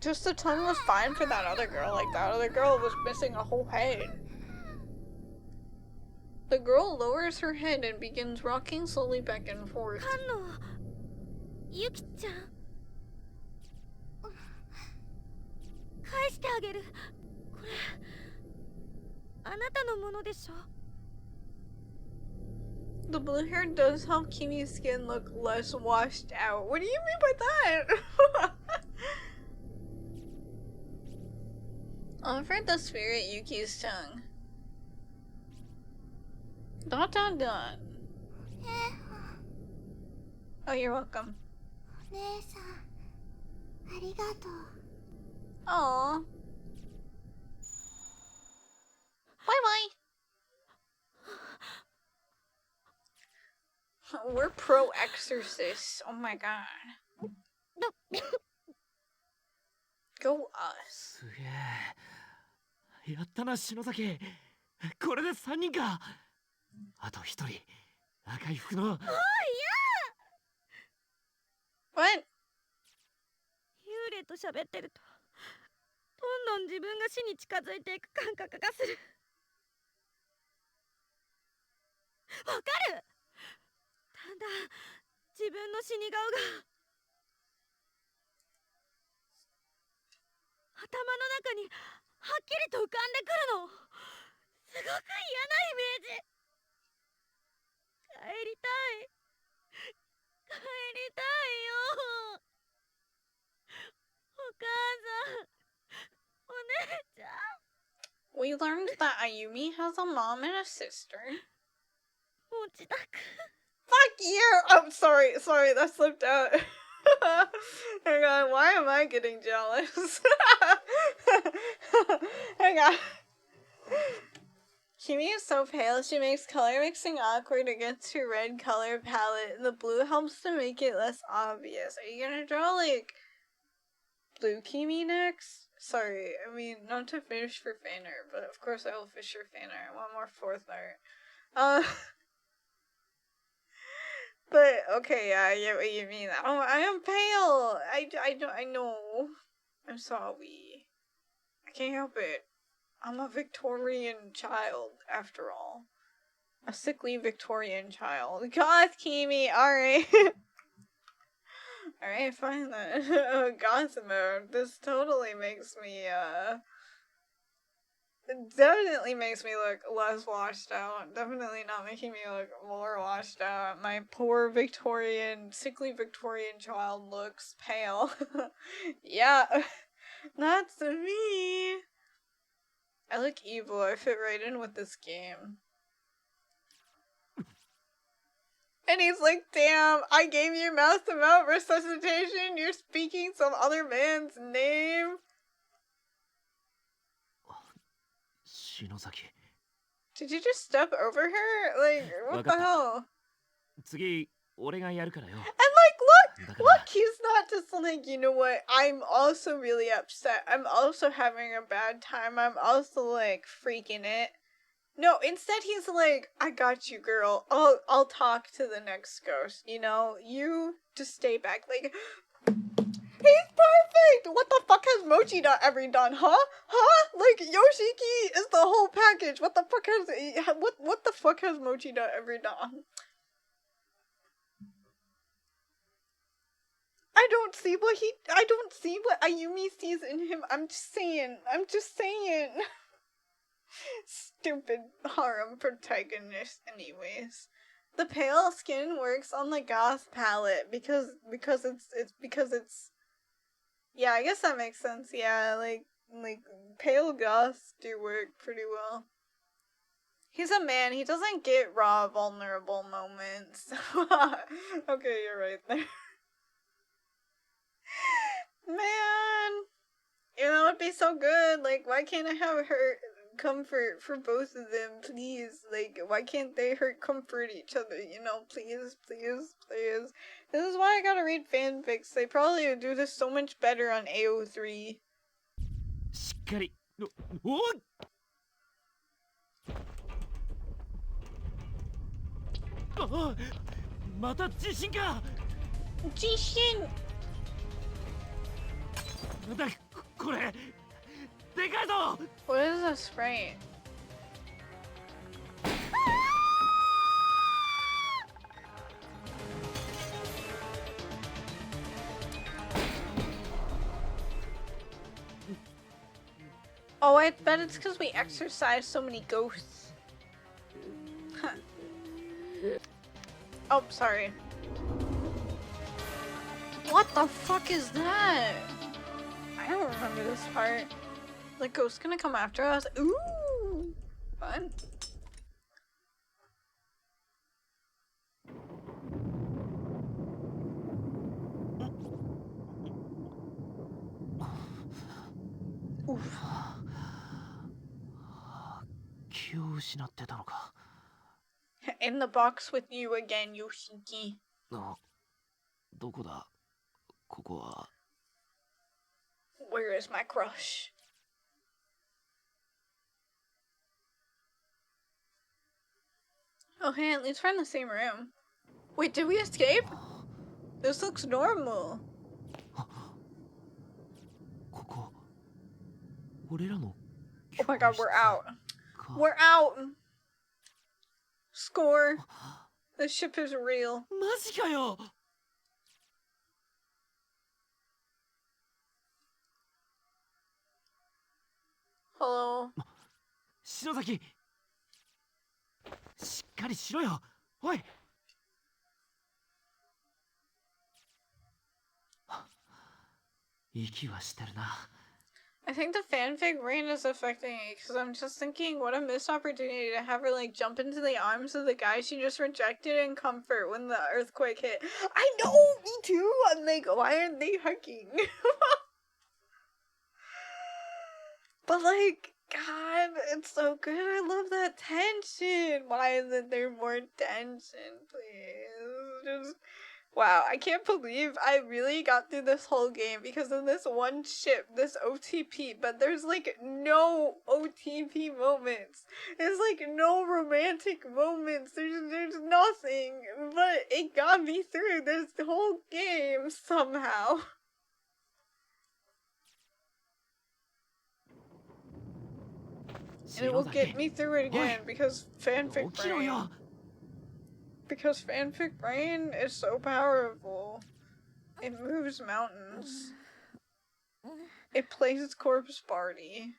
Just the tongue was fine for that other girl. Like, that other girl was missing a whole head. The girl lowers her head and begins rocking slowly back and forth. カンノ、ユキちゃん。返してあげる。これ、あなたのものでしょ。 The blue hair does help Kimi's skin look less washed out. What do you mean by that? Offer the spirit Yuki's tongue. Dot dot dot. Oh, you're welcome. 姉さん、ありがとう。 Aww. Bye bye. We're pro exorcists. Oh my god. Go us. すげえ。やったな、篠崎。これで3人か。あと1人。赤い服の。おいや。 What? 幽霊と喋ってると、どんどん自分が死に近づいていく感覚がする。わかる。だんだん自分の死に顔が頭の中にはっきりと浮かんでくるの。すごく嫌なイメージ。帰りたい。帰りたいよ。お母さん、お姉ちゃん。 We learned that Ayumi has a mom and a sister. 持ちたく。 Fuck you! I'm sorry, that slipped out. Hang on, why am I getting jealous? Hang on. Kimi is so pale, she makes color mixing awkward against her red color palette, and the blue helps to make it less obvious. Are you gonna draw, like, blue Kimi next? Sorry, I mean, not to fish for fan art, but of course I will fish for fan art. I want more fourth art. But, okay, yeah, I get what you mean. Oh, I am pale! I know. I'm sorry. I can't help it. I'm a Victorian child, after all. A sickly Victorian child. Goth Kimi, alright. Alright, fine then. Goth mode. This totally makes me, it definitely makes me look less washed out. Definitely not making me look more washed out. My poor Victorian, sickly Victorian child looks pale. Yeah, that's me. I look evil. I fit right in with this game. And he's like, damn, I gave you mouth to mouth resuscitation. You're speaking some other man's name. 篠崎 Did you just step over her? Like, what the hell? 次俺がやるからよ And like, だから look, he's not just like, you know what, I'm also really upset. I'm also having a bad time. I'm also like freaking it. No, instead he's like, I got you, girl. I'll talk to the next ghost, you know? You just stay back. Like, he's perfect! What the fuck has Mochida ever done, huh? Huh? Like, Yoshiki is the whole package. What the fuck has, what the fuck has Mochida ever done? I don't see what Ayumi sees in him. I'm just saying. Stupid harem protagonist anyways. The pale skin works on the goth palette because it's yeah, I guess that makes sense. Yeah, like pale goths do work pretty well. He's a man, he doesn't get raw vulnerable moments. Okay, you're right there. Man, that would be so good. Like, why can't I have her comfort for both of them, please? Like, why can't they comfort each other? You know, please, please, please. This is why I gotta read fanfics. They probably would do this so much better on AO3. しっかりおいあまた地震か地震なんだこれでかいぞ What is a sprite? Oh, I bet it's because we exercise so many ghosts. Huh. Oh, sorry. What the fuck is that? I don't remember this part. The ghost's gonna come after us. Ooh! Fun. Oof. 気を失ってたのか In the box with you again, Yoshiki. あどこだここは Where is my crush? Oh, hey, at least we're in the same room. Wait, did we escape? This looks normal. ここ俺らの Oh my god, we're out. か We're out! Score. This ship is real. マジかよ Hello. 篠崎しっかりしろよおい息はしてるな I think the fanfic brain is affecting me because I'm just thinking what a missed opportunity to have her like jump into the arms of the guy she just rejected and comfort when the earthquake hit. I know, me too. I'm like, why aren't they hugging? But like, God, it's so good. I love that tension. Why isn't there more tension, please? Just wow, I can't believe I really got through this whole game because of this one ship, this OTP, but there's like no OTP moments. There's like no romantic moments. There's nothing. But it got me through this whole game somehow. And it will get me through it again because fanfic brain. Because fanfic brain is so powerful. It moves mountains. It plays its corpse party.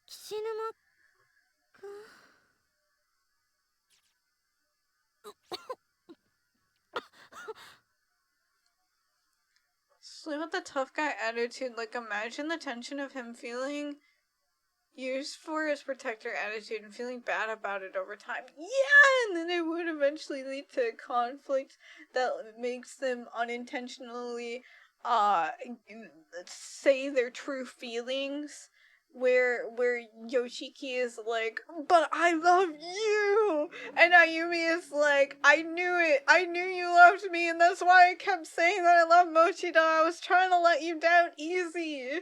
岸沼くん So especially with the tough guy attitude. Like, imagine the tension of him feeling used for his protector attitude and feeling bad about it over time. Yeah, and then it would eventually lead to conflict that makes them unintentionally say their true feelings. Where Yoshiki is like, but I love you, and Ayumi is like, I knew it, I knew you loved me, and that's why I kept saying that I love Mochida. I was trying to let you down easy,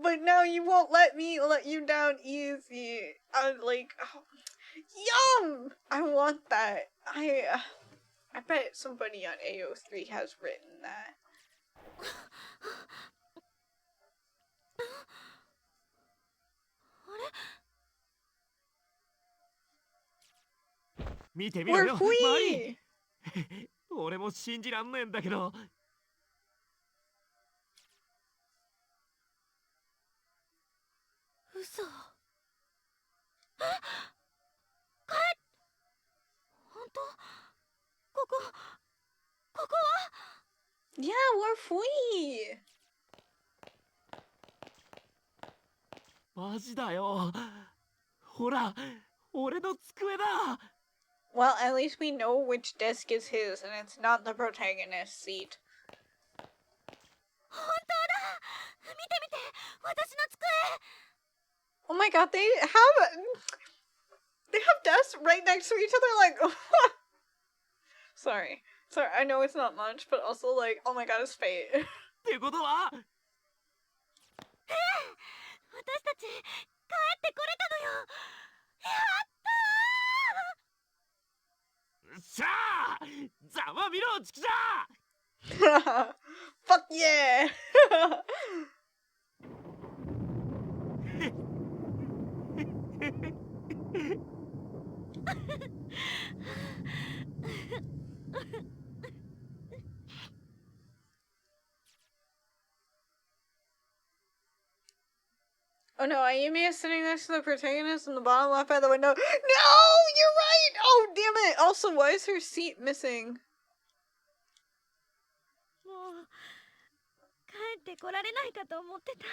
but now you won't let me let you down easy. I'm like, oh, yum! I want that. I bet somebody on AO3 has written that. 見てみろ We're よ、マリ free! ー。俺も信じらんねえんだけど。嘘。本当？ここは Yeah, we're free! マジだよ。ほら、俺の机だ。 Well, at least we know which desk is his, and it's not the protagonist's seat. 本当だ。見て見て、私の机。 Oh my god, they have desks right next to each other, like, Sorry, I know it's not much, but also like, oh my god, it's fate. ってことは、私たち帰ってこれたのよ。やったー。さあ、ざまみろ、チキさ Fuck yeah! Oh no, Ayumi is sitting next to the protagonist in the bottom left by the window. No! You're right! Oh, damn it! Also, why is her seat missing? もう帰ってこられないかと思ってた。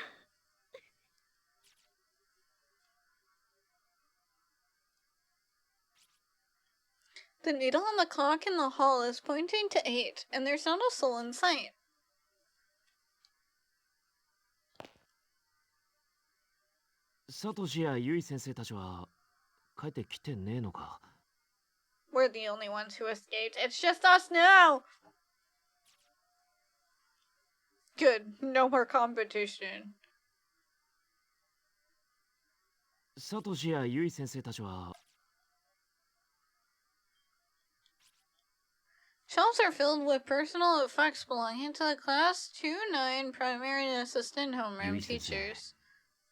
The needle on the clock in the hall is pointing to 8, and there's not a soul in sight. サトシやユイ先生たちは帰ってきてねえのか。 We're the only ones who escaped. It's just us now! Good. No more competition. サトシやユイ先生たちは Shelves are filled with personal effects belonging to the Class 2-9 primary and assistant homeroom ユイ先生、 teachers.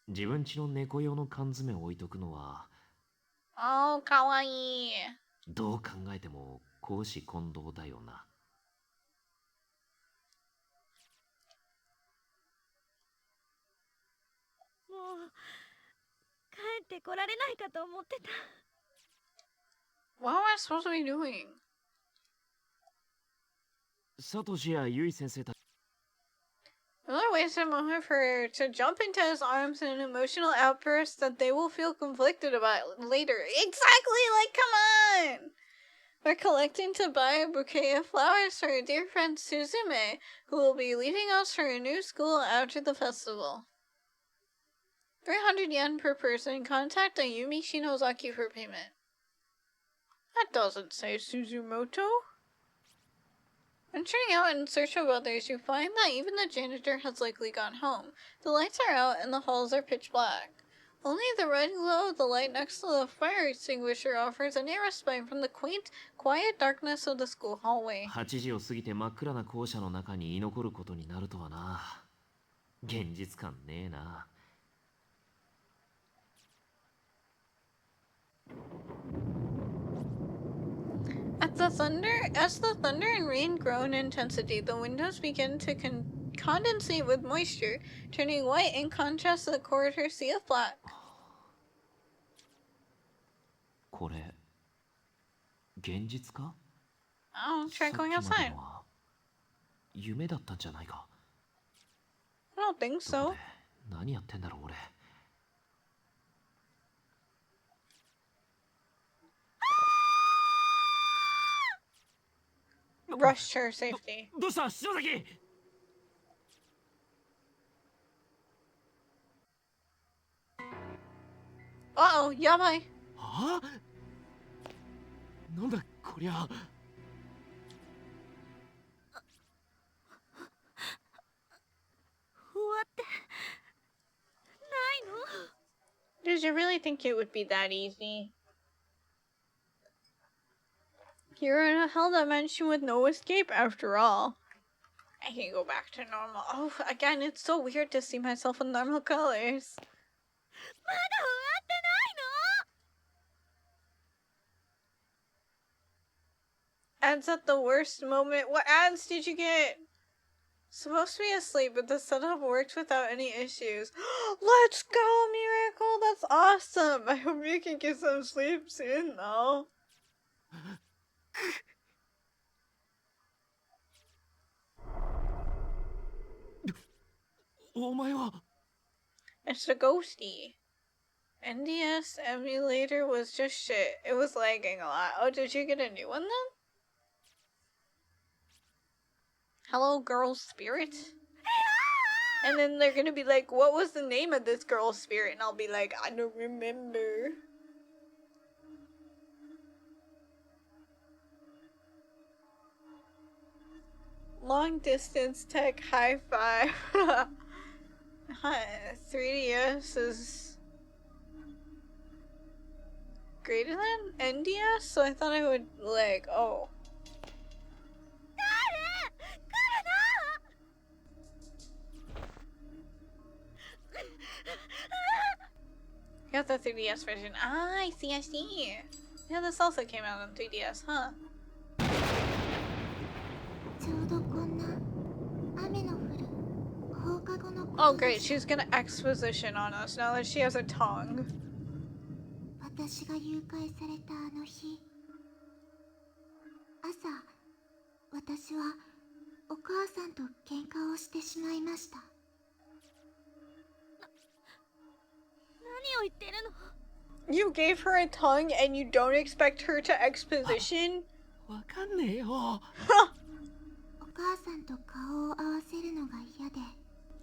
自分家の猫用の缶詰を置いとくのは Oh, kawaii. どう考えても公私混同だよな。 もう帰ってこられないかと思ってた。 What am I supposed to be doing? サトシやユイ先生たち Another wasted moment for her to jump into his arms in an emotional outburst that they will feel conflicted about later. Exactly! Like, come on! We're collecting to buy a bouquet of flowers for our dear friend Suzume, who will be leaving us for a new school after the festival. 300 yen per person. Contact Ayumi Shinozaki for payment. That doesn't say Suzumoto. Venturing out in search of others, you find that even the janitor has likely gone home. The lights are out and the halls are pitch black. Only the red glow of the light next to the fire extinguisher offers any respite from the quaint, quiet darkness of the school hallway. 8時を過ぎて真っ暗な校舎の中に居残ることになるとはな。現実感ねえな。 As the thunder and rain grow in intensity, the windows begin to condensate with moisture, turning white in contrast to the corridor sea of black. これ現実か？ Oh, try going さっきまで outside. のは夢だったんじゃないか。I don't think どこ so. で何やってんだろう俺。 Rush to her safety. どうした篠崎。 Uh-oh, Yamai. はあ、なんだこりゃ。 終わってないの？ Did you really think it would be that easy? You're in a hell dimension with no escape after all. I can go back to normal. Oh, again, it's so weird to see myself in normal colors. まだ終わってないの？ Ads at the worst moment. What ads did you get? Supposed to be asleep, but the setup worked without any issues. Let's go, Miracle! That's awesome! I hope you can get some sleep soon, though. お前は。 It's a ghosty. NDS emulator was just shit. It was lagging a lot. Oh, did you get a new one then? Hello, girl spirit? And then they're gonna be like, what was the name of this girl spirit? And I'll be like, I don't remember. Long distance tech high five. 3DS is greater than NDS, so I thought I would like, oh. 誰？来るな！ Got the 3DS version. Ah, I see, I see. Yeah, this also came out on 3DS, huh? ちょうどこんな雨の降る放課後のこと Oh, great. She's gonna exposition on us now that she has a tongue. 私が誘拐されたあの日、朝、私はお母さんと喧嘩をしてしまいました。何を言ってるの？ You gave her a tongue and you don't expect her to exposition? わかんねえよ。 お母さんと顔を合わせるのが嫌で。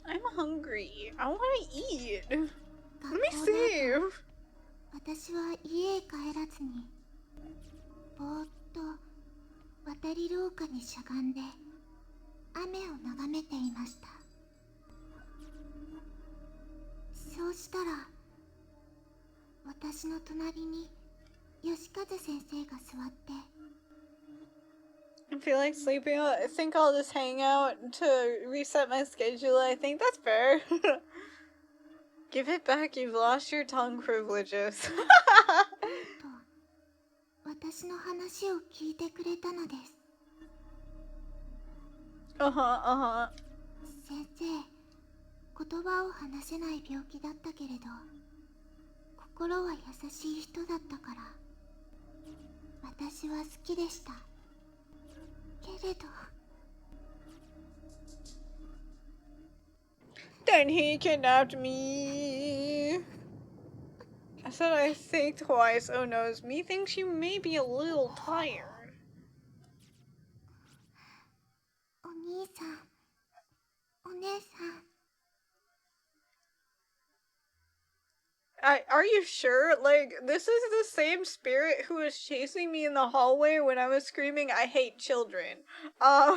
I'm hungry. I wanna eat. Let me 学校で save. 私は家へ帰らずにぼーっと渡り廊下にしゃがんで雨を眺めていました。そうしたら私の隣に吉風先生が座って I feel like sleeping. I think I'll just hang out to reset my schedule. I think that's fair. Give it back. You've lost your tongue privileges. と私の話を聞いてくれたのです。 uh-huh. 先生、言葉を話せない病気だったけれど心は優しい人だったから私は好きでした。けれど Then he kidnapped me. I said I think twice. Oh no, it's me thinks you may be a little tired. お兄さん、お姉さん、 Are you sure? Like, this is the same spirit who was chasing me in the hallway when I was screaming, I hate children. Are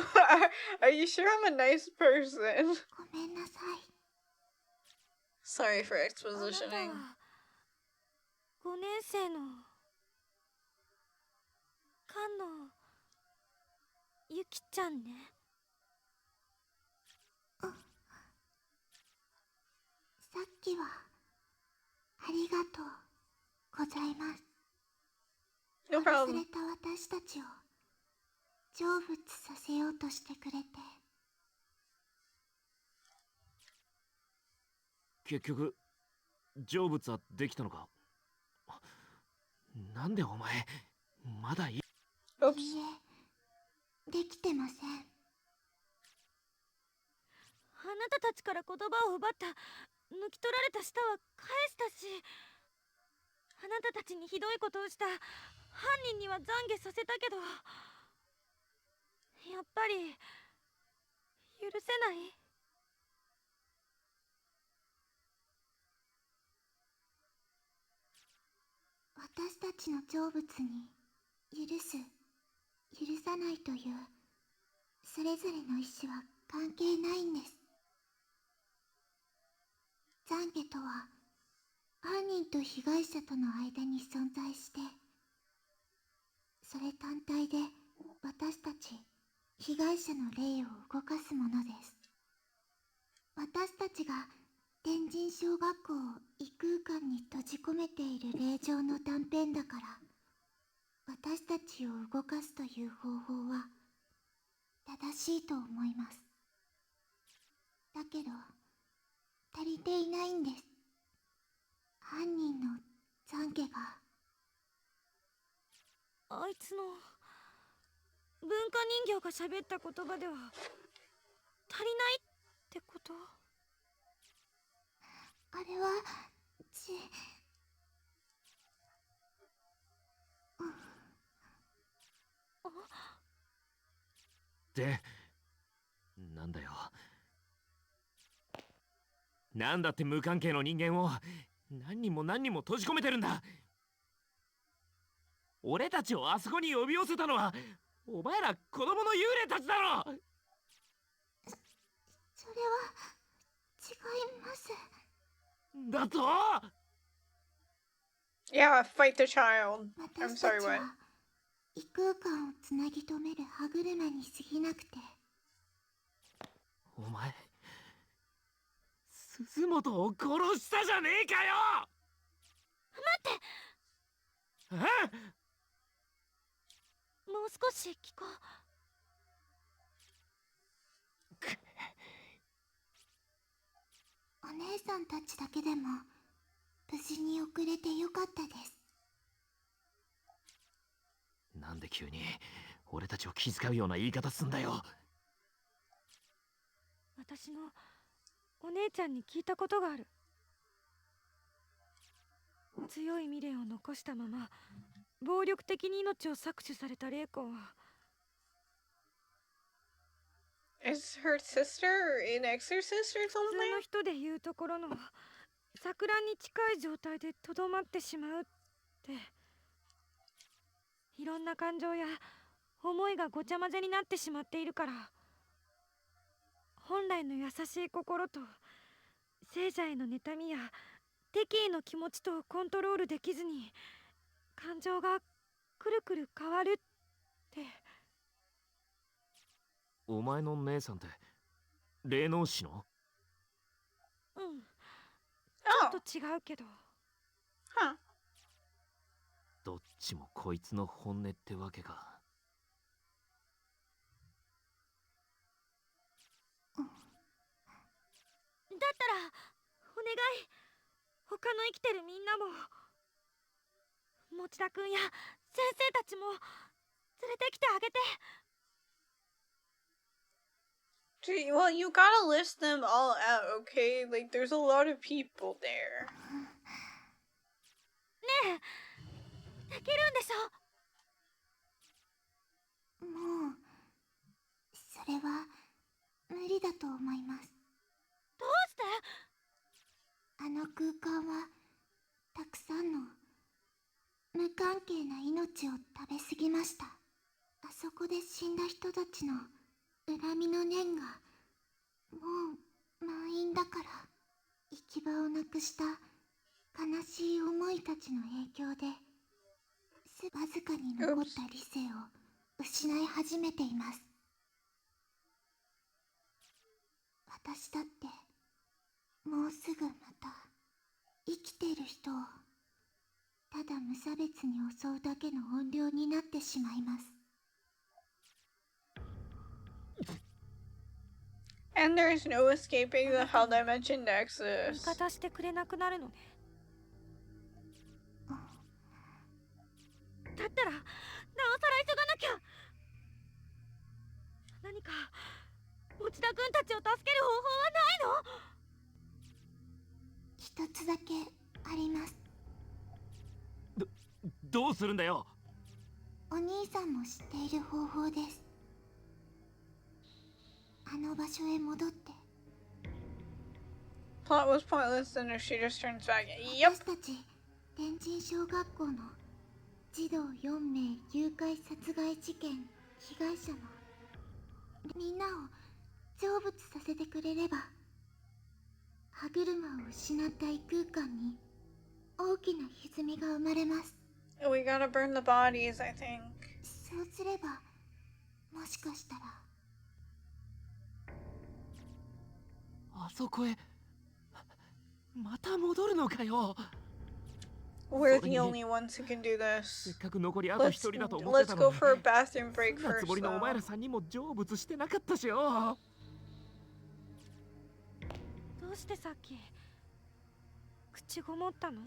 you sure I'm a nice person? ごめんなさい。 Sorry for あなた expositioning. は5年生の菅野ゆきちゃんね。さっきはありがとうございます。 No 殺さ problem. れた私たちを成仏させようとしてくれて。結局成仏はできたのか。なんでお前まだい。 Oops. いいえ、できてません。あなたたちから言葉を奪った、抜き取られた舌は返したし、あなたたちにひどいことをした犯人には懺悔させたけど、やっぱり許せない。私たちの成仏に許す、許さないというそれぞれの意志は関係ないんです。懺悔とは犯人と被害者との間に存在して、それ単体で私たち被害者の霊を動かすものです。私たちが天神小学校を異空間に閉じ込めている霊場の断片だから、私たちを動かすという方法は正しいと思います。だけど足りていないんです。犯人の懺悔が。あいつの文化人形が喋った言葉では足りないってこと？あれはで、なんだよ。なんだって無関係の人間を何人も何人も閉じ込めてるんだ。俺たちをあそこに呼び寄せたのはお前ら子供の幽霊たちだろ。それは違います。だとYeah, fight the child. I'm 私た sorry, ち what? は異空間をつなぎ止める歯車に過ぎなくて。お前鈴本を殺したじゃねえかよ。待って。もう少し聞こう。お姉さんたちだけでも無事に遅れてよかったです。なんで急に俺たちを気遣うような言い方すんだよ。私のお姉ちゃんに聞いたことがある。強い未練を残したまま暴力的に命を搾取された霊魂は、 Is her sister an exorcist or 普通の something? 人でいうところの錯乱に近い状態でとどまってしまうって。いろんな感情や思いがごちゃ混ぜになってしまっているから、本来の優しい心と聖者への妬みや敵意の気持ちとコントロールできずに感情がくるくる変わるって。お前の姉さんって霊能師の？うん、ち Oh, ょっと違うけど。 huh. どっちもこいつの本音ってわけか。だったらお願い、他の生きてるみんなも持田くんや先生たちも連れてきてあげて。 Gee, well, you gotta list them all out, okay? Like, there's a lot of people there. ねえ、できるんでしょ？もうそれは無理だと思います。どうして？あの空間はたくさんの無関係な命を食べ過ぎました。あそこで死んだ人たちの恨みの念がもう満員だから、行き場をなくした悲しい思いたちの影響でわずかに残った理性を失い始めています。私だってもうすぐまた生きている人をただ無差別に襲うだけの怨霊になってしまいます。 And there's no escaping the Hell Dimension 味 Nexus. 方してくれなくなるのね。だったらなおさら急がなきゃ。何か持田君たちを助ける方法はないの？一つだけあります。どうするんだよ。お兄さんも知っている方法です。あの場所へ戻って。 Plot was pointless and if she just turns back. Yep. 私たち天神小学校の児童4名誘拐殺害事件被害者のみんなを成仏させてくれれば、歯車を失った異空間に大きな歪みが生まれます。 We gotta burn the bodies, I think. そうすればもしかしたら。あそこへまた戻るのかよ。 We're the only ones who can do せっ this. かく残りあと一人だと思って Let's たの go に。 for a bathroom break そんなつ first, もりのお前ら though. 3人も成仏してなかったしよ。どうしてさっき口ごもったの？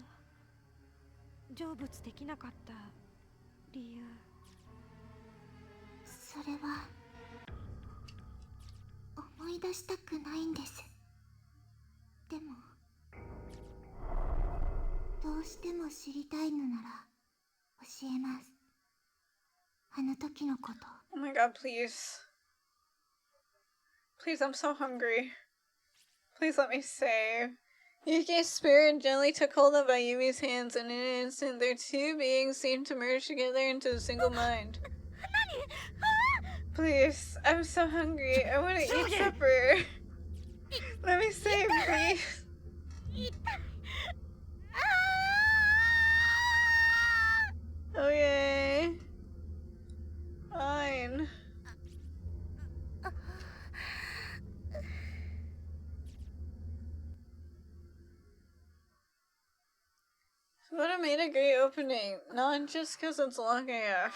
成仏できなかった理由。それは思い出したくないんです。でもどうしても知りたいのなら教えます。あの時のこと。 Oh my god, please. Please, I'm so hungry. Please let me save. Yuki's spirit gently took hold of Ayumi's hands, and in an instant their two beings seemed to merge together into a single mind. Please, I'm so hungry. I want to eat supper. Let me save, please. Okay. Fine. Would have made a great opening, not just because it's long AF,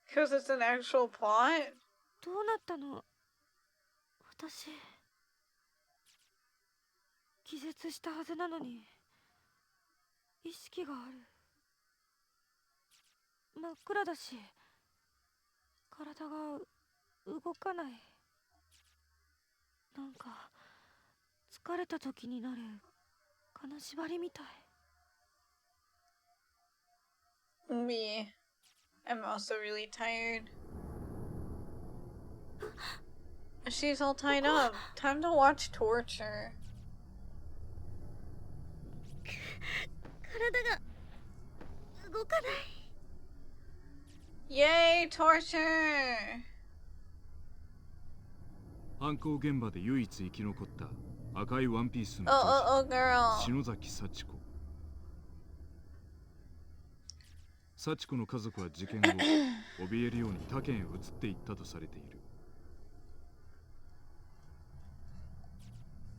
because it's an actual plot. どうなったの？私気絶したはずなのに意識がある。真っ暗だし体が動かない。なんか疲れた時になる金縛りみたい。 Me. I'm also really tired. She's all tied up. Time to watch torture. 体が動かない。 Yay, torture! 犯行現場で唯一生き残った赤いワンピースの Oh, 女 girl. 篠崎幸子。幸子の家族は事件後怯えるように他県へ移っていったとされている。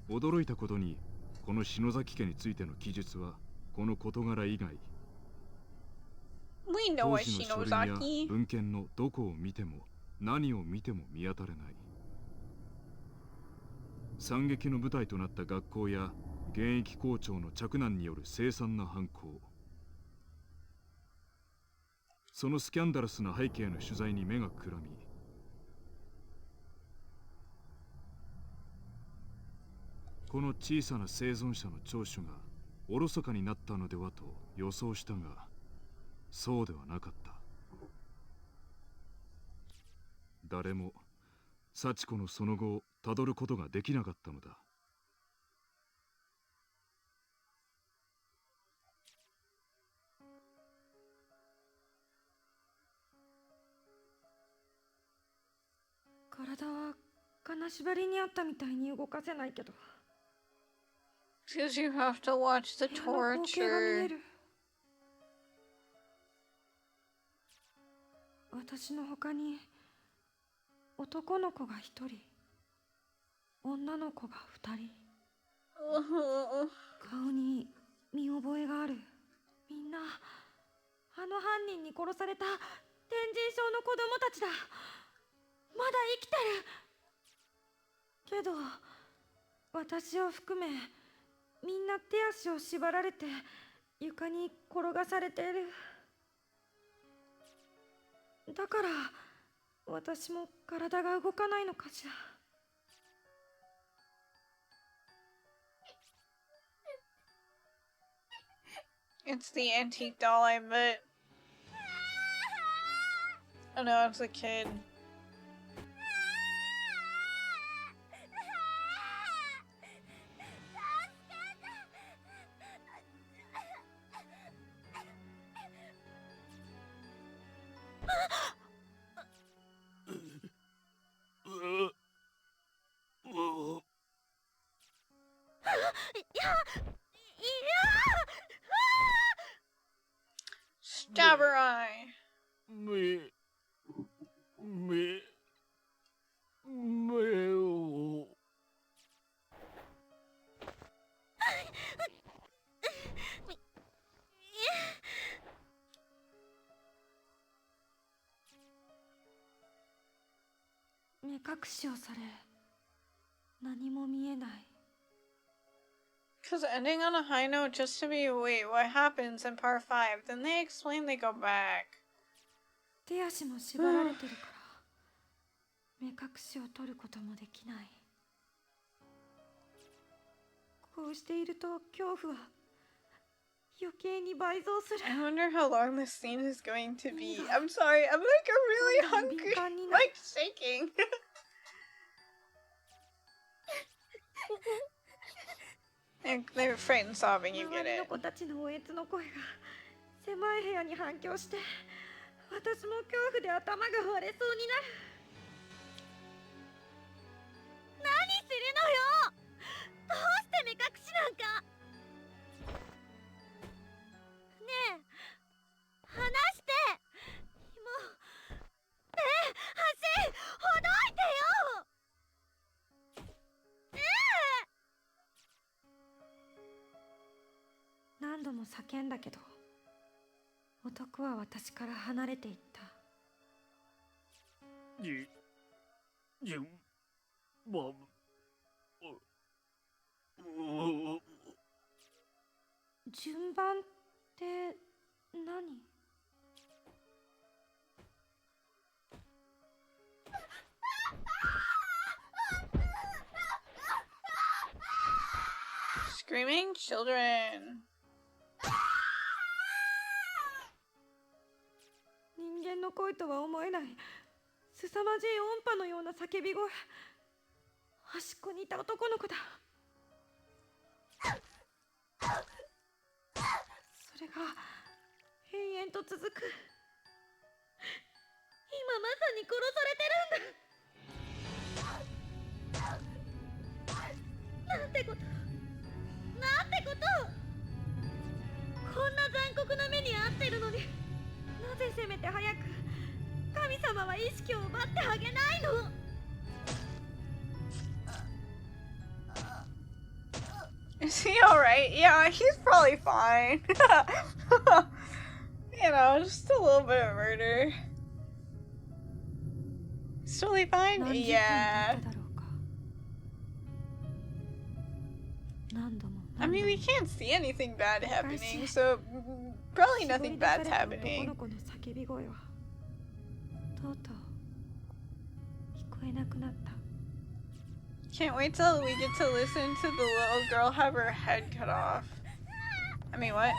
驚いたことにこの篠崎家についての記述はこの事柄以外 We know 当 what 時の書類や Shinozaki. 文献のどこを見ても何を見ても見当たれない。惨劇の舞台となった学校や現役校長の嫡男による凄惨な犯行、そのスキャンダラスな背景の取材に目がくらみ、この小さな生存者の聴取がおろそかになったのではと予想したが、そうではなかった。誰も幸子のその後をたどることができなかったのだ。体は金縛りにあったみたいに動かせないけど、 Because you have to watch the 部屋の光景が見え torture. る。私の他に男の子が1人、女の子が2人。 顔に見覚えがある。みんなあの犯人に殺された天神症の子供たちだ。まだ生きてるけど、私を含めみんな手足を縛られて床に転がされている。だから私も体が動かないのかしら。It's the antique doll, I bet. Oh no, it's a kid. Stab her eye. 目を。目隠しをされ、何も見えない。 Cause ending on a high note just to be, wait, what happens in part 5? Then they explain they go back. 手足も縛られてるから目隠しを取ることもできない。こうしていると恐怖は余計に倍増する。 I wonder how long this scene is going to be. I'm sorry, I'm like really hungry. Like shaking. They're afraid and sobbing, you get 周り it. の子たちのおえつの声が狭い部屋に反響して、私も恐怖で頭が割れそうになる。何するのよ。どうして目隠しなんか。ねえ、離して。もう、ねえ、足、ほどいてよ。ねえ。何度も叫んだけど、男は私から離れていった。順番って何？ Screaming children. 人間の声とは思えない凄まじい音波のような叫び声。端っこにいた男の子だ。それが延々と続く。今まさに殺されてるんだ。なんてこと、なんてこと。こんな残酷な目に遭ってるのに、なぜせめて早く神様は意識を奪ってあげないの。 Is he alright? Yeah, he's probably fine. You know, just a little bit of murder. He's totally fine? Yeah. I mean, we can't see anything bad happening, so probably nothing bad's happening. Can't wait till we get to listen to the little girl have her head cut off. I mean, what?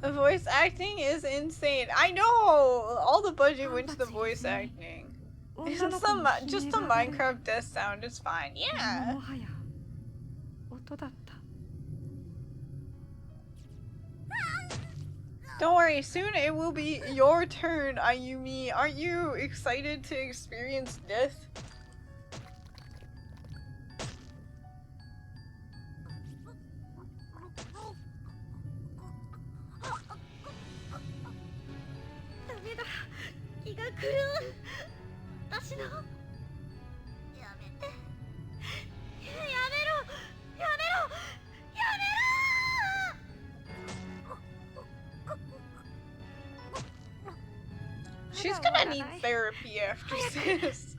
The voice acting is insane. I know! All the budget went to the voice acting. Just the Minecraft death sound is fine. Yeah! Don't worry, soon it will be your turn, Ayumi. Aren't you excited to experience death? She's gonna need therapy after this.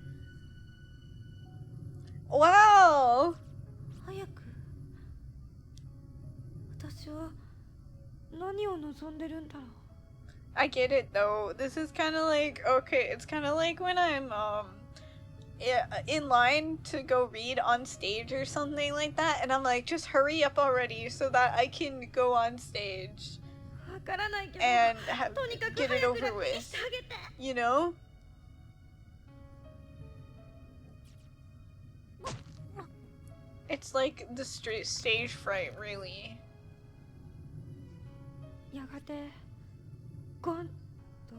Wow! I get it though. This is kind of like, okay, it's kind of like when I'm in line to go read on stage or something like that, and I'm like, just hurry up already so that I can go on stage わからないけど and とにかく get it 早く over ラップに with. してあげて You know? It's like the stage fright, really. やがてゴンと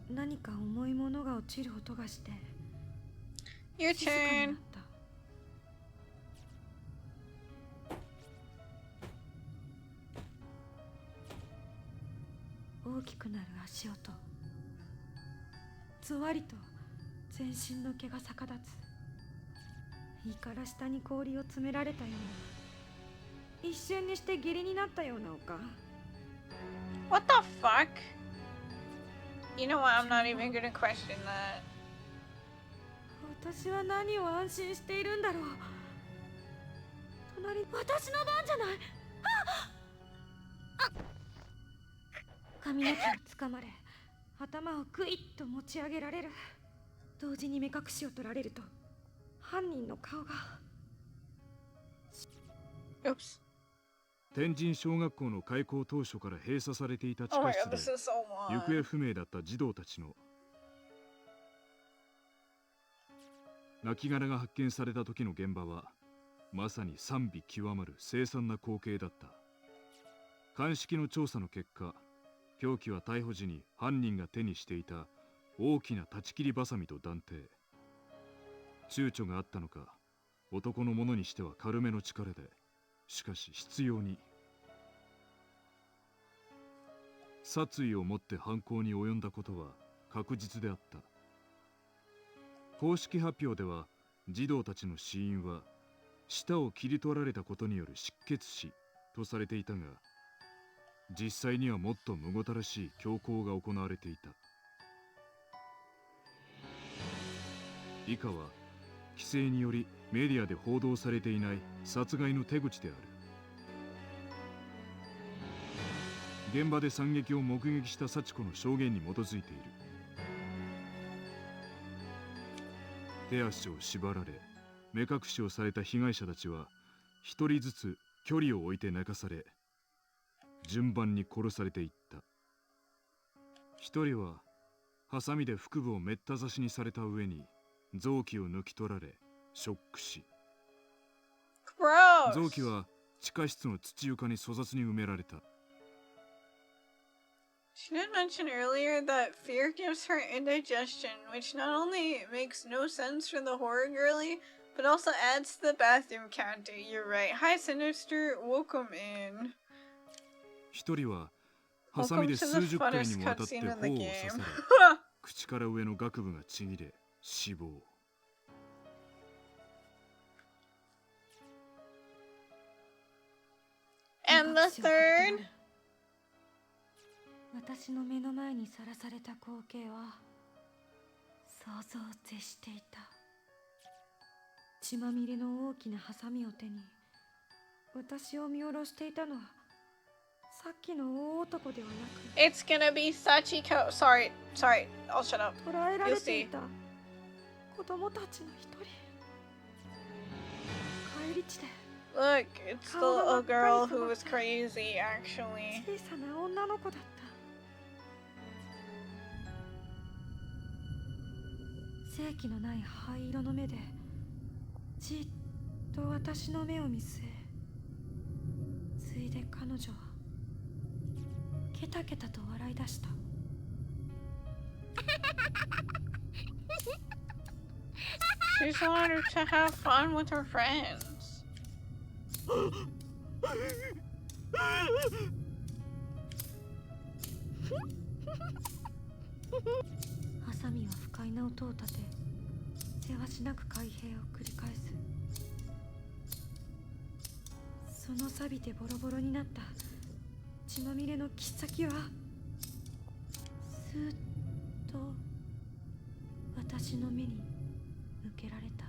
何か重いものが落ちる音がして Your 静かにな turn. った大きくなる足音ぞわりと全身の毛が逆立つ胃から下に氷を詰められたような一瞬にして下痢になったような丘 What the fuck? You know what? I'm not even gonna question that. 私は何を安心しているんだろう隣私の番じゃない髪の毛をつかまれ頭をグイッと持ち上げられる同時に目隠しを取られると犯人の顔が Oops. 天神小学校の開校当初から閉鎖されていた地 Oh 下 my 室 god, で this is so 行 long. 方不明だった児童たちの亡骸が発見された時の現場はまさに賛美極まる凄惨な光景だった。鑑識の調査の結果、凶器は逮捕時に犯人が手にしていた大きな断ち切りバサミと断定。躊躇があったのか、男のものにしては軽めの力で、しかし執拗に殺意を持って犯行に及んだことは確実であった。公式発表では児童たちの死因は舌を切り取られたことによる失血死とされていたが、実際にはもっとむごたらしい凶行が行われていた。以下は規制によりメディアで報道されていない殺害の手口である。現場で惨劇を目撃した幸子の証言に基づいている。手足を縛られ目隠しをされた被害者たちは一人ずつ距離を置いて泣かされ、順番に殺されていった。一人はハサミで腹部をめった刺しにされた上に臓器を抜き取られショック死。臓器は地下室の土床に粗雑に埋められた。She did mention earlier that fear gives her indigestion, which not only makes no sense for the horror girly, but also adds to the bathroom counter. You're right. Hi, Sinister. Welcome in. 一人はハサミで数十回にもわたって頬を刺され、口から上の顎部がちぎれ死亡。And the third? 私の目の前にさらされた光景は想像を絶していた。血まみれの大きなハサミを手に私を見下ろしていたのはさっきの大男ではなく It's gonna be Sachiko. Sorry, I'll shut up. 捕らえられていた子供たちの一人。帰り地で Look, it's the little girl who was crazy, actually. 小さな女の子だった。正気のない灰色の目でじっと私の目を見据え、ついで彼女はケタケタと笑い出した。She just wanted to have fun with her friends. ハサミは不快な音を立て、せわしなく開閉を繰り返す。その錆びてボロボロになった血まみれの切っ先はスーッと私の目に向けられた。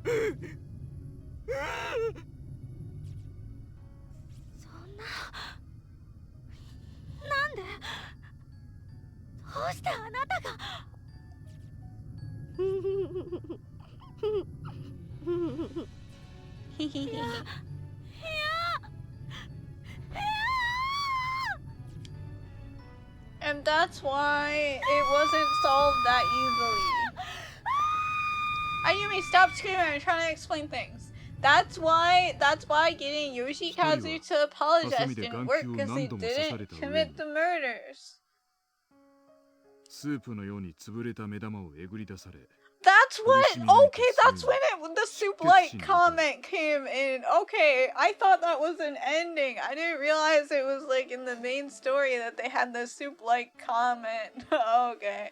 そんな、なんで、どうしてあなたが。And that's why it wasn't solved that easily. Ayumi, stop screaming. I'm trying to explain things. That's why getting Yoshikazu to apologize didn't work because they didn't commit the murders. スープのように潰れた目玉をえぐり出され That's what. Okay, that's when the soup-like comment came in. Okay, I thought that was an ending. I didn't realize it was like in the main story that they had the soup-like comment. Okay.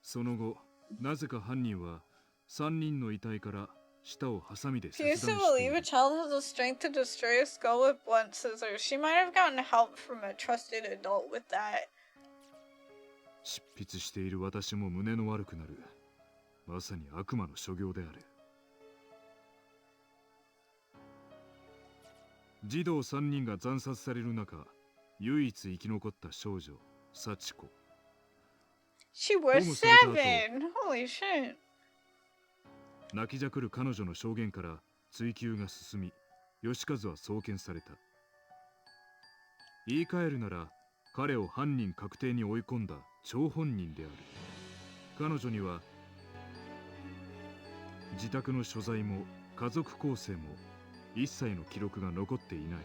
その後なぜか犯人は3人の遺体から舌をハサミで切 She 断 used し to てい believe る a child has the strength to destroy a skull with blunt scissors. She might have gotten help from a trusted adult with that. 執筆している私も胸の悪くなる。まさに悪魔の所業である。児童3人が惨殺される中、唯一生き残った少女、幸子。She was 7! Holy shit. 泣きじゃくる彼女の証言から追及が進み、義和は送検された。言い換えるなら、彼を犯人確定に追い込んだ張本人である。彼女には自宅の所在も家族構成も一切の記録が残っていない。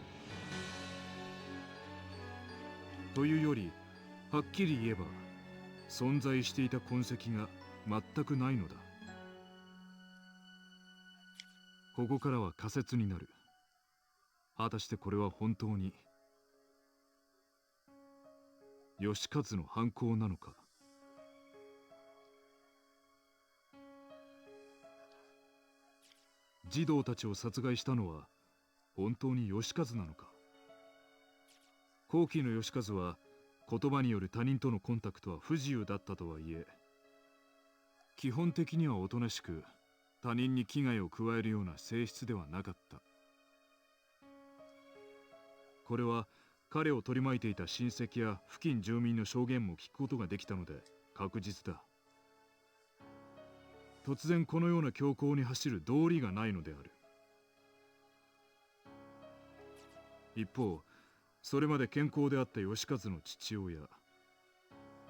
というより、はっきり言えば存在していた痕跡が全くないのだ。ここからは仮説になる。果たしてこれは本当に義和の犯行なのか。児童たちを殺害したのは本当に義和なのか。後期の義和は言葉による他人とのコンタクトは不自由だったとはいえ、基本的にはおとなしく他人に危害を加えるような性質ではなかった。これは彼を取り巻いていた親戚や付近住民の証言も聞くことができたので確実だ。突然このような強行に走る道理がないのである。一方、それまで健康であった義和の父親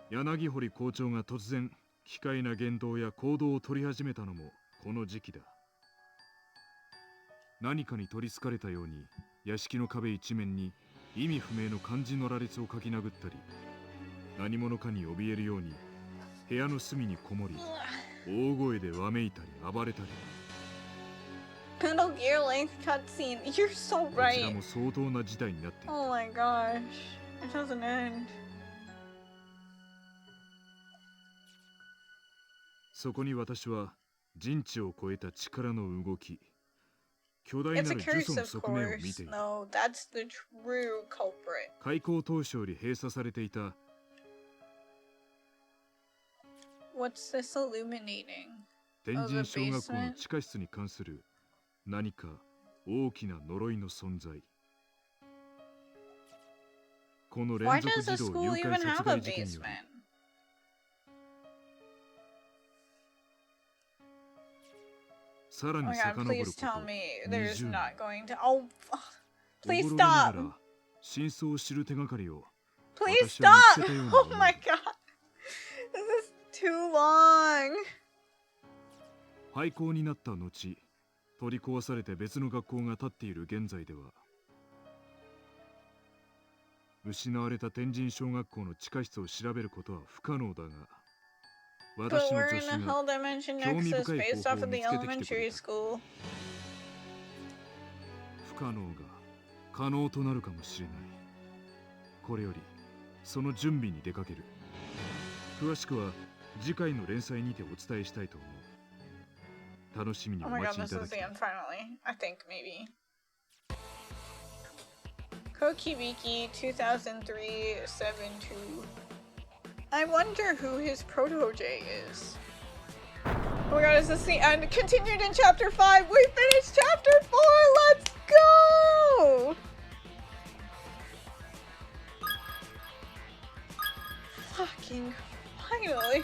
柳堀校長が突然奇怪な言動や行動を取り始めたのもこの時期だ。何かに取りつかれたように屋敷の壁一面に意味不明の漢字の羅列を書き殴ったり、何者かに怯えるように部屋の隅にこもり大声でわめいたり暴れたり。Metal Gear length cutscene. You're so こちら right. も相当な事態になっていた。 Oh my gosh. It doesn't end. そこに私は人知を超えた力の動き、巨大な It's a る呪 curse, 詛の of 側面を見 course. ている。 No, that's the true culprit. 開校当初より閉鎖されていた What's this illuminating? 天 Oh, 神 the 小学校の basement? 地下室に関する何か大きな呪いの存在。この Why 連続 does the 児童 school 誘 even 拐殺 have a 害事件により basement? さら Oh に my god, 遡る please こと tell me there's 20年。 not going to. Oh, please 驚きなが stop. ら真相を知る手がかりを Please 私は見 stop. つけたように Oh 思う。 my god. This is too long. 廃校になった後、取り壊されて別の学校が建っている現在では、失われた天神小学校の地下室を調べることは不可能だが、 But 私の we're 助 in 手 a が hell dimension 興味 nexus 深い based 方 off 法を of 見 the つけてきてく elementary れた。 school. 不可能が可能となるかもしれない。これよりその準備に出かける。詳しくは次回の連載にてお伝えしたいと思う。楽しみに Oh お my 待 god, ちい this ただ is き the たい。 end finally. I think maybe. Kokibiki 2003-72. I wonder who his protege is. Oh my god, is this the end? Continued in chapter 5. We finished chapter 4. Let's go! Fucking finally.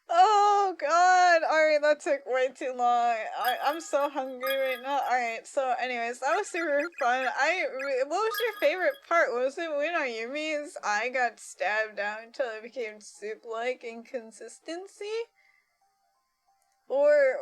Oh god. Alright, that's that took way too long. I'm so hungry right now. Alright, so anyways, that was super fun. What was your favorite part? Was it when Ayumi's eye got stabbed down until it became soup-like in consistency? Or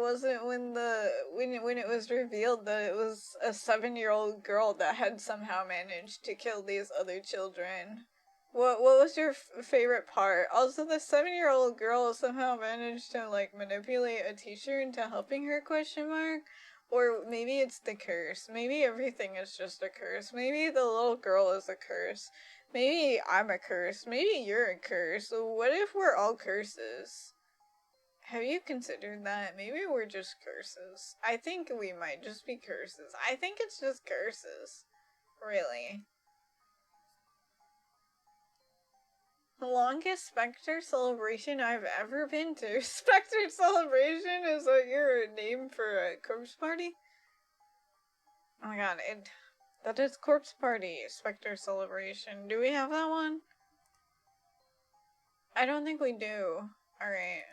was it when it was revealed that it was a 7-year-old girl that had somehow managed to kill these other children? What was your favorite part? Also, the 7-year-old girl somehow managed to like manipulate a teacher into helping her, question mark? Or maybe it's the curse. Maybe everything is just a curse. Maybe the little girl is a curse. Maybe I'm a curse. Maybe you're a curse. So what if we're all curses? Have you considered that? Maybe we're just curses. I think we might just be curses. I think it's just curses. Really. The longest Spectre celebration I've ever been to. Spectre celebration is like your name for a corpse party? Oh my god, that is corpse party, Spectre celebration. Do we have that one? I don't think we do. Alright.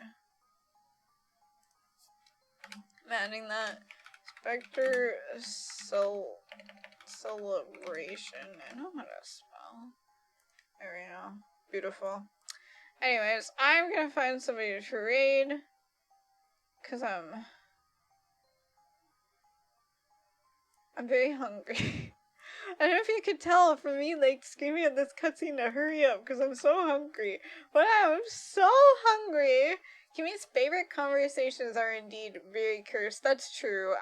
I'm adding that. Spectre celebration. I know how to spell. There we go. Beautiful. Anyways, I'm gonna find somebody to raid. Cause I'm very hungry. I don't know if you could tell from me like screaming at this cutscene to hurry up because I'm so hungry. But I'm so hungry. Kimmy's favorite conversations are indeed very cursed. That's true.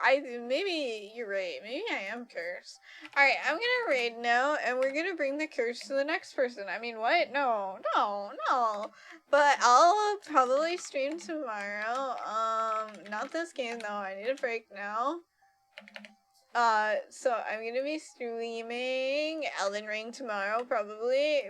Maybe you're right. Maybe I am cursed. Alright, I'm gonna raid now, and we're gonna bring the curse to the next person. I mean, what? No. But I'll probably stream tomorrow. Not this game though. I need a break now. So I'm gonna be streaming Elden Ring tomorrow, probably.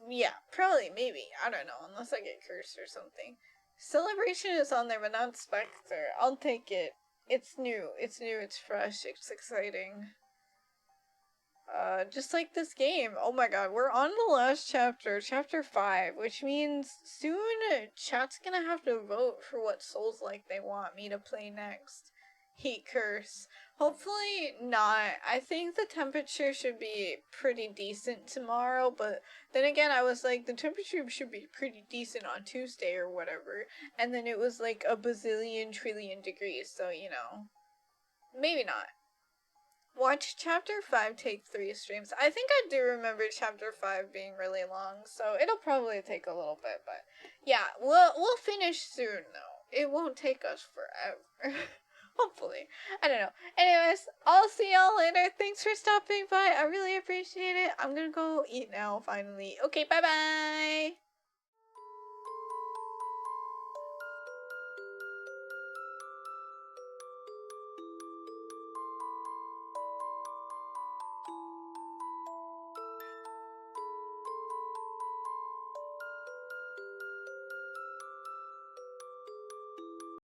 Yeah, probably, maybe. I don't know, unless I get cursed or something. Celebration is on there, but not Spectre. I'll take it. It's new, it's fresh, it's exciting. Just like this game. Oh my god, we're on the last chapter, chapter 5, which means soon chat's gonna have to vote for what Souls-like they want me to play next. Heat curse. Hopefully not. I think the temperature should be pretty decent tomorrow, but then again I was like, the temperature should be pretty decent on Tuesday or whatever, and then it was like a bazillion trillion degrees, so you know, maybe not. Watch chapter 5 take 3 streams. I think I do remember chapter 5 being really long, so it'll probably take a little bit, but yeah, we'll finish soon though. It won't take us forever. Hopefully. I don't know. Anyways, I'll see y'all later. Thanks for stopping by. I really appreciate it. I'm gonna go eat now, finally. Okay, bye-bye!